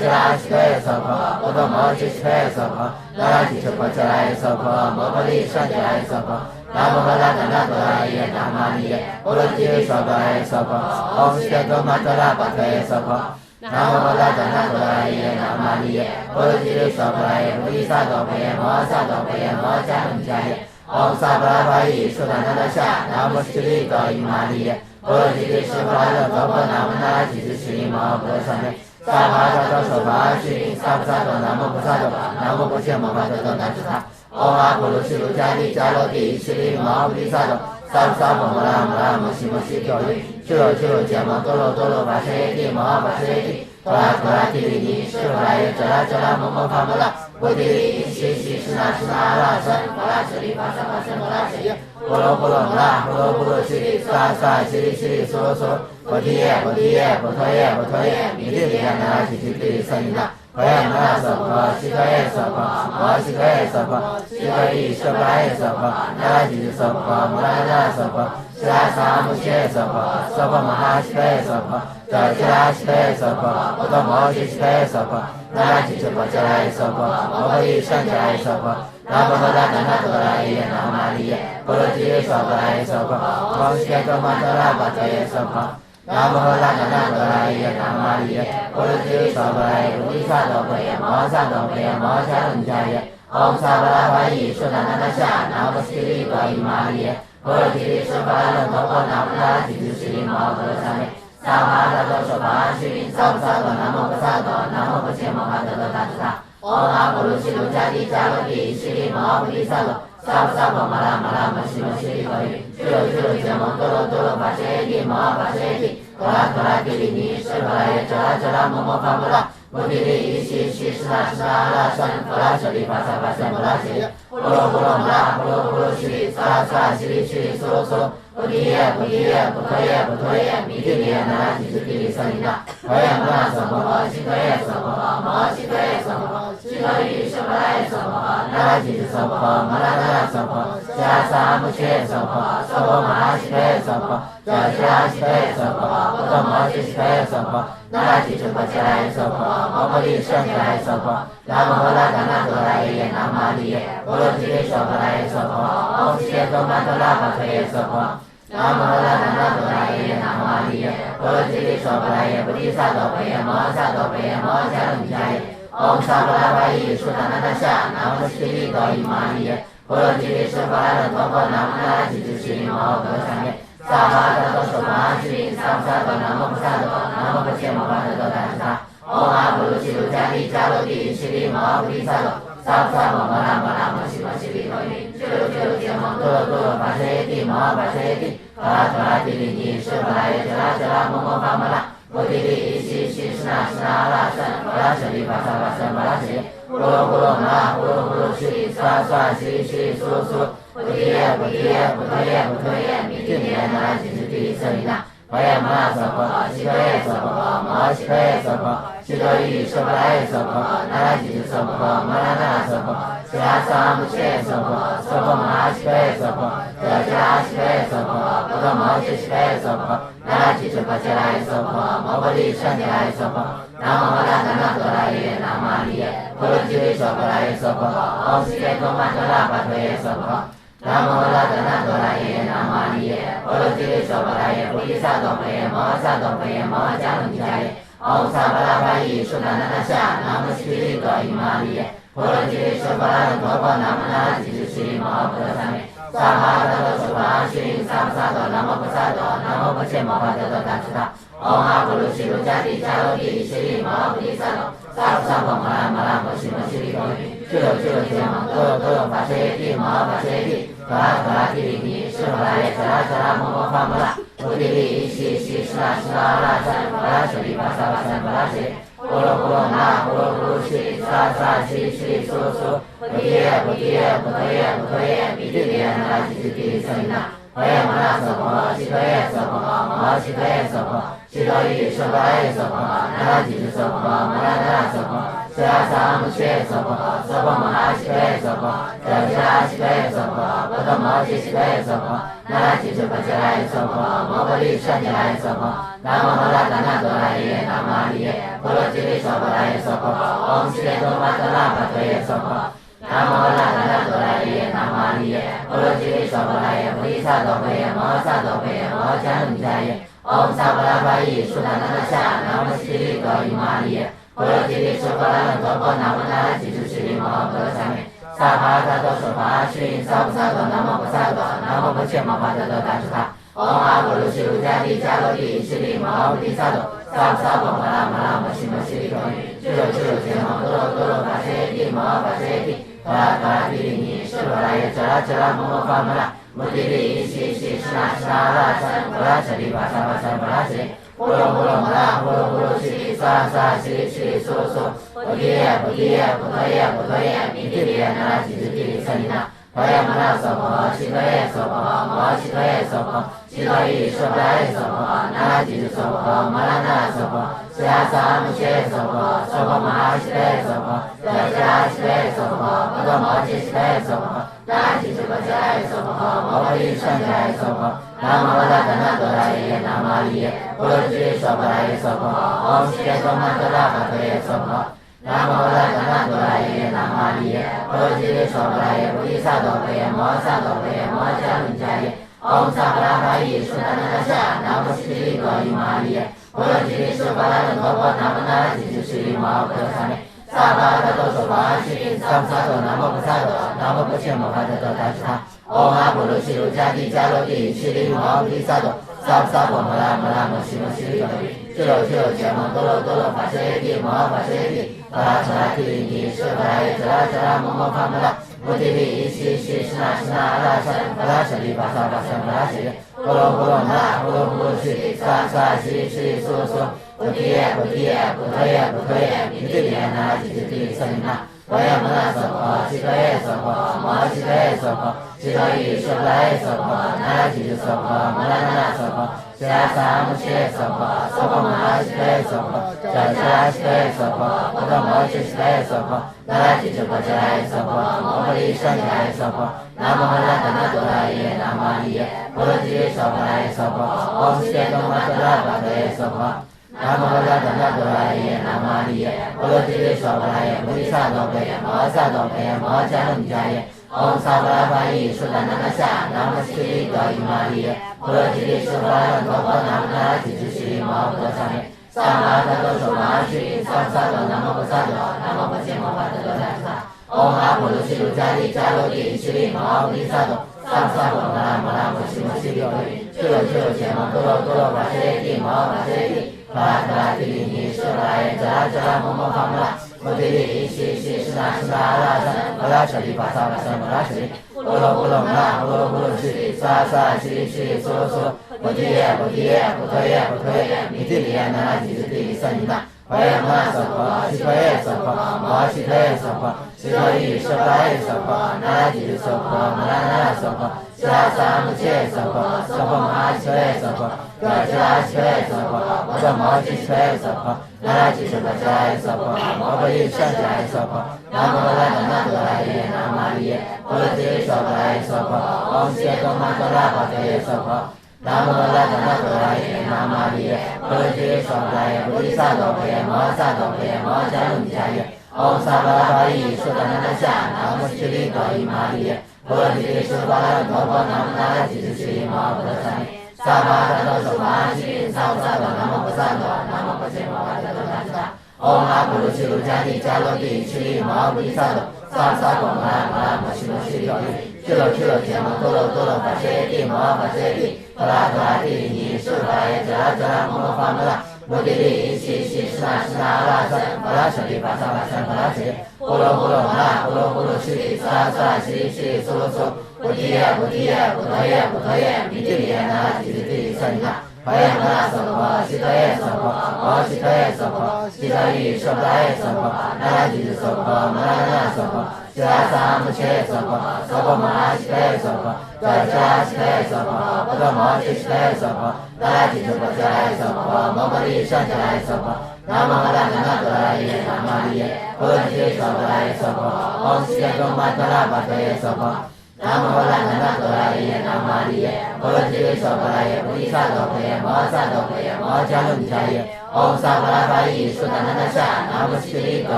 B: 悉拉悉可耶娑婆摩多摩悉可耶娑婆那拉吉吉婆悉拉耶娑婆摩婆利上迦耶娑婆南无本来当那多拉耶南玛利耶波罗揭谛娑婆拉耶娑婆唵悉多玛多拉巴多耶娑婆南无本来当那多拉耶南玛利耶波罗揭谛娑婆拉耶菩提萨埵婆耶摩萨埵婆耶摩迦卢尼迦耶 Om Sabalabai Shuddhanandasha Namo Shri Gauri Maliye Bolo Jiri Shivaya Topo Namo Nara Jiri Shri Mahabhara Same Sabhata Soba Shri Sabsato Namo Pusato Namo Pushe Mahato Natata Om Apolo Shiru Jari Jaloti Shri Mahabhari Sato Sabsato Mara Mara Mushi Mushi Kyori Shiro Shiro Jama Tolo Tolo Vasayeti Mahabhasayeti Tora Tora Tiridi Shivaya Jara Jara Momo Pamala Bodhiri Shishi Shina Shina Ala San Mala Shri Pasa Pasa Mala Shri Polo Polo Mala Polo Polo Shri Sa Sa Shri Shri Solo Solo Bodhiye Bodhiye Bodhoye Bodhoye Miti Nara Shri Shri Sanina Hoya Nara Sapa Shikaye Sapa Ma Shikaye Sapa Shikaye Shikaye Sapa Nara Shri Sapa Mala Nara Sapa Shira Samushe Sapa Sapa Maha Shikaye Sapa Jara Shikaye Sapa Oda Moshi Shikaye Sapa Nara Shri Sapa Jara Sapa Mabari Shanjaya Sapa Nabahada Nanatora Yena Mariye Poloti Sapa Sapa Moshketo Matara Bataye Sapa Nabahada Nanatora Yena Mariye Poloti Sapa Udisa Dopaye Mosa Dopaye Mosa Runjaya Om Sabalabai Shuddhanandasha Namo Shri Gauri Mariye Poloti Sapa Dopa Namo Jiri Shri Mahabhara Same Sabhata Soba Shri Sabsato Namo Pusato Namo Pushe Mahato Natata Om Apolo Shiru Jari Jaloti Shri Mahabhari Sato Sabsato Mara Mara Mushi Mushi Gauri Shiro Shiro Jama Tolo Tolo Vasayeti Mahabhasayeti Tora Tora Tiridi Shivaya Jara Jara Momo Pamala Bodhiri Ishi Shishna Shna Ala San Mala Shri Pasa Pasa Mala Shri Polo Polo Mala Polo Polo Shri Sa Sa Shri Shri Solo Solo Bodhiye Bodhiye Bodhoye Bodhoye Miti Nara Shri Shri Sanina Hoya Nara Sapa Shikaye Sapa Ma Shikaye Sapa Shikaye Shikaye Sapa Nara Shri Sapa Mala Nara Sapa Shira Samushe Sapa Sapa Maha Shikaye Sapa Jara Shikaye Sapa Oda Moshi Shikaye Sapa Nara Shri Sapa Jara Sapa Mabari Shanjaya Sapa Nabahada Nanatora Yena Mariye Bolo Jiri Sapa Sapa Om Shketo Matala Bataye Sapa Nabahada Nanatora Yena Mariye Bolo Jiri Sapa Bodhisa Dopaye Mosa Dopaye Mosa Runjaya Om Sabalabai Shuddhanandasha Namo Shri Gauri Mariye Bolo Jiri Sapa Dopa Namo Nara Jiri Shri Mahabhara Same Sabhata Soba Shri Sabsato Namo Pusato Namo Pushe Mahato Natata Om Apolo Shiru Jari Jaloti Shri Mahabhari Sato Sabsato Mara Mara Mushi Mushi Gauri Shiro Shiro Jama Tolo Tolo Vasayeti Mahabhasayeti Tora Tora Tiridi Shivaya Jara Jara Momo Pamala Bodhiri Ishi Shishna Shna Ala San Mala Shri Pasa Pasa Mala Shri Polo Polo Mala Polo Polo Shri Sa Sa Shri Shri Solo Solo Bodhiye Bodhiye Bodhoye Bodhoye Miti Nara Shri Shri Sanina Hoya Nara Sapa Shikaye Sapa Ma Shikaye Sapa Shikaye Shikaye Sapa Nara Shri Sapa Mala Nara Sapa Shira Samushe Sapa Sapa Maha Shikaye Sapa Jara Shikaye Sapa Oda Moshi Shikaye Sapa Nara Shri Sapa Jara Sapa Mabari Shanjaya Sapa Nabahada Nanatora Yena Mariye Bolo Jiri Sapa Sapa Om Shketo Matala Bataye Sapa Nabahada Nanatora Yena Mariye Bolo Jiri Sapa Bodhisa Dopaye Mosa Dopaye Mosa Runjaya Om Sabalabai Shuddhanandasha Namo Shri Gauri Mariye Bolo Jiri Sapa Dopa Namo Nara Jiri Shri Mahabhara Same Sabhata Soba Shri Sabsato Namo Pusato Namo Pushe Mahato Natata Om Apolo Shiru Jari Jaloti Shri Mahabhari Sato Sabsato Mara Mara Mushi Mushi Gauri Shiro Shiro Jama Tolo Tolo Vasayeti Mahabhasayeti Tora Tora Tiridi Shivaya Jara Jara Momo Pamala Bodhiri Ishi Shishna Shna Ala San Mala Shri Pasa Pasa Mala Shri Polo Polo Mala Polo Polo Shri Sa Sa Shri Shri Solo Solo Bodhiye Bodhiye Bodhoye Bodhoye Miti Nara Shri Shri Sanina Hoya Nara Sapa Shikaye Sapa Ma Shikaye Sapa Shikaye Shikaye Sapa Nara Shri Sapa Mala Nara Sapa Shira Samushe Sapa Sapa Maha Shikaye Sapa Jara Shikaye Sapa Oda Moshi Shikaye Sapa Nara Shri Sapa Jara Sapa Mabari Shanjaya Sapa Nabahada Nanatora Yena Mariye Bolo Jiri Sapa Om Shketo Matala Bataye Sapa Nabahada Nanatora Yena Mariye Bolo Jiri Sapa Bodhisa Dopaye Mosa Dopaye Mosa Runjaya Om Sabalabai Shuddhanandasha Namo Shri Gauri Mariye Bolo Jiri Sapa Dopa Namo Nara Jiri Shri Mahabhara Same 萨帕萨多娑巴须萨婆萨多南无菩萨多南无婆伽摩法特多达什他。唵阿婆卢悉卢迦帝迦罗帝悉利摩诃萨多萨婆萨婆摩拉摩拉摩悉摩悉利多尼俱罗俱罗羯摩多罗多罗法揭帝摩诃法揭帝多拉多拉帝利尼舍罗拉耶遮拉遮拉摩诃法摩拉摩帝利悉悉施那施那阿拉三摩拉舍利巴萨巴萨摩拉舍利呼噜呼噜摩拉呼噜呼噜悉萨萨悉悉娑娑菩提耶菩提耶菩提耶菩提耶弥帝利耶那拉吉吉帝利舍利那婆耶摩那娑婆悉陀耶娑婆摩悉陀耶娑婆悉陀夷舍婆耶娑婆那拉吉吉娑婆摩拉那娑婆悉亚萨摩切娑婆娑婆摩哈悉陀耶娑婆迦迦悉陀耶娑婆波多摩揭悉陀耶娑婆那拉吉吉婆伽耶娑婆摩诃利胜伽耶娑婆南无阿达达那多拉耶南无阿利耶波罗揭娑婆拉耶娑婆唵悉伽多玛多拉巴多耶娑婆南无阿达达那多拉耶南无阿利耶波罗揭娑婆拉耶菩提萨埵贝耶摩萨埵贝耶摩迦伦迦耶唵萨婆拉法伊苏达那达夏南无悉利多伊玛利耶波罗揭娑婆拉人陀婆南无那拉吉吉悉利摩诃萨利萨巴达多娑巴须萨婆萨多南无菩萨多南无婆伽摩法特多达什他。唵阿婆卢悉卢迦帝迦罗帝悉利摩诃萨多萨婆萨婆摩拉摩拉摩悉摩悉利多尼俱罗俱罗羯摩多罗多罗法揭帝摩诃法揭帝多拉多拉帝利尼舍罗拉耶遮拉遮拉摩诃法摩拉摩帝利悉悉施那施那阿拉三摩拉舍利巴萨巴萨摩拉舍利呼噜呼噜摩拉呼噜呼噜悉萨萨悉悉娑娑菩提耶菩提耶菩提耶菩提耶弥帝利耶那拉吉吉帝利舍利那婆耶摩那娑婆悉陀耶娑婆摩诃悉陀耶娑婆悉陀夷舍婆耶娑婆那拉吉吉娑婆摩拉那娑婆悉亚萨摩切娑婆娑婆摩哈悉陀耶娑婆迦迦悉陀耶娑婆波多摩揭悉陀耶娑婆那拉吉吉婆伽耶娑婆摩诃利胜伽耶娑婆南无阿达达那多拉耶南无阿利耶波罗揭娑婆拉耶娑婆唵悉伽多玛多拉巴多耶娑婆南无阿达达那多拉耶南无阿利耶波罗揭娑婆拉耶菩提萨埵贝耶摩诃萨埵贝耶摩迦伦迦耶唵萨婆拉法伊苏达那达夏南无悉利多伊玛利耶波罗揭娑婆拉人陀婆南无那拉吉吉悉利摩诃萨利萨巴达多娑巴须萨婆萨多南无菩萨多南无婆伽摩法特多达什他。唵阿婆卢悉卢迦帝迦罗帝悉利摩诃萨多萨婆萨婆摩拉摩拉摩悉摩悉利多尼俱罗俱罗羯摩多罗多罗法揭帝摩诃法揭帝多拉多拉帝利尼舍罗拉耶遮拉遮拉摩诃法摩拉摩帝利悉悉施那施那阿拉三摩拉舍利巴萨巴萨摩拉舍利呼噜呼噜摩拉呼噜呼噜悉萨萨悉悉娑娑菩提耶菩提耶菩提耶菩提耶弥帝利耶那拉吉吉帝利舍利那婆耶摩那娑婆悉陀耶娑婆摩诃悉陀耶娑婆悉陀夷舍婆耶娑婆那拉吉吉娑婆摩拉那娑婆悉亚萨摩切娑婆娑婆摩哈悉陀耶娑婆迦迦悉陀耶娑婆波多摩揭悉陀耶娑婆那拉吉吉婆伽耶娑婆摩诃利胜伽耶娑婆南无阿达达那多拉耶南无阿利耶波罗揭娑婆拉耶娑婆唵悉伽多玛多拉巴多耶娑婆南无阿达达那多拉耶南无阿利耶波罗揭娑婆拉耶菩提萨埵贝耶摩诃萨埵贝耶摩迦伦迦耶唵萨婆拉法伊苏达那达夏南无悉利多伊玛利耶波罗揭娑婆拉人陀婆南无那拉吉吉悉利摩诃萨利萨巴达多娑巴须萨婆萨多南无菩萨多南无婆伽摩法特多达什他。唵阿婆卢悉卢迦帝迦罗帝悉利摩诃萨埵萨婆萨婆摩拉摩拉摩悉摩悉利多尼俱罗俱罗羯摩多罗多罗法揭帝摩诃法揭帝多拉多拉帝利尼舍罗拉耶遮拉遮拉摩诃法摩拉摩帝利悉悉施那施那阿拉三摩拉舍利巴萨巴萨摩拉舍利呼噜呼噜摩拉呼噜呼噜悉萨萨悉悉娑娑菩提耶菩提耶菩提耶菩提耶弥帝利耶那拉吉吉帝利舍利那婆耶摩那娑婆悉陀耶娑婆摩悉陀耶娑婆悉陀夷舍婆耶娑婆那拉吉吉娑婆摩拉那娑婆悉亚萨摩切娑婆娑婆摩哈悉陀耶娑婆迦迦悉陀耶娑婆波多摩揭悉陀耶娑婆那拉吉吉婆伽耶娑婆摩诃利胜伽耶娑婆南无阿达达那多拉耶南无阿利耶波罗揭娑婆拉耶娑婆唵悉伽多玛多拉巴多耶娑婆南无阿达达那多拉耶南无阿利耶波罗揭娑婆拉耶菩提萨埵贝耶摩诃萨埵贝耶摩迦伦迦耶唵萨婆拉法伊苏达那达夏南无悉利多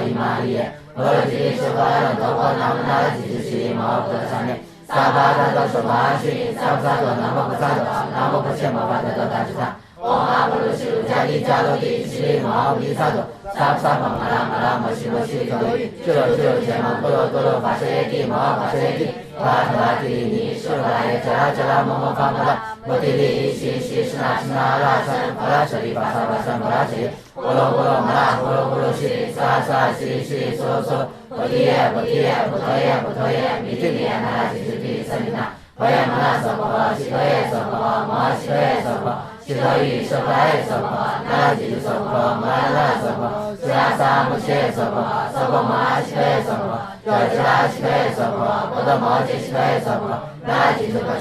B: 伊玛利耶波罗揭娑婆拉人陀婆南无那拉吉吉悉利摩诃萨利萨巴达多娑巴须萨婆萨多南无菩萨多南无婆伽摩法特多达什他。唵 Om Apollo Shiva Jadi Jalodi Shri Mahabodhisattva Sapa Mala Moshi Moshi Koi Chilo Chilo Jema Kolo Kolo Vasayati Mahabhasayati Bhatavati Shivaya Jala Jala Momo Kamala Motili Shi Shi Shna Shna Rasan Parashari Vasa Vasa Parashari Kolo Kolo Mala Kolo Kolo Shri Sa Sa Shri Shri So So Bhatiya Bhatiya Bhutaya Bhutaya Mitiliya Narasi Shri Samina Vaya Mana Sabha Shivaya Sabha Maha Shivaya Sabha Shivayi Shivaya Sabha Narasi Sabha Marana Sabha Shirasa Mushe Sabha Sabha Maha Shivaya Sabha Jajala Shivaya Sabha Padamaji Shivaya Sabha Narasi Sabha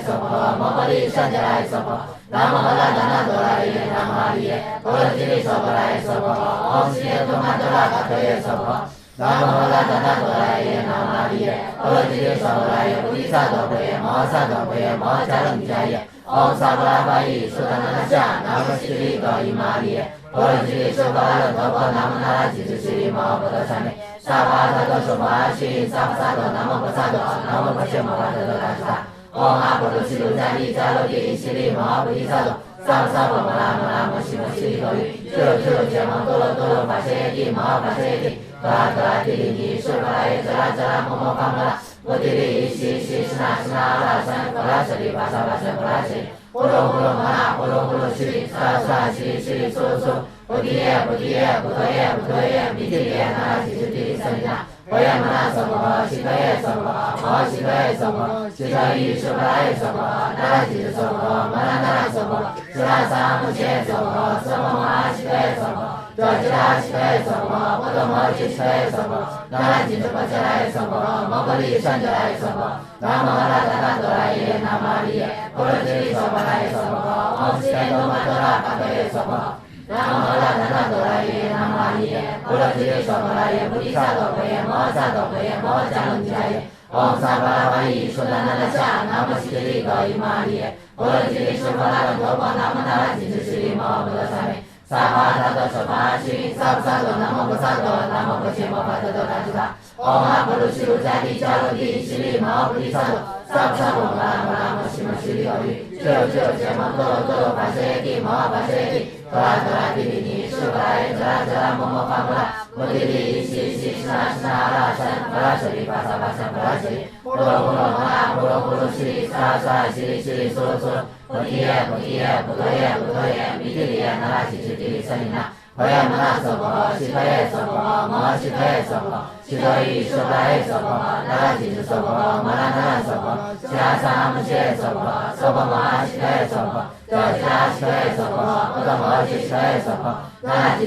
B: Sabha Mabali Shanjaya Sabha Namahala Dana Dolaya Namahariye Bharatiri Sabha Sabha Om Shri Kamandala Kataya Sabha Namahala Dana Dolaya Namahariye Bharatiri Sabha Bodhisattva Bhaya Mahasattva Bhaya Mahachalam Jaya Om Sabala Bhai Sudananasya Namashri Gaimariye Bharatiri Sabha Dhamma Namana Jitishri Mahabodhasane Sabha Tata Sabha Shri Sabha Namo Pasado Namo Pashema Vadada Rajta Om Apollo Shiva Jadi Jalodi Shri Mahabodhisattva Sapa Mala Moshi Moshi Koi Chilo Chilo Jema Kolo Kolo Vasayati Mahabhasayati Bhatavati Shivaya Jala Jala Momo Kamala Motili Shi Shi Shna Shna Rasan Parashari Vasa Vasa Parashari Kolo Kolo Mala Kolo Kolo Shri Sa Sa Shri Shri So So Bhatiya Bhatiya Bhutaya Bhutaya Mitiliya Narasi Shri Samina Vaya Mana Sabha Shivaya Sabha Maha Shivaya Sabha Shivayi Shivaya Sabha Narasi Sabha Marana Sabha Shirasa Mushe Sabha Sabha Maha Shivaya Sabha Jajala Shivaya Sabha Padamaji Shivaya Sabha Narasi Sabha Sabha Mabali Shanjaya Sabha Namahala Dana Dolaya Namahariye Bharatiri Sabha Sabha Om Shri Kamandala Kataya Sabha Namahala Dana Dolaya Namahariye Bharatiri Sabha Bodhisattva Bhaya Mahasattva Bhaya Mahachalam Jaya Om Sabala Bhai Sudananasya Namashri Gaimariye Bharatiri Sabha Dhamma Namana Jitishri Mahabodhasane Sabha Tata Sabha Shri Sabha Namo Pasado Namo Pashema Vadada Rajta Om Apollo Shiva Jadi Jalodi Shri Mahabodhisattva Sapa Mala Moshi Moshi Koi Chilo Chilo Jema Kolo Kolo Vasayati Mahabhasayati Bhatavati Shivaya Jala Jala Momo Kamala Motili Shi Shi Shna Shna Rasan Parashari Vasa Vasa Parashari Kolo Kolo Mala Kolo Kolo Shri Sa Sa Shri Shri So So Bhatiya Bhatiya Bhutaya Bhutaya Mitiliya Narasi Shri Samina Vaya Mana Sabha Shivaya Sabha Maha Shivaya Sabha Shivayi Shivaya Sabha Narasi Sabha Marana Sabha Shirasa Mushe Sabha Sabha Maha Shivaya Sabha Jajala Shivaya Sabha Padamaji Shivaya Sabha Narasi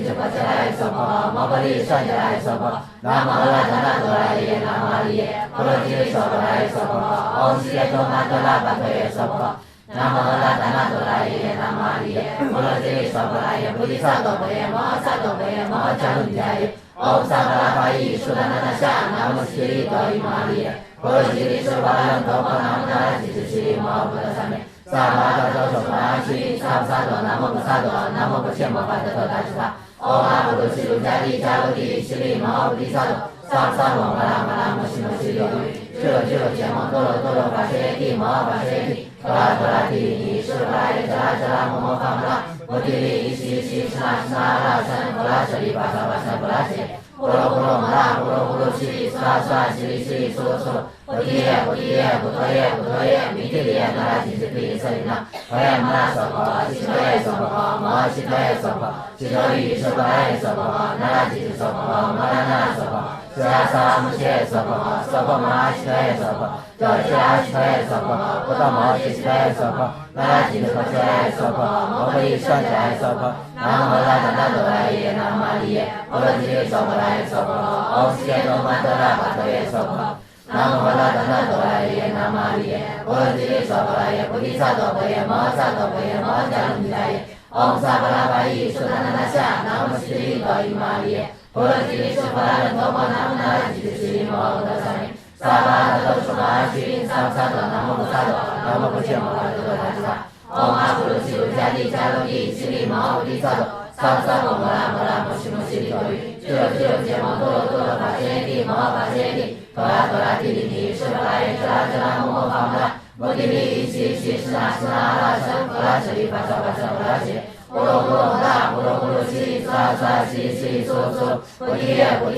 B: Sabha Mabali Shanjaya Sabha Namahala Dana Dolaya Namahariye Bharatiri Sabha Sabha Om Shri Kamandala Kataya Sabha Namahala Dana Dolaya Namahariye Bharatiri Sabha Bodhisattva Bhaya Mahasattva Bhaya Mahachalam Jaya Om Sabala Bhai Sudananasya Namashri Gaimariye Bharatiri Sabha Dhamma Namana Jitishri Mahabodhasane Sabha Tata Sabha Shri Sabha Namo Pasado Namo Pashema Vadada Rajta Om Apollo Shiva Jadi Jalodi Shri Mahabodhisattva Sapa Mala Moshi Moshi Koi Chilo Chilo Jema Kolo Kolo Vasayati Mahabhasayati Bhatavati Shivaya Jala Jala Momo Kamala Motili Shi Shi Shna Shna Rasan Parashari Vasa Vasa Parashari Kolo Kolo Mala Kolo Kolo Shri Sa Sa Shri Shri So So Bhatiya Bhatiya Bhutaya Bhutaya Mitiliya Narasi Shri Samina Vaya Mana Sabha Shivaya Sabha Maha Shivaya Sabha Shivayi Shivaya Sabha Narasi Sabha Marana Sabha Shirasa Mushe Sabha Sabha Maha Shivaya Sabha Jajala Shivaya Sabha Padamaji Shivaya Sabha Narasi Sabha Mabali Shanjaya Sabha Namahala Dana Dolaya Namahariye Bharatiri Sabha Om Shri Kamandala Kataya Sabha Namahala Dana Dolaya Namahariye Bharatiri Sabha Bodhisattva Bhaya Mahasattva Bhaya Mahachalam Jaya Om Sabala Bhai Sudananasya Namashri Gaimariye Bharatiri Sabha Dhamma Namana Jitishri Mahabodhasane Sabha Tata Sabha Shri Sabha Namo Pasado Namo Pashema Vadada Rajta Om Apollo Shiva Jadi Jalodi Shri Mahabodhisattva Sapa Mala Moshi Moshi Koi Chilo Chilo Jema Kolo Kolo Vasayati Mahabhasayati Bhatavati Shivaya Jala Jala Momo Kamala Motili Shi Shi Shna Shna Rasan Parashari Vasa Vasa Parashari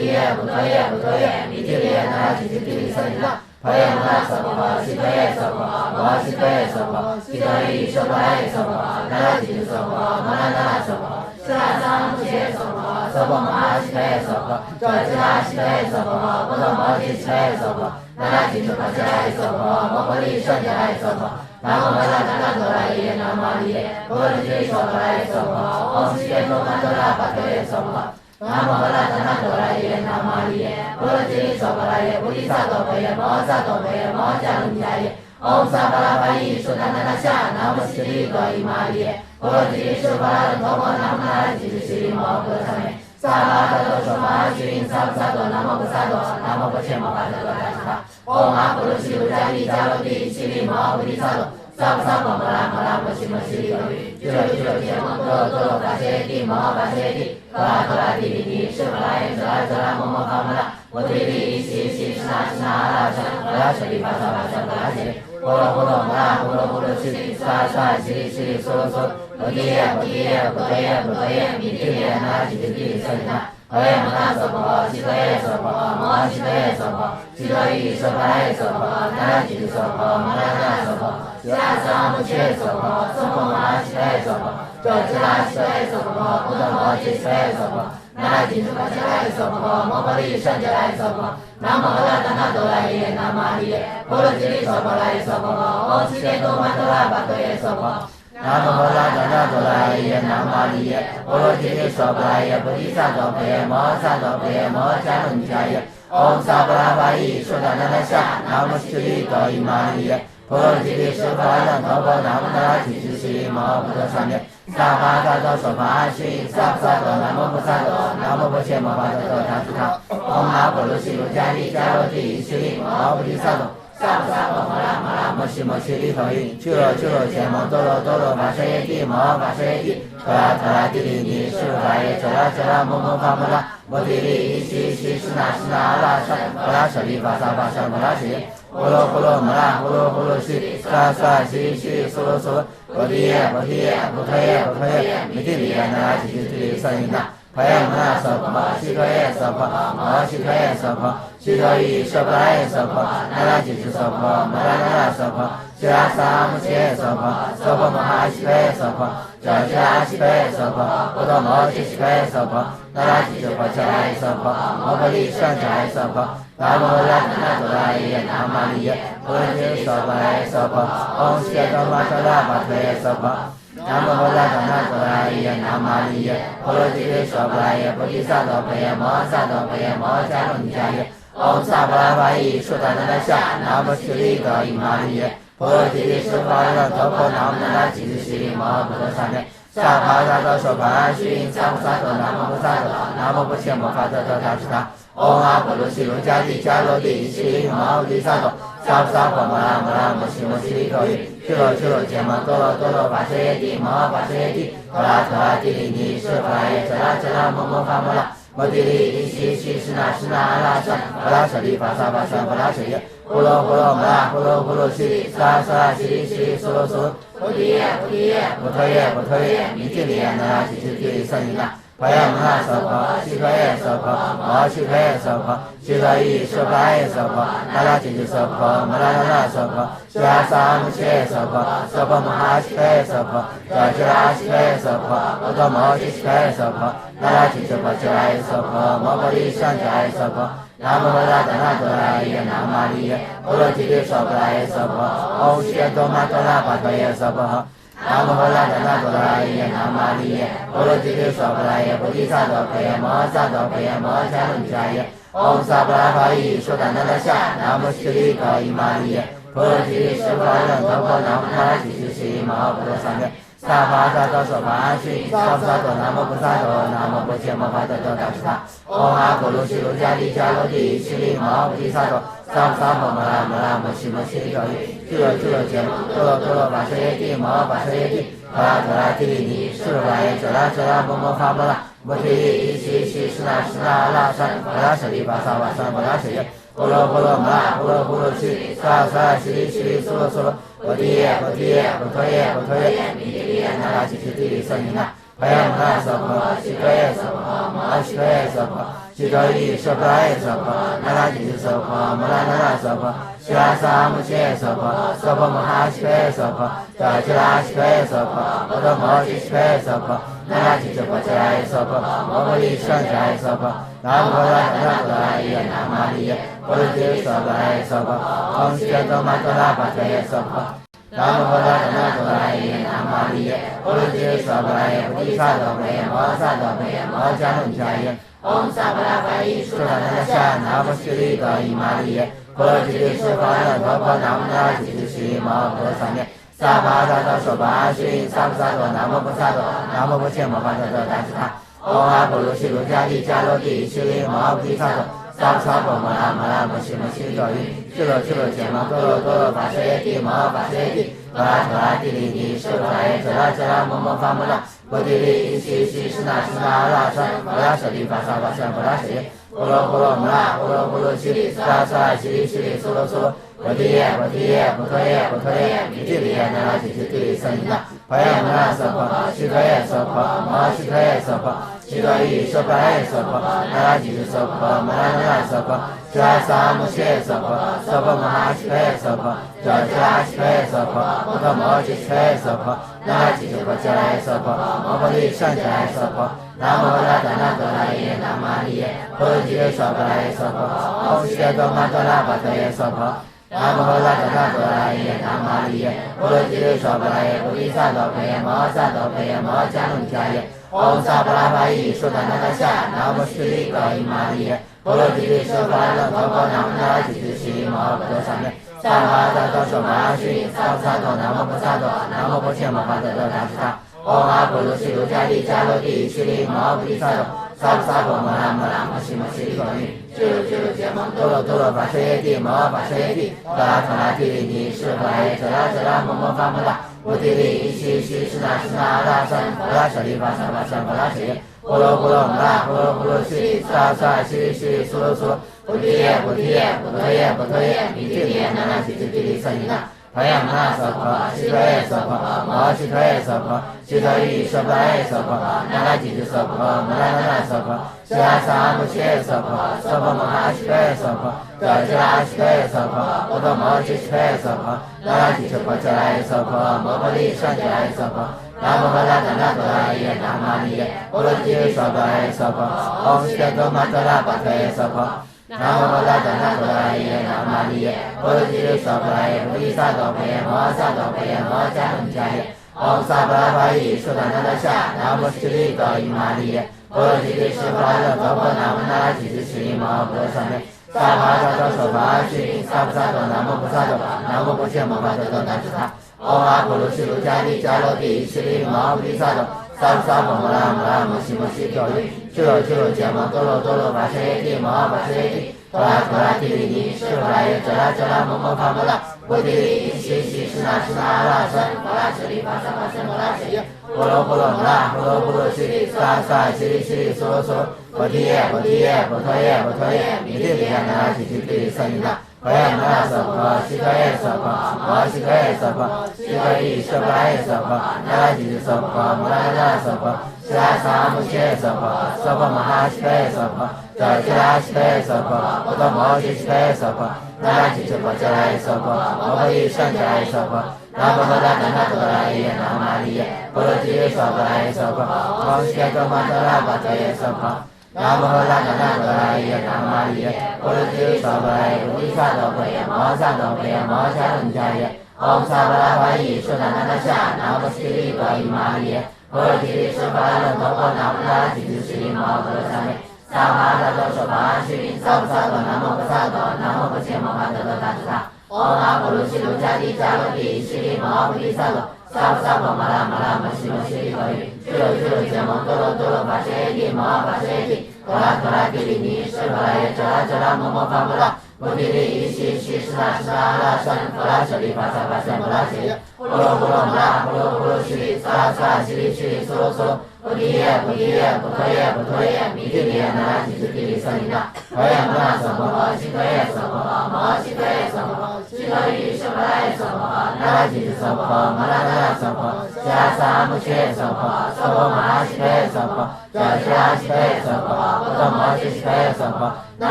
B: 耶不脱耶不脱耶弥提利耶那拉吉吉地里瑟尼那婆耶摩那娑婆诃悉陀耶娑婆诃摩悉陀耶娑婆诃悉陀夷娑婆拉耶娑婆诃那拉吉吉娑婆诃摩那那那娑婆诃悉拉萨母切娑婆诃娑婆摩哈悉陀耶娑婆诃咒吉拉悉陀耶娑婆诃波罗摩揭悉陀耶娑婆诃那拉吉吉婆伽拉耶娑婆诃摩婆利胜伽拉耶娑婆诃南无摩拉达那多拉耶南无阿利耶波罗揭娑婆拉耶娑婆诃唵悉耶多曼多拉巴多耶娑婆诃南无摩拉达那多拉耶南无阿利耶波罗揭娑婆拉耶菩提萨埵婆耶摩萨埵婆耶摩迦卢尼迦耶唵萨巴拉巴依苏达那那夏南无悉利多伊玛利耶波罗揭娑婆拉的陀摩南无那拉吉吉悉利摩诃萨咩萨巴达多娑巴须因萨菩萨多南无菩萨多南无婆伽摩法多多达吉他唵阿婆罗悉卢迦利迦罗帝悉利摩诃提萨埵萨婆萨婆摩拉摩拉摩悉摩悉利多于俱罗俱罗羯摩多罗多罗巴切帝摩诃巴切帝多拉多拉帝利帝释婆拉耶遮拉遮拉摩摩诃摩拉摩提利悉悉释那释那阿拉舍摩拉舍利巴萨巴舍摩拉切波罗波罗摩拉波罗波罗悉利萨萨悉利悉利娑罗娑摩提耶摩提耶波陀耶波陀耶弥提利耶那拉吉吉地里瑟尼那婆耶摩那娑婆诃悉陀耶娑婆诃摩诃悉陀耶娑婆诃悉陀夷娑婆拉耶娑婆诃那拉吉吉娑婆诃摩那那娑婆诃悉拉萨母切娑婆诃娑婆摩哈悉陀耶娑婆诃咒吉拉悉陀耶娑婆诃波罗摩揭悉陀耶娑婆诃那拉吉吉婆伽拉耶娑婆诃摩婆利胜伽拉耶娑婆诃南无摩拉达那多拉耶南无阿利耶波罗揭利娑婆拉耶娑婆诃唵悉耶多曼多拉巴多耶娑婆诃南无摩拉达那多拉耶南无阿利耶波罗揭利娑婆拉耶菩提萨埵婆耶摩萨埵婆耶摩迦卢尼迦耶唵萨巴拉巴依苏达那那夏南无悉利多伊玛利耶波罗揭利娑婆拉的陀婆南无那拉吉吉悉利摩诃菩萨咩萨巴达多娑巴须因萨菩萨多南无菩萨多南无婆伽摩法多多达吉他唵阿婆罗悉卢迦利迦罗帝悉利摩诃菩提萨埵萨婆萨婆摩拉摩拉摩悉摩悉利多于俱罗俱罗羯摩多罗多罗巴舍耶帝摩诃巴舍耶帝多拉多拉帝利尼释婆拉耶遮拉遮拉摩摩诃摩拉摩提利悉悉释那释那阿拉舍摩拉舍利巴萨巴舍摩拉舍耶波罗波罗摩拉波罗波罗悉萨萨悉悉娑罗娑摩提耶摩提耶不脱耶不脱耶弥提利耶那拉吉吉地里瑟尼那婆耶摩那娑婆诃悉陀耶娑婆诃摩悉陀耶娑婆诃悉陀夷娑婆拉耶娑婆诃那拉吉吉娑婆诃摩那那那娑婆诃悉拉萨母切娑婆诃娑婆摩哈悉陀耶娑婆诃咒吉拉悉陀耶娑婆诃波罗摩揭悉陀耶娑婆诃那拉吉吉婆伽拉耶娑婆诃摩婆利胜伽拉耶娑婆诃南无摩拉达那多拉耶南无阿利耶波罗揭娑婆拉耶娑婆唵悉耶多玛多拉巴陀耶娑婆南无摩拉达那多拉耶南无阿利耶波罗揭利娑婆拉耶菩提萨埵婆耶摩萨埵婆耶摩迦卢尼迦耶唵萨巴拉巴依苏达那那夏南无悉利多伊玛利耶波罗揭利娑婆拉的陀婆南无那拉吉吉悉利摩诃菩萨咩萨婆萨多娑巴须因萨婆萨多南无菩萨多南无婆伽摩法多多达吉他唵阿婆罗悉卢迦利迦罗帝悉利摩诃提萨埵萨婆萨婆摩拉摩拉摩悉摩悉利多于俱罗俱罗羯摩多罗多罗巴舍耶帝摩诃巴舍耶帝多拉多拉帝利尼释婆拉耶遮拉遮拉摩摩诃摩拉摩提利悉悉释那释那阿拉舍摩拉舍利巴萨巴舍摩拉舍耶波罗波罗摩拉波罗波罗悉利萨萨悉利悉利娑罗娑摩提耶摩提耶波陀耶波陀耶弥提利耶那拉吉吉地里瑟尼那婆耶摩那娑婆诃悉陀耶娑婆诃摩悉陀耶娑婆诃悉陀夷娑婆拉耶娑婆诃那拉吉吉娑婆诃摩拉那那娑婆诃悉拉萨母切娑婆诃娑婆摩哈悉陀耶娑婆诃咒吉拉悉陀耶娑婆诃波罗摩揭悉陀耶娑婆诃那拉吉吉婆伽拉耶娑婆诃摩婆利胜伽拉耶娑婆诃南无摩拉达那多拉耶南无阿利耶波罗揭利娑婆拉耶娑婆诃唵悉耶多玛多拉巴多耶娑婆诃南无摩拉达那多拉耶南无阿利耶波罗揭利娑婆拉耶菩提萨埵婆耶摩萨埵婆耶摩迦卢尼迦耶唵萨巴拉巴依苏达那那夏南无悉利多伊玛利耶波罗揭利娑婆拉的陀婆南无那拉吉吉悉利摩诃菩萨咩萨婆萨多娑巴须因萨婆萨多南无菩萨多南无婆伽摩法多多达吉他唵阿婆罗悉卢迦利迦罗帝悉利摩诃菩提萨埵萨婆萨婆摩拉摩拉摩悉摩悉利多于俱罗俱罗羯摩多罗多罗巴舍耶帝摩诃巴舍耶帝多拉多拉帝利尼释婆拉耶遮拉遮拉摩摩诃摩拉摩提利悉悉释那释那阿拉舍摩拉舍利巴萨巴舍摩拉舍耶波罗波罗摩拉波罗波罗悉萨萨悉利悉利娑罗娑摩提耶摩提耶不脱耶不脱耶弥提利耶那拉吉吉地里瑟尼那婆耶摩那娑婆诃悉陀耶娑婆诃摩悉陀耶娑婆诃西多伊舍巴耶娑婆，那拉吉斯娑婆，摩拉那拉娑婆，西拉萨姆切娑婆，娑婆摩哈西佩娑婆，达吉拉西佩娑婆，摩多摩吉西佩娑婆，那拉吉斯婆切拉耶娑婆，摩诃利上切拉耶娑婆，南无阿达那多拉耶南玛利耶，波罗揭娑婆耶娑婆，唵悉多玛多拉巴特耶娑婆。南无阿达那多拉耶南玛利耶，波罗揭娑婆耶菩提萨埵贝耶摩萨埵贝耶摩迦卢迦耶，唵萨巴拉巴依苏达那夏那波悉利多伊玛利耶，波罗揭释法那陀婆南无那吉吉西摩诃萨耶，萨巴达多娑巴须萨布萨多南无菩萨多南无不切摩巴多多达吉他，唵阿婆卢悉卢迦利迦罗帝悉利摩菩提萨多。萨婆萨婆摩拉摩拉摩西摩西多伊，俱罗俱罗羯摩多罗多罗巴舍耶帝摩巴舍耶帝，多拉多拉帝利帝，舍罗耶遮拉遮拉摩摩发摩拉，波提利伊西西施那施那阿拉山，摩拉舍利法萨法山摩拉舍耶，波罗波罗摩拉波罗波罗悉利萨萨悉利悉利娑罗娑罗，波提耶波提耶波陀耶波陀耶，弥提利耶那拉提提提僧尼那，婆耶摩拉娑婆，须陀耶娑婆，摩须陀耶娑婆。西多伊舍巴耶娑婆，那拉吉斯娑婆，摩拉那拉娑婆，西拉萨姆切娑婆，娑婆摩哈西佩娑婆，达吉拉西佩娑婆，摩多摩吉西佩娑婆，那拉吉斯婆切拉耶娑婆，摩诃利上切拉耶娑婆，南无阿达那多拉耶南玛利耶，波罗揭娑婆耶娑婆，唵悉多玛多拉巴特耶娑婆。南无阿达那多拉耶南玛利耶，波罗揭娑婆耶菩提萨埵贝耶摩萨埵贝耶摩迦卢迦耶，唵萨巴拉巴依苏达那达夏那波悉利多伊玛利耶，波罗揭释法那陀婆南无那吉吉西摩诃萨耶，萨巴达多娑巴须萨布萨多南无菩萨多南无不切摩巴多多达吉他，唵阿婆卢悉卢迦利迦罗帝悉利摩菩提萨埵，萨婆萨婆摩拉摩拉摩西摩西多伊，俱罗俱罗羯摩多罗多罗巴舍耶帝摩巴舍耶帝，多拉多拉帝利帝，舍罗耶遮拉遮拉摩摩发摩拉。波提利伊西西施那施那阿拉山，摩拉舍利法萨法山摩拉舍耶，波罗波罗摩拉波罗波罗悉利萨萨悉利悉利娑罗娑罗，波提耶波提耶波陀耶波陀耶，弥提利耶那拉提提提利僧尼那，婆耶摩拉娑婆，悉陀耶娑婆，摩悉陀耶娑婆，悉陀伊舍巴耶娑婆，那拉吉斯娑婆，摩拉那拉娑婆，西拉萨姆切娑婆，娑婆摩哈悉陀耶娑婆，达吉拉悉陀耶娑婆，摩多摩吉悉陀耶娑婆，那拉吉斯婆切拉耶娑婆，摩诃利上切拉耶娑婆，南无阿达那多拉耶南玛利耶，波罗揭娑婆耶娑婆，唵悉多玛多拉巴特耶娑婆。南无阿达那多拉耶南玛利耶，波罗揭娑婆耶菩提萨埵贝耶摩萨埵贝耶摩迦卢迦耶，唵萨巴拉巴依苏达那达夏那波悉利多伊玛利耶，波罗揭释法那陀婆南无那拉吉斯悉利摩诃萨耶，萨巴达多娑巴须萨布萨多南无菩萨多南无不切摩巴多多达吉他，唵阿婆卢悉卢迦利迦罗帝悉利摩菩提萨埵，萨婆萨婆摩拉摩拉摩西摩西多伊，俱罗俱罗羯摩多罗多罗巴舍耶帝摩巴舍耶帝，多拉多拉帝利帝，舍罗耶遮拉遮拉摩摩发摩拉，波提利伊西西施那施那阿拉山，摩拉舍利法萨法山摩拉舍耶，波罗波罗摩拉波罗波罗悉利萨萨悉利悉利娑罗娑罗，波提耶波提耶波陀耶波陀耶，弥提利耶那拉提提提僧尼那，婆耶摩拉娑婆，悉陀耶娑婆，摩悉陀耶娑婆，悉陀伊舍巴耶娑婆，那拉吉斯娑婆，摩拉那拉娑婆，西拉萨姆切娑婆，娑婆摩哈悉陀耶娑婆，达吉拉悉陀耶娑婆，摩多摩吉悉陀耶娑婆，那拉吉斯婆切拉耶娑婆，摩诃利上切拉耶娑婆，南无阿达那多拉耶南玛利耶，波罗揭娑婆耶娑婆，唵悉多玛多拉巴特耶娑婆。南无阿达那多拉耶南玛利耶，波罗揭娑婆耶菩提萨埵贝耶摩萨埵贝耶摩迦卢迦耶，唵萨巴拉巴依苏达那达夏那波悉利多伊玛利耶，波罗揭释法那陀婆南无那拉吉斯悉利摩诃萨耶，萨巴达多娑巴须萨婆萨多南无菩萨多南无不切摩巴多多达吉他，唵阿婆卢悉卢迦利迦罗帝悉利摩菩提萨埵，萨婆萨婆摩拉摩拉摩西摩西多伊，俱罗俱罗羯摩多罗多罗巴舍耶帝摩巴舍耶帝，多拉多拉帝利帝，舍罗耶遮拉遮拉摩摩发摩拉，波提利伊西西施那施那阿拉山，摩拉舍利法萨法山摩拉舍耶，波罗波罗摩拉波罗波罗悉利萨萨悉利悉利娑罗娑罗，波提耶波提耶波陀耶波陀耶，弥提利耶那拉吉斯帝利僧尼那，婆耶摩拉娑婆，悉陀耶娑婆，摩悉陀耶娑婆，悉陀伊舍巴耶娑婆，那拉拉吉吉娑婆摩拉那那娑婆迦萨摩切娑婆娑婆摩拉西佩娑婆迦西拉西佩娑婆波多摩西西佩娑婆那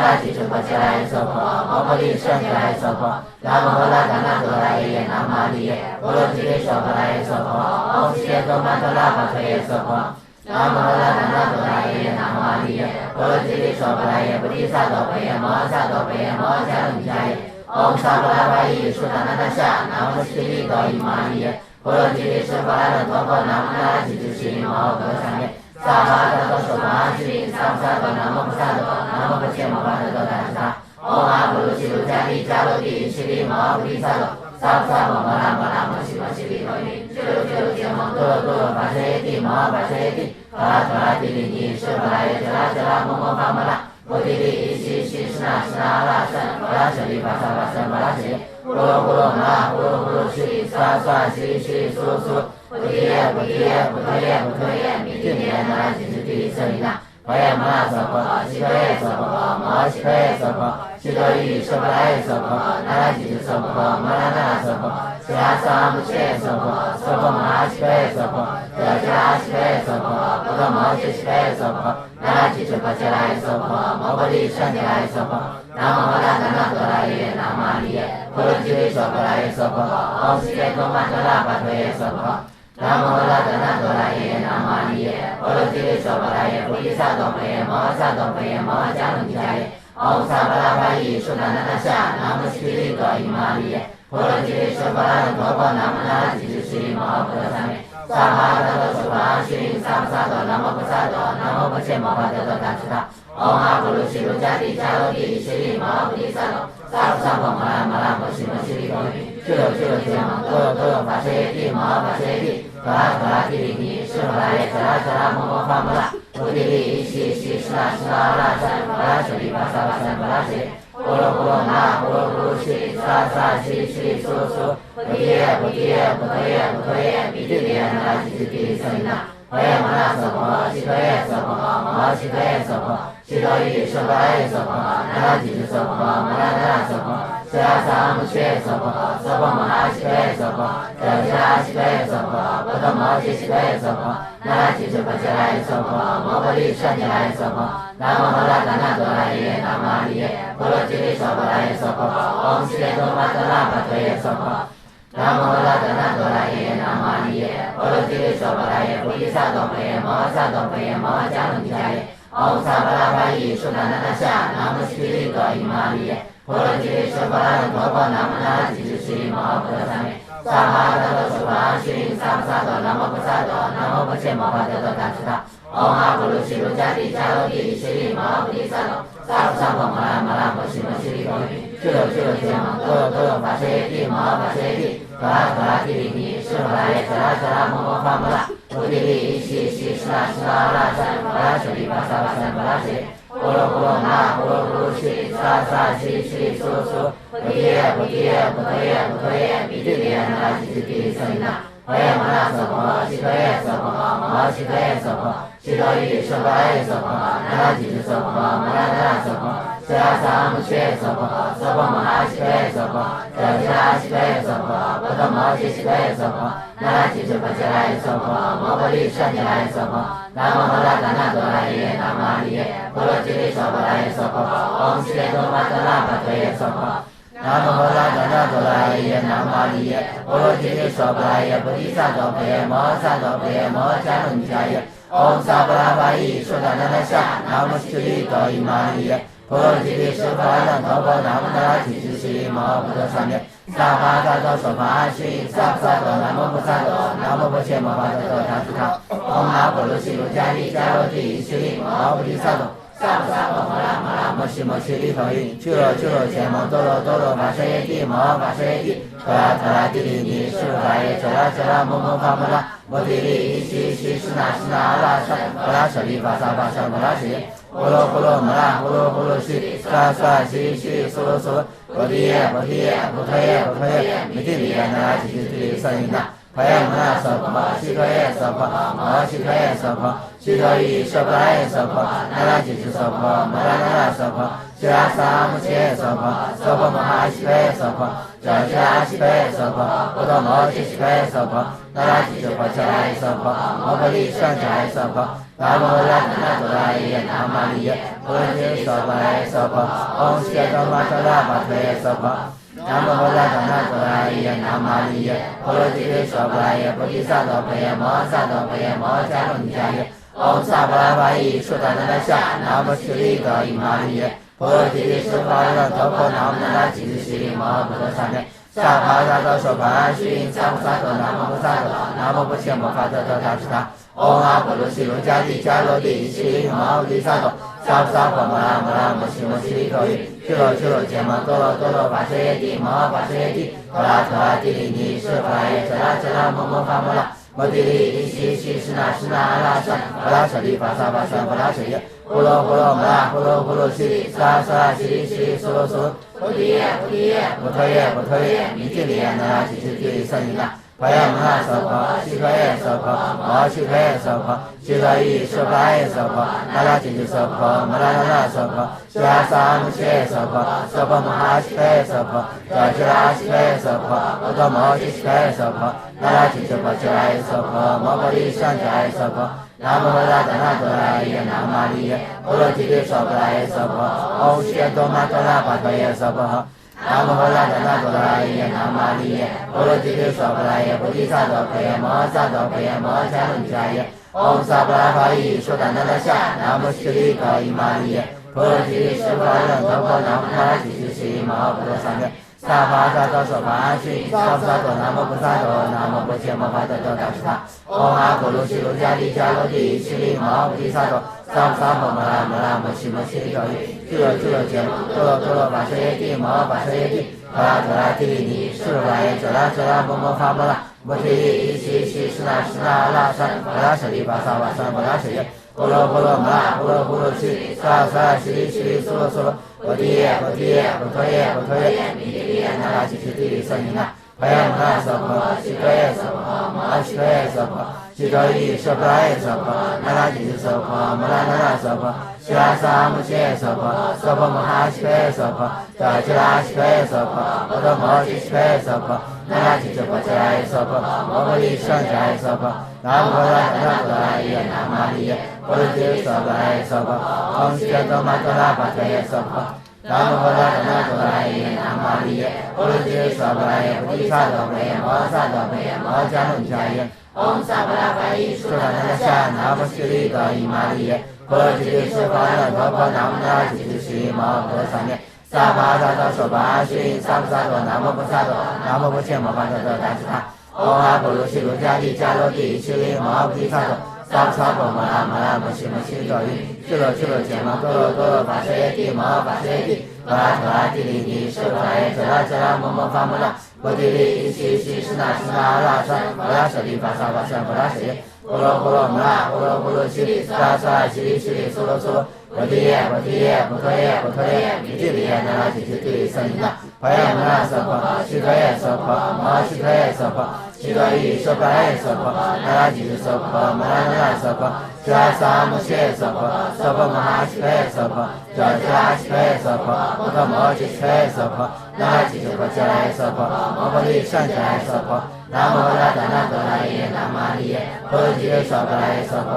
B: 拉吉吉婆切来娑婆摩婆利胜切来娑婆南无阿拉达那多拉耶南无阿利耶波罗吉利娑婆来娑婆唵悉耶多曼多拉巴推耶娑婆南无阿拉达那多拉耶南无阿利耶波罗吉利娑婆来耶菩提萨埵贝耶摩萨埵贝耶摩迦卢迦耶唵萨婆拉巴依舒达那那夏南无悉利多伊玛利耶波罗吉利舍婆拉那陀婆南无那拉吉吉悉摩诃萨耶萨巴达多娑婆阿悉利萨萨多南无菩萨多南无不切摩巴多多达斯他唵阿婆卢悉卢迦利迦罗帝悉利摩诃菩提萨多萨萨摩摩拉摩拉摩悉摩悉利多云俱卢俱卢羯摩多罗多罗跋舍耶帝摩诃跋舍耶帝陀拉陀拉帝利尼舍婆拉耶遮拉遮拉摩摩伐摩拉摩提利依悉悉施那施那阿拉僧婆拉舍利巴萨巴僧婆拉舍耶呼噜呼噜那呼噜呼噜悉沙沙悉悉苏苏菩提耶菩提耶菩提耶菩提耶弥提耶那拉吉吉提舍利那婆耶摩那娑婆悉陀耶娑婆摩悉陀耶娑婆悉陀喻舍婆拉耶娑婆那拉吉吉娑婆摩拉那那娑婆迦萨摩切娑婆娑婆摩拉悉陀耶娑婆迦迦拉悉陀耶娑婆波多摩悉悉陀耶娑婆那拉吉吉婆切来娑婆摩婆利胜切来娑婆南无阿拉达那多拉耶南无阿利耶波罗吉利娑婆来耶娑婆唵悉耶多曼多拉巴推耶娑婆南无阿拉达那多拉耶南无阿利耶波罗吉利娑婆来耶菩提萨埵贝耶摩萨埵贝耶摩迦卢迦耶唵萨婆拉巴依舒达那那夏南无悉利多伊玛利耶波罗吉利舍婆拉那陀婆南无那拉吉吉悉摩诃萨耶萨巴达多娑婆阿悉利萨萨多南无菩萨多南无不切摩巴多多达斯他唵阿婆卢悉卢迦利迦罗帝悉利摩诃菩提萨埵萨萨婆摩拉摩拉摩悉摩悉利多云俱卢俱卢羯摩多罗多罗跋舍耶帝摩诃跋舍耶帝陀拉陀拉帝利尼舍婆拉耶遮拉遮拉摩摩伐摩拉摩提利依悉悉施那施那阿拉僧婆拉舍利巴萨巴僧婆拉舍耶呼噜呼噜那呼噜呼噜悉沙沙悉悉苏苏菩提耶菩提耶菩提耶菩提耶弥提耶那拉吉吉提舍利那婆耶摩那娑婆悉陀耶娑婆摩悉陀耶娑婆悉陀喻舍婆拉耶娑婆那拉吉吉娑婆摩拉那那娑婆迦萨摩切娑婆娑婆摩拉悉陀耶娑婆迦迦拉悉陀耶娑婆波多摩悉悉陀耶娑婆那拉吉吉婆切来娑婆摩婆利胜切来娑婆南无阿拉达那多拉耶南无阿利耶波罗吉利娑婆来耶娑婆唵悉耶多曼多拉巴推耶娑婆南无阿拉达那多拉耶南无阿利耶波罗吉利娑婆来耶菩提萨埵贝耶摩萨埵贝耶摩迦卢迦耶唵萨婆拉巴依舒达那那夏南无悉利多伊玛利耶波罗吉利舍婆拉那陀婆南无那拉吉吉悉摩诃萨耶萨巴达多娑婆阿悉利萨萨多南无菩萨多南无不切摩巴多多达斯他唵阿婆卢悉卢迦利迦罗帝悉利摩诃菩提萨埵萨萨婆摩拉摩拉摩悉摩悉利多云俱卢俱卢羯摩多罗多罗跋舍耶帝摩诃跋舍耶帝陀拉陀拉帝利尼舍婆拉耶遮拉遮拉摩摩伐摩拉摩提利依悉悉施那施那阿拉僧婆拉舍利巴萨巴僧婆拉舍耶呼噜呼噜那呼噜呼噜悉沙沙悉悉苏苏菩提耶菩提耶菩提耶菩提耶弥提耶那拉吉吉提舍利那婆耶摩那娑婆悉陀耶娑婆摩悉陀耶娑婆悉陀喻舍婆拉耶娑婆那拉吉吉娑婆摩拉那那娑婆迦萨摩切娑婆娑婆摩拉悉陀耶娑婆迦迦拉悉陀耶娑婆波多摩悉悉陀耶娑婆那拉吉吉婆切来娑婆摩婆利胜切来娑婆南无阿拉达那多拉耶南无阿利耶波罗吉利娑婆来耶娑婆唵悉耶多曼多拉巴推耶娑婆南无阿拉达那多拉耶南无阿利耶波罗吉利娑婆来耶菩提萨埵贝耶摩萨埵贝耶摩迦卢迦耶唵萨婆拉巴依舒达那那夏南无悉利多伊玛利耶波罗吉利舍婆拉那陀婆南无那拉吉吉悉摩诃菩萨耶萨巴达多娑婆阿悉利萨萨多南无菩萨多南无不切摩巴多多达斯他唵阿婆卢悉卢迦利迦罗帝悉利摩诃菩提萨埵萨婆萨婆摩拉摩拉摩悉摩悉利多云俱卢俱卢羯摩多罗多罗跋舍耶帝摩诃跋舍耶帝陀拉陀拉帝利尼舍婆拉耶遮拉遮拉摩摩伐摩拉摩提利依悉悉施那施那阿拉僧婆拉舍利巴萨巴僧婆拉舍耶呼噜呼噜摩拉呼噜呼噜悉沙沙悉悉苏苏菩提耶菩提耶菩提耶菩提耶弥提耶那拉吉吉提舍利那婆耶摩那娑婆悉陀耶娑婆摩悉陀耶娑婆悉陀喻舍婆拉耶娑婆那拉吉吉娑婆摩拉那那娑婆迦释迦萨摩切娑婆娑婆摩哈西毗娑婆哲释迦西毗娑婆波多摩揭西毗娑婆那拉吉娑婆伽来娑婆摩诃利上伽来娑婆南无拉达那多拉耶南玛利耶波罗揭娑婆来娑婆唵悉多玛多拉巴特耶娑婆南无拉达那多拉耶南玛利耶波罗揭娑婆来耶菩提萨埵婆耶摩萨埵婆耶摩迦卢尼迦耶唵萨巴拉巴依说达那拉夏南无悉利格伊玛利耶波罗揭释法让头婆南无那拉吉吉西利摩诃多萨面萨帕萨多说法须萨菩萨多南无菩萨多南无不切摩法多多达毗他唵阿婆罗西罗迦帝迦罗帝西利摩诃提萨多萨婆萨婆摩拉摩拉摩西摩西利陀喻俱罗俱罗羯摩多罗多罗跋舍耶帝摩诃跋舍耶帝陀拉陀拉帝利尼释法耶遮拉遮拉摩摩法摩拉摩帝利伊西西释那释那阿拉萨阿拉舍利法萨法萨法拉舍耶呼罗呼罗摩拉呼罗呼罗西利萨萨西利西利苏罗苏罗菩提耶菩提耶菩提耶菩提耶弥帝利耶那拉吉吉帝利萨尼那婆耶摩那娑婆悉可耶娑婆摩悉可耶娑婆悉可依释法耶娑婆那拉吉吉娑婆摩拉那拉娑婆释迦萨摩切娑婆娑婆摩哈悉可耶娑婆哲释迦悉可耶娑婆波多摩揭悉可耶娑婆那拉吉娑婆伽来娑婆摩诃利上伽来娑婆南无拉达那多拉耶南玛利耶波罗揭谛娑婆来耶娑婆唵悉多玛多拉巴多耶娑婆南无拉达那多拉耶南玛利耶波罗揭谛娑婆来耶菩提萨埵婆耶摩萨埵婆耶摩迦卢尼迦耶唵萨巴拉巴依说达那拉夏南无悉利格伊玛利耶波罗揭谛释法让头婆南无那拉吉吉西利摩诃多萨面萨帕萨多说法须萨菩萨多南无菩萨多南无不切摩法多多达毗他唵阿婆罗西罗迦帝迦罗帝西利摩诃提萨埵萨婆萨婆摩拉摩拉摩西摩西利陀喻俱罗俱罗羯摩多罗多罗跋舍耶帝摩诃跋舍耶帝陀拉陀拉帝利尼释法耶遮拉遮拉摩摩法摩拉摩提利伊西西释那释那阿拉萨阿拉舍利法萨法萨法拉舍耶呼罗呼罗摩拉呼罗呼罗西萨萨西利西利苏罗苏罗菩提耶菩提耶菩提耶菩提耶弥帝利耶那拉吉吉帝利萨尼那婆耶摩那娑婆悉可耶娑婆摩诃悉可耶娑婆悉可依释法耶娑婆那拉吉吉娑婆摩拉那拉娑婆释迦萨摩切娑婆娑婆摩哈悉可耶娑婆哲释迦悉可耶娑婆波多摩揭悉可耶娑婆那拉吉娑婆伽来娑婆摩诃利上伽来娑婆南无拉达那多拉耶南玛利耶波罗揭娑婆来耶娑婆唵悉多玛多拉巴特耶娑婆南无拉达那多拉耶南玛利耶波罗揭娑婆来耶菩提萨埵婆耶摩萨埵婆耶摩迦卢尼迦耶唵萨巴拉巴依说达那拉夏南无悉利格伊玛利耶波罗揭谛释法让头婆南无那拉吉吉西利摩诃多萨面萨帕萨多说法须萨婆萨多南无菩萨多南无不切摩法多多达毗他唵阿婆罗西罗迦帝迦罗帝西利摩诃提萨埵萨婆萨婆摩拉摩拉摩西摩西陀喻俱罗俱罗羯摩多罗多罗跋舍耶帝摩诃跋舍耶帝陀拉陀拉帝利尼释法耶遮拉遮拉摩摩法摩拉摩帝利伊西西释那释那阿拉萨阿拉舍利法萨法萨法拉舍耶呼罗呼罗摩拉呼罗呼罗西利萨萨西利西利苏罗苏罗菩提耶菩提耶菩提耶菩提耶弥帝利耶那拉吉吉帝利萨尼那婆耶摩那娑婆悉可耶娑婆摩悉可耶娑婆悉可依释法耶娑婆那拉吉吉娑婆摩拉那拉娑婆释迦萨摩切娑婆娑婆摩哈悉可耶娑婆哲释迦悉可耶娑婆波多摩揭悉可耶娑婆那拉吉娑婆伽来娑婆摩诃利上伽来娑婆南无拉达那多拉耶南玛利耶波罗揭谛娑婆来耶娑婆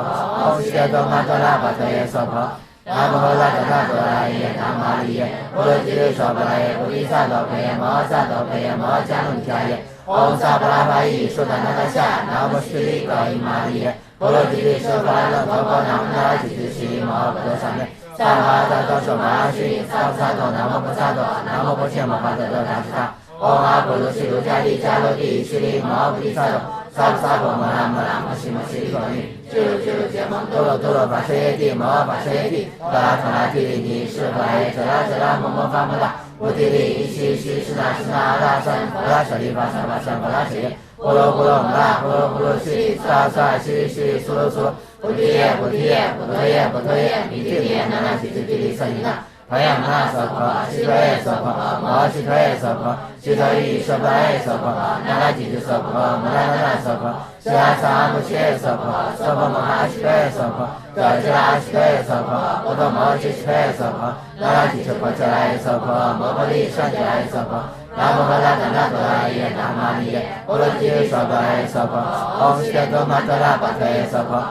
B: 唵悉多玛多拉巴特耶娑婆南无拉达那多拉耶南玛利耶波罗揭谛娑婆来耶菩提萨埵婆耶摩萨埵婆耶摩迦卢尼迦耶唵萨巴拉巴依说达那拉夏南无悉利格伊玛利耶波罗揭谛释法让头婆南无那拉吉吉西利摩诃多萨面萨帕萨多说法须萨婆萨多南无菩萨多南无不切摩法多多达毗他唵阿婆罗西罗迦帝迦罗帝西利摩诃提萨埵萨婆萨婆摩拉摩拉摩西摩西陀喻俱罗俱罗羯摩多罗多罗跋舍耶帝摩诃跋舍耶帝陀拉陀拉帝利尼释法耶遮拉遮拉摩摩法摩拉摩帝利伊西西释那释那阿拉萨阿拉舍利法萨法萨法拉舍耶呼罗呼罗摩拉呼罗呼罗西萨萨西利西利苏罗苏罗菩提耶菩提耶菩提耶菩提耶弥帝利耶那拉吉吉帝利萨尼那พยามนาสัพพะชิโตเอสัพพะมหาชิโตเอสัพพะชิโตอิสัพพะเอสัพพะนาราจิตสัพพะมรณะสัพพะชาสามุเชสัพพะสัพพะมหาชิโตเอสัพพะจาจาชิโตเอสัพพะอุตมะชิโตเอสัพพะนาราจิตสัพพะจาเอสัพพะมะริสัจจาเอสัพพะนาโมตัสสะนะโตอะระหะนามานิยะโอโลจิสัพพะเอสัพพะองค์สเกโตมัตตะระปัตเตสัพพะ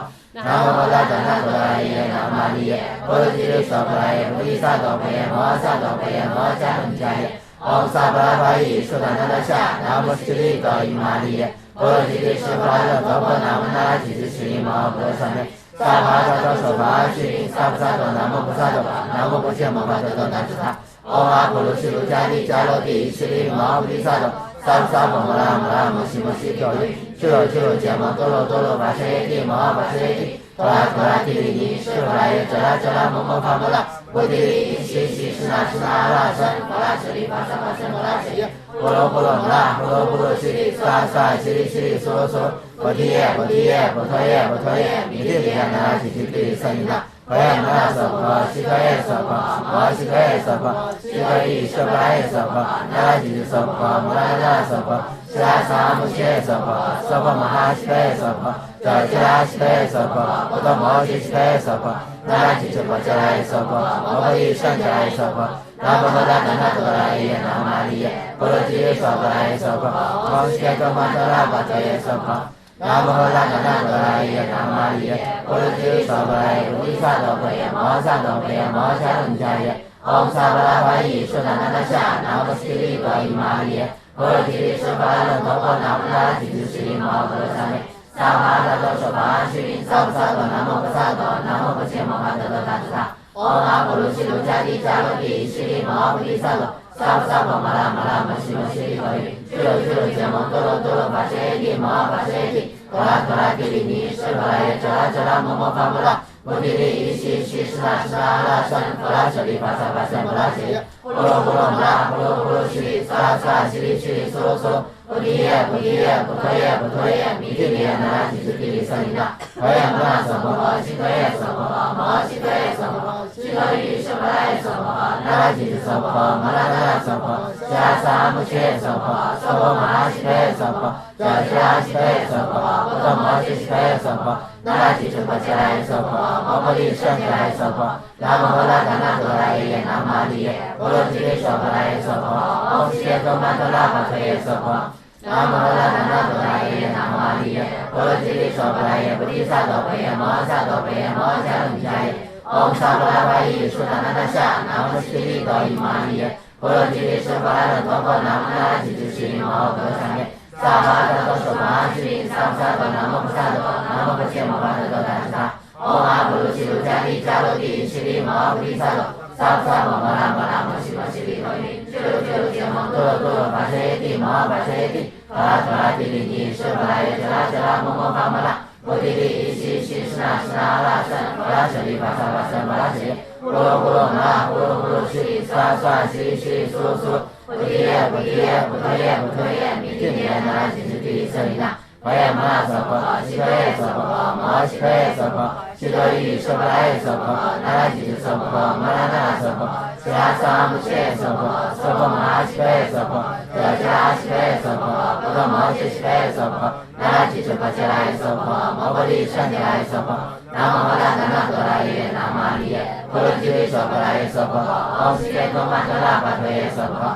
B: นาโมตัสสะนะโตอะระหะนามานิยะโอโลจิสัพพะเอปฏิสัตโตเปยมะสัตโตเปยมะจานุจายะองค์สัพพะภะอิสุตตะนะชะนาโมสติริโตอิมานิยะโอโลจิสัพพะโลโตปะนาโมนาจิตสิริมะปุสัมเมสัพพะสัตโตสัพพะชิสัพพะสัตโตนะโมพุทธะนะโมพุทธะมะภะโตนะจุตะองค์อาปุรุสิรุจานิจาโลติสิริมะปุริสัตโตสัพพะมะระมะระมะสิมะสิโตยิชิโรชิโรเจมะโตโลโตโลภะเสติมะภะเสติโตระโตระติรินิสุรายะจระจระมะมะภะมะละปุติริสิสิสนะสนะราสันภะระสริภะสะภะสะมะระสิยะโพโลโพโลมะระโพโลโพโลสิริสาสาสิริสิริโสโสปะทิยะปะทิยะปะทะยะปะทะยะมิติริยะนาจิติติสันนะพยามนาสัพพะชิโตเอสัพพะมหาชิโตเอสัพพะชิโตอิสัพพะเอสัพพะนาราจิตสัพพะมรณะสัพพะชาสามุเชสัพพะสัพพะมหาชิโตเอสัพพะจาจาชิโตเอสัพพะอุตมะชิโตเอสัพพะนาราจิตสัพพะจาเอสัพพะมะริสัจจาเอสัพพะนาโมตัสสะนะโตอะระหะนามานิยะโอโลจิสัพพะเอสัพพะองค์สเกโตมัตตะระปัตเตสัพพะนาโมตัสสะนะโตอะระหะนามานิยะโอโลจิสัพพะเอปฏิสัตโตเปยมะสัตโตเปยมะจานุจายะองค์สัพพะภะอิสุตตะนะชะนาโมสติริโตอิมานิยะโอโลจิสัพพะโลโตปะนาโมนาจิตสิริมะปุสัมเมสัพพะสัตโตสัพพะชิสัพพะสัตโตนะโมพุทธะนะโมพุทธะมะภะโตนะจุตะองค์อาปุรุสิรุจานิจาโลติสิริมะปุริสัตโตสัพพะมะระมะระมะสิมะสิริโตยิชิโรชิโรเจมะโตโลโตโลภะเสติมะภะเสติโตระโตระติรินิสุรายะจระจระมะมะภะมะละปุติริสิสิสนะสนะราสันภะระสริภะสะภะสะมะระสิยะโพโลโพโลมะระโพโลโพโลสิริสาสาสิริสิริโสโสปุติยะปุติยะปุถะยะปุถะยะมิติริยะนาราจิตติริสันนะพยามนาสัพพะชิโตเอสัพพะมหาชิโตเอสัพพะชิโตอิสัพพะเอสัพพะนาราจิตสัพพะมรณะสัพพะชาสามุเชสัพพะสัพพะมหาชิโตเอสัพพะจาจาชิโตเอสัพพะอุตมะชิโตเอสัพพะนาราจิตสัพพะจาเอสัพพะมะริสัจจาเอสัพพะนาโมตัสสะนะโตอะระหะนามานิยะโอโลจิสัพพะเอสัพพะองค์สเกโตมัตตะระปัตเตสัพพะนาโมตัสสะนะโตอะระหะนามานิยะโอโลจิสัพพะเอปฏิสัตโตเปยมะสัตโตเปยมะจานุจายะองค์สัพพะภะอิสุตตะนะชะนาโมสติริโตอิมานิยะโอโลจิสัพพะโลโตปะนาโมนาจิตสิริมะปุสัมเมสัพพะสัตโตสัพพะชิสัพพะสัตโตนะโมพุทธะนะโมพุทธะมะภะโตนะจุตะองค์อาปุรุสิรุจานิจาโลติสิริมะปุริสัตโตสัพพะมะระมะระมะสิมะสิริโตยิชิโรชิโรเจมะโตโลโตโลภะเสติมะภะเสติโตระโตระติรินิสุรายะจระจระมะมะภะมะละปุติริสิสิสนะสนะราสันภะระสริภะสะภะสะมะระสิยะโพโลโพโลมะระโพโลโพโลสิริสาสาสิริสิริโสโสปุติยะปุติยะปุถะยะปุถะยะมิติริยะนาราจิตติริสันนะพยามนาสัพพะชิโตเอสัพพะมหาชิโตเอสัพพะชิโตอิสัพพะเอสัพพะนาราจิตสัพพะมรณะสัพพะชาสามุเชสัพพะสัพพะมหาชิโตเอสัพพะจาจาชิโตเอสัพพะอุตมะชิโตเอสัพพะนาราจิตสัพพะจาเอสัพพะมะริสัจจาเอสัพพะนาโมตัสสะนะโตอะระหะนามานิยะโอโลจิสัพพะเอสัพพะองค์สเกโตมัตตะระปัตเตสัพพะ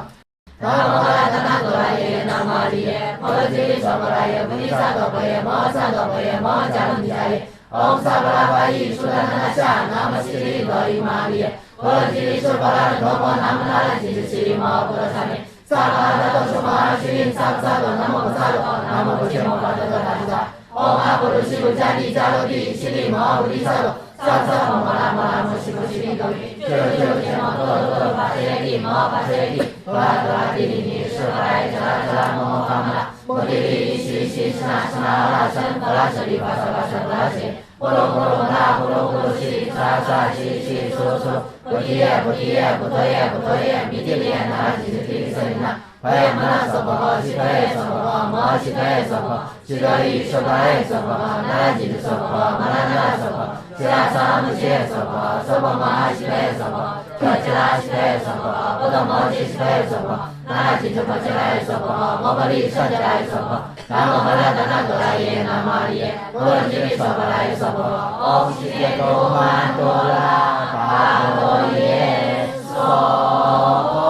B: นาโมตัสสะนะโตอะระหะนามานิยะโอโลจิสัพพะเอปฏิสัตโตเปยมะสัตโตเปยมะจานุจายะองค์สัพพะภะอิสุตตะนะชะนาโมสติริโตอิมานิยะโอโลจิสัพพะโลโตปะนาโมนาจิตสิริมะปุสัมเมสัพพะสัตโตสัพพะชิสัพพะสัตโตนะโมพุทธะนะโมพุทธะมะภะโตนะจุตะองค์อาปุรุสิรุจานิจาโลติสิริมะปุริสัตโตสัพพะมะระมะระมะสิมะสิริโตยิชิโรชิโรเจมะโตโลโตโลภะเสติมะภะเสติโตระโตระติรินิสุรายะจระจระมะมะภะมะละปุติริสิสิสนะสนะราสันภะระสริภะสะภะสะมะระสิโพโลโพโลมะระโพโลโพโลสิริสาสาสิริสิริโสโสปุติยะปุติยะปุถะยะปุถะยะมิติริยะนาราจิตติริสันนะพยามนาสัพพะชิโตเอสัพพะมหาชิโตเอสัพพะชิโตอิสัพพะเอสัพพะนาราจิตสัพพะมรณะสัพพะชาสามุเชสัพพะสัพพะมหาชิโตเอสัพพะ可吉拉西佩娑婆，波多摩吉西佩娑婆，那吉就可吉来娑婆，摩诃利舍吉来娑婆，南无阿那达那多拉耶，南无阿利耶，波罗吉利娑婆来娑婆，唵悉揭多曼多拉巴多耶娑婆。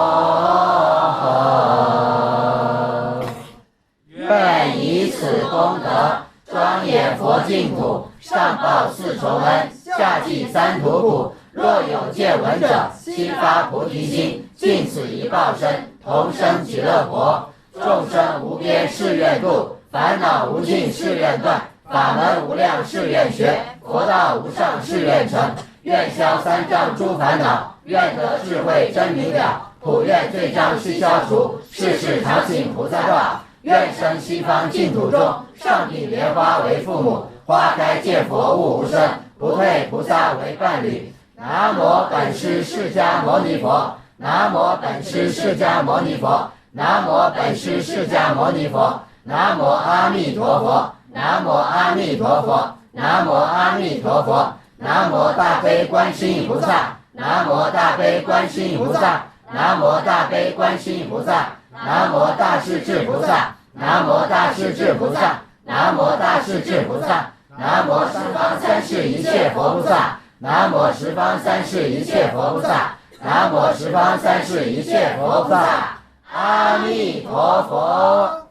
B: 愿以此功德，庄严佛净土，上报四重恩，下济三途苦。若有见闻者，悉发菩提心，尽此一报身，同生极乐国。众生无边誓愿度，烦恼无尽誓愿断，法门无量誓愿学，佛道无上誓愿成。愿消三障诸烦恼，愿得智慧真明了，普愿罪障悉消除，世世常行菩萨道。愿生西方净土中，上品莲花为父母，花开见佛悟无生，不退菩萨为伴侣。南无本师释迦牟尼佛，南无本师释迦牟尼佛，南无本师释迦牟尼佛，南无阿弥陀佛，南无阿弥陀佛，南无阿弥陀佛，南无大悲观世音菩萨，南无大悲观世音菩萨，南无大悲观世音菩萨，南无大势至菩萨，南无大势至菩萨，南无大势至菩萨，南无十方三世一切佛菩萨，南无十方三世一切佛菩萨，南无十方三世一切佛菩萨，阿弥陀佛。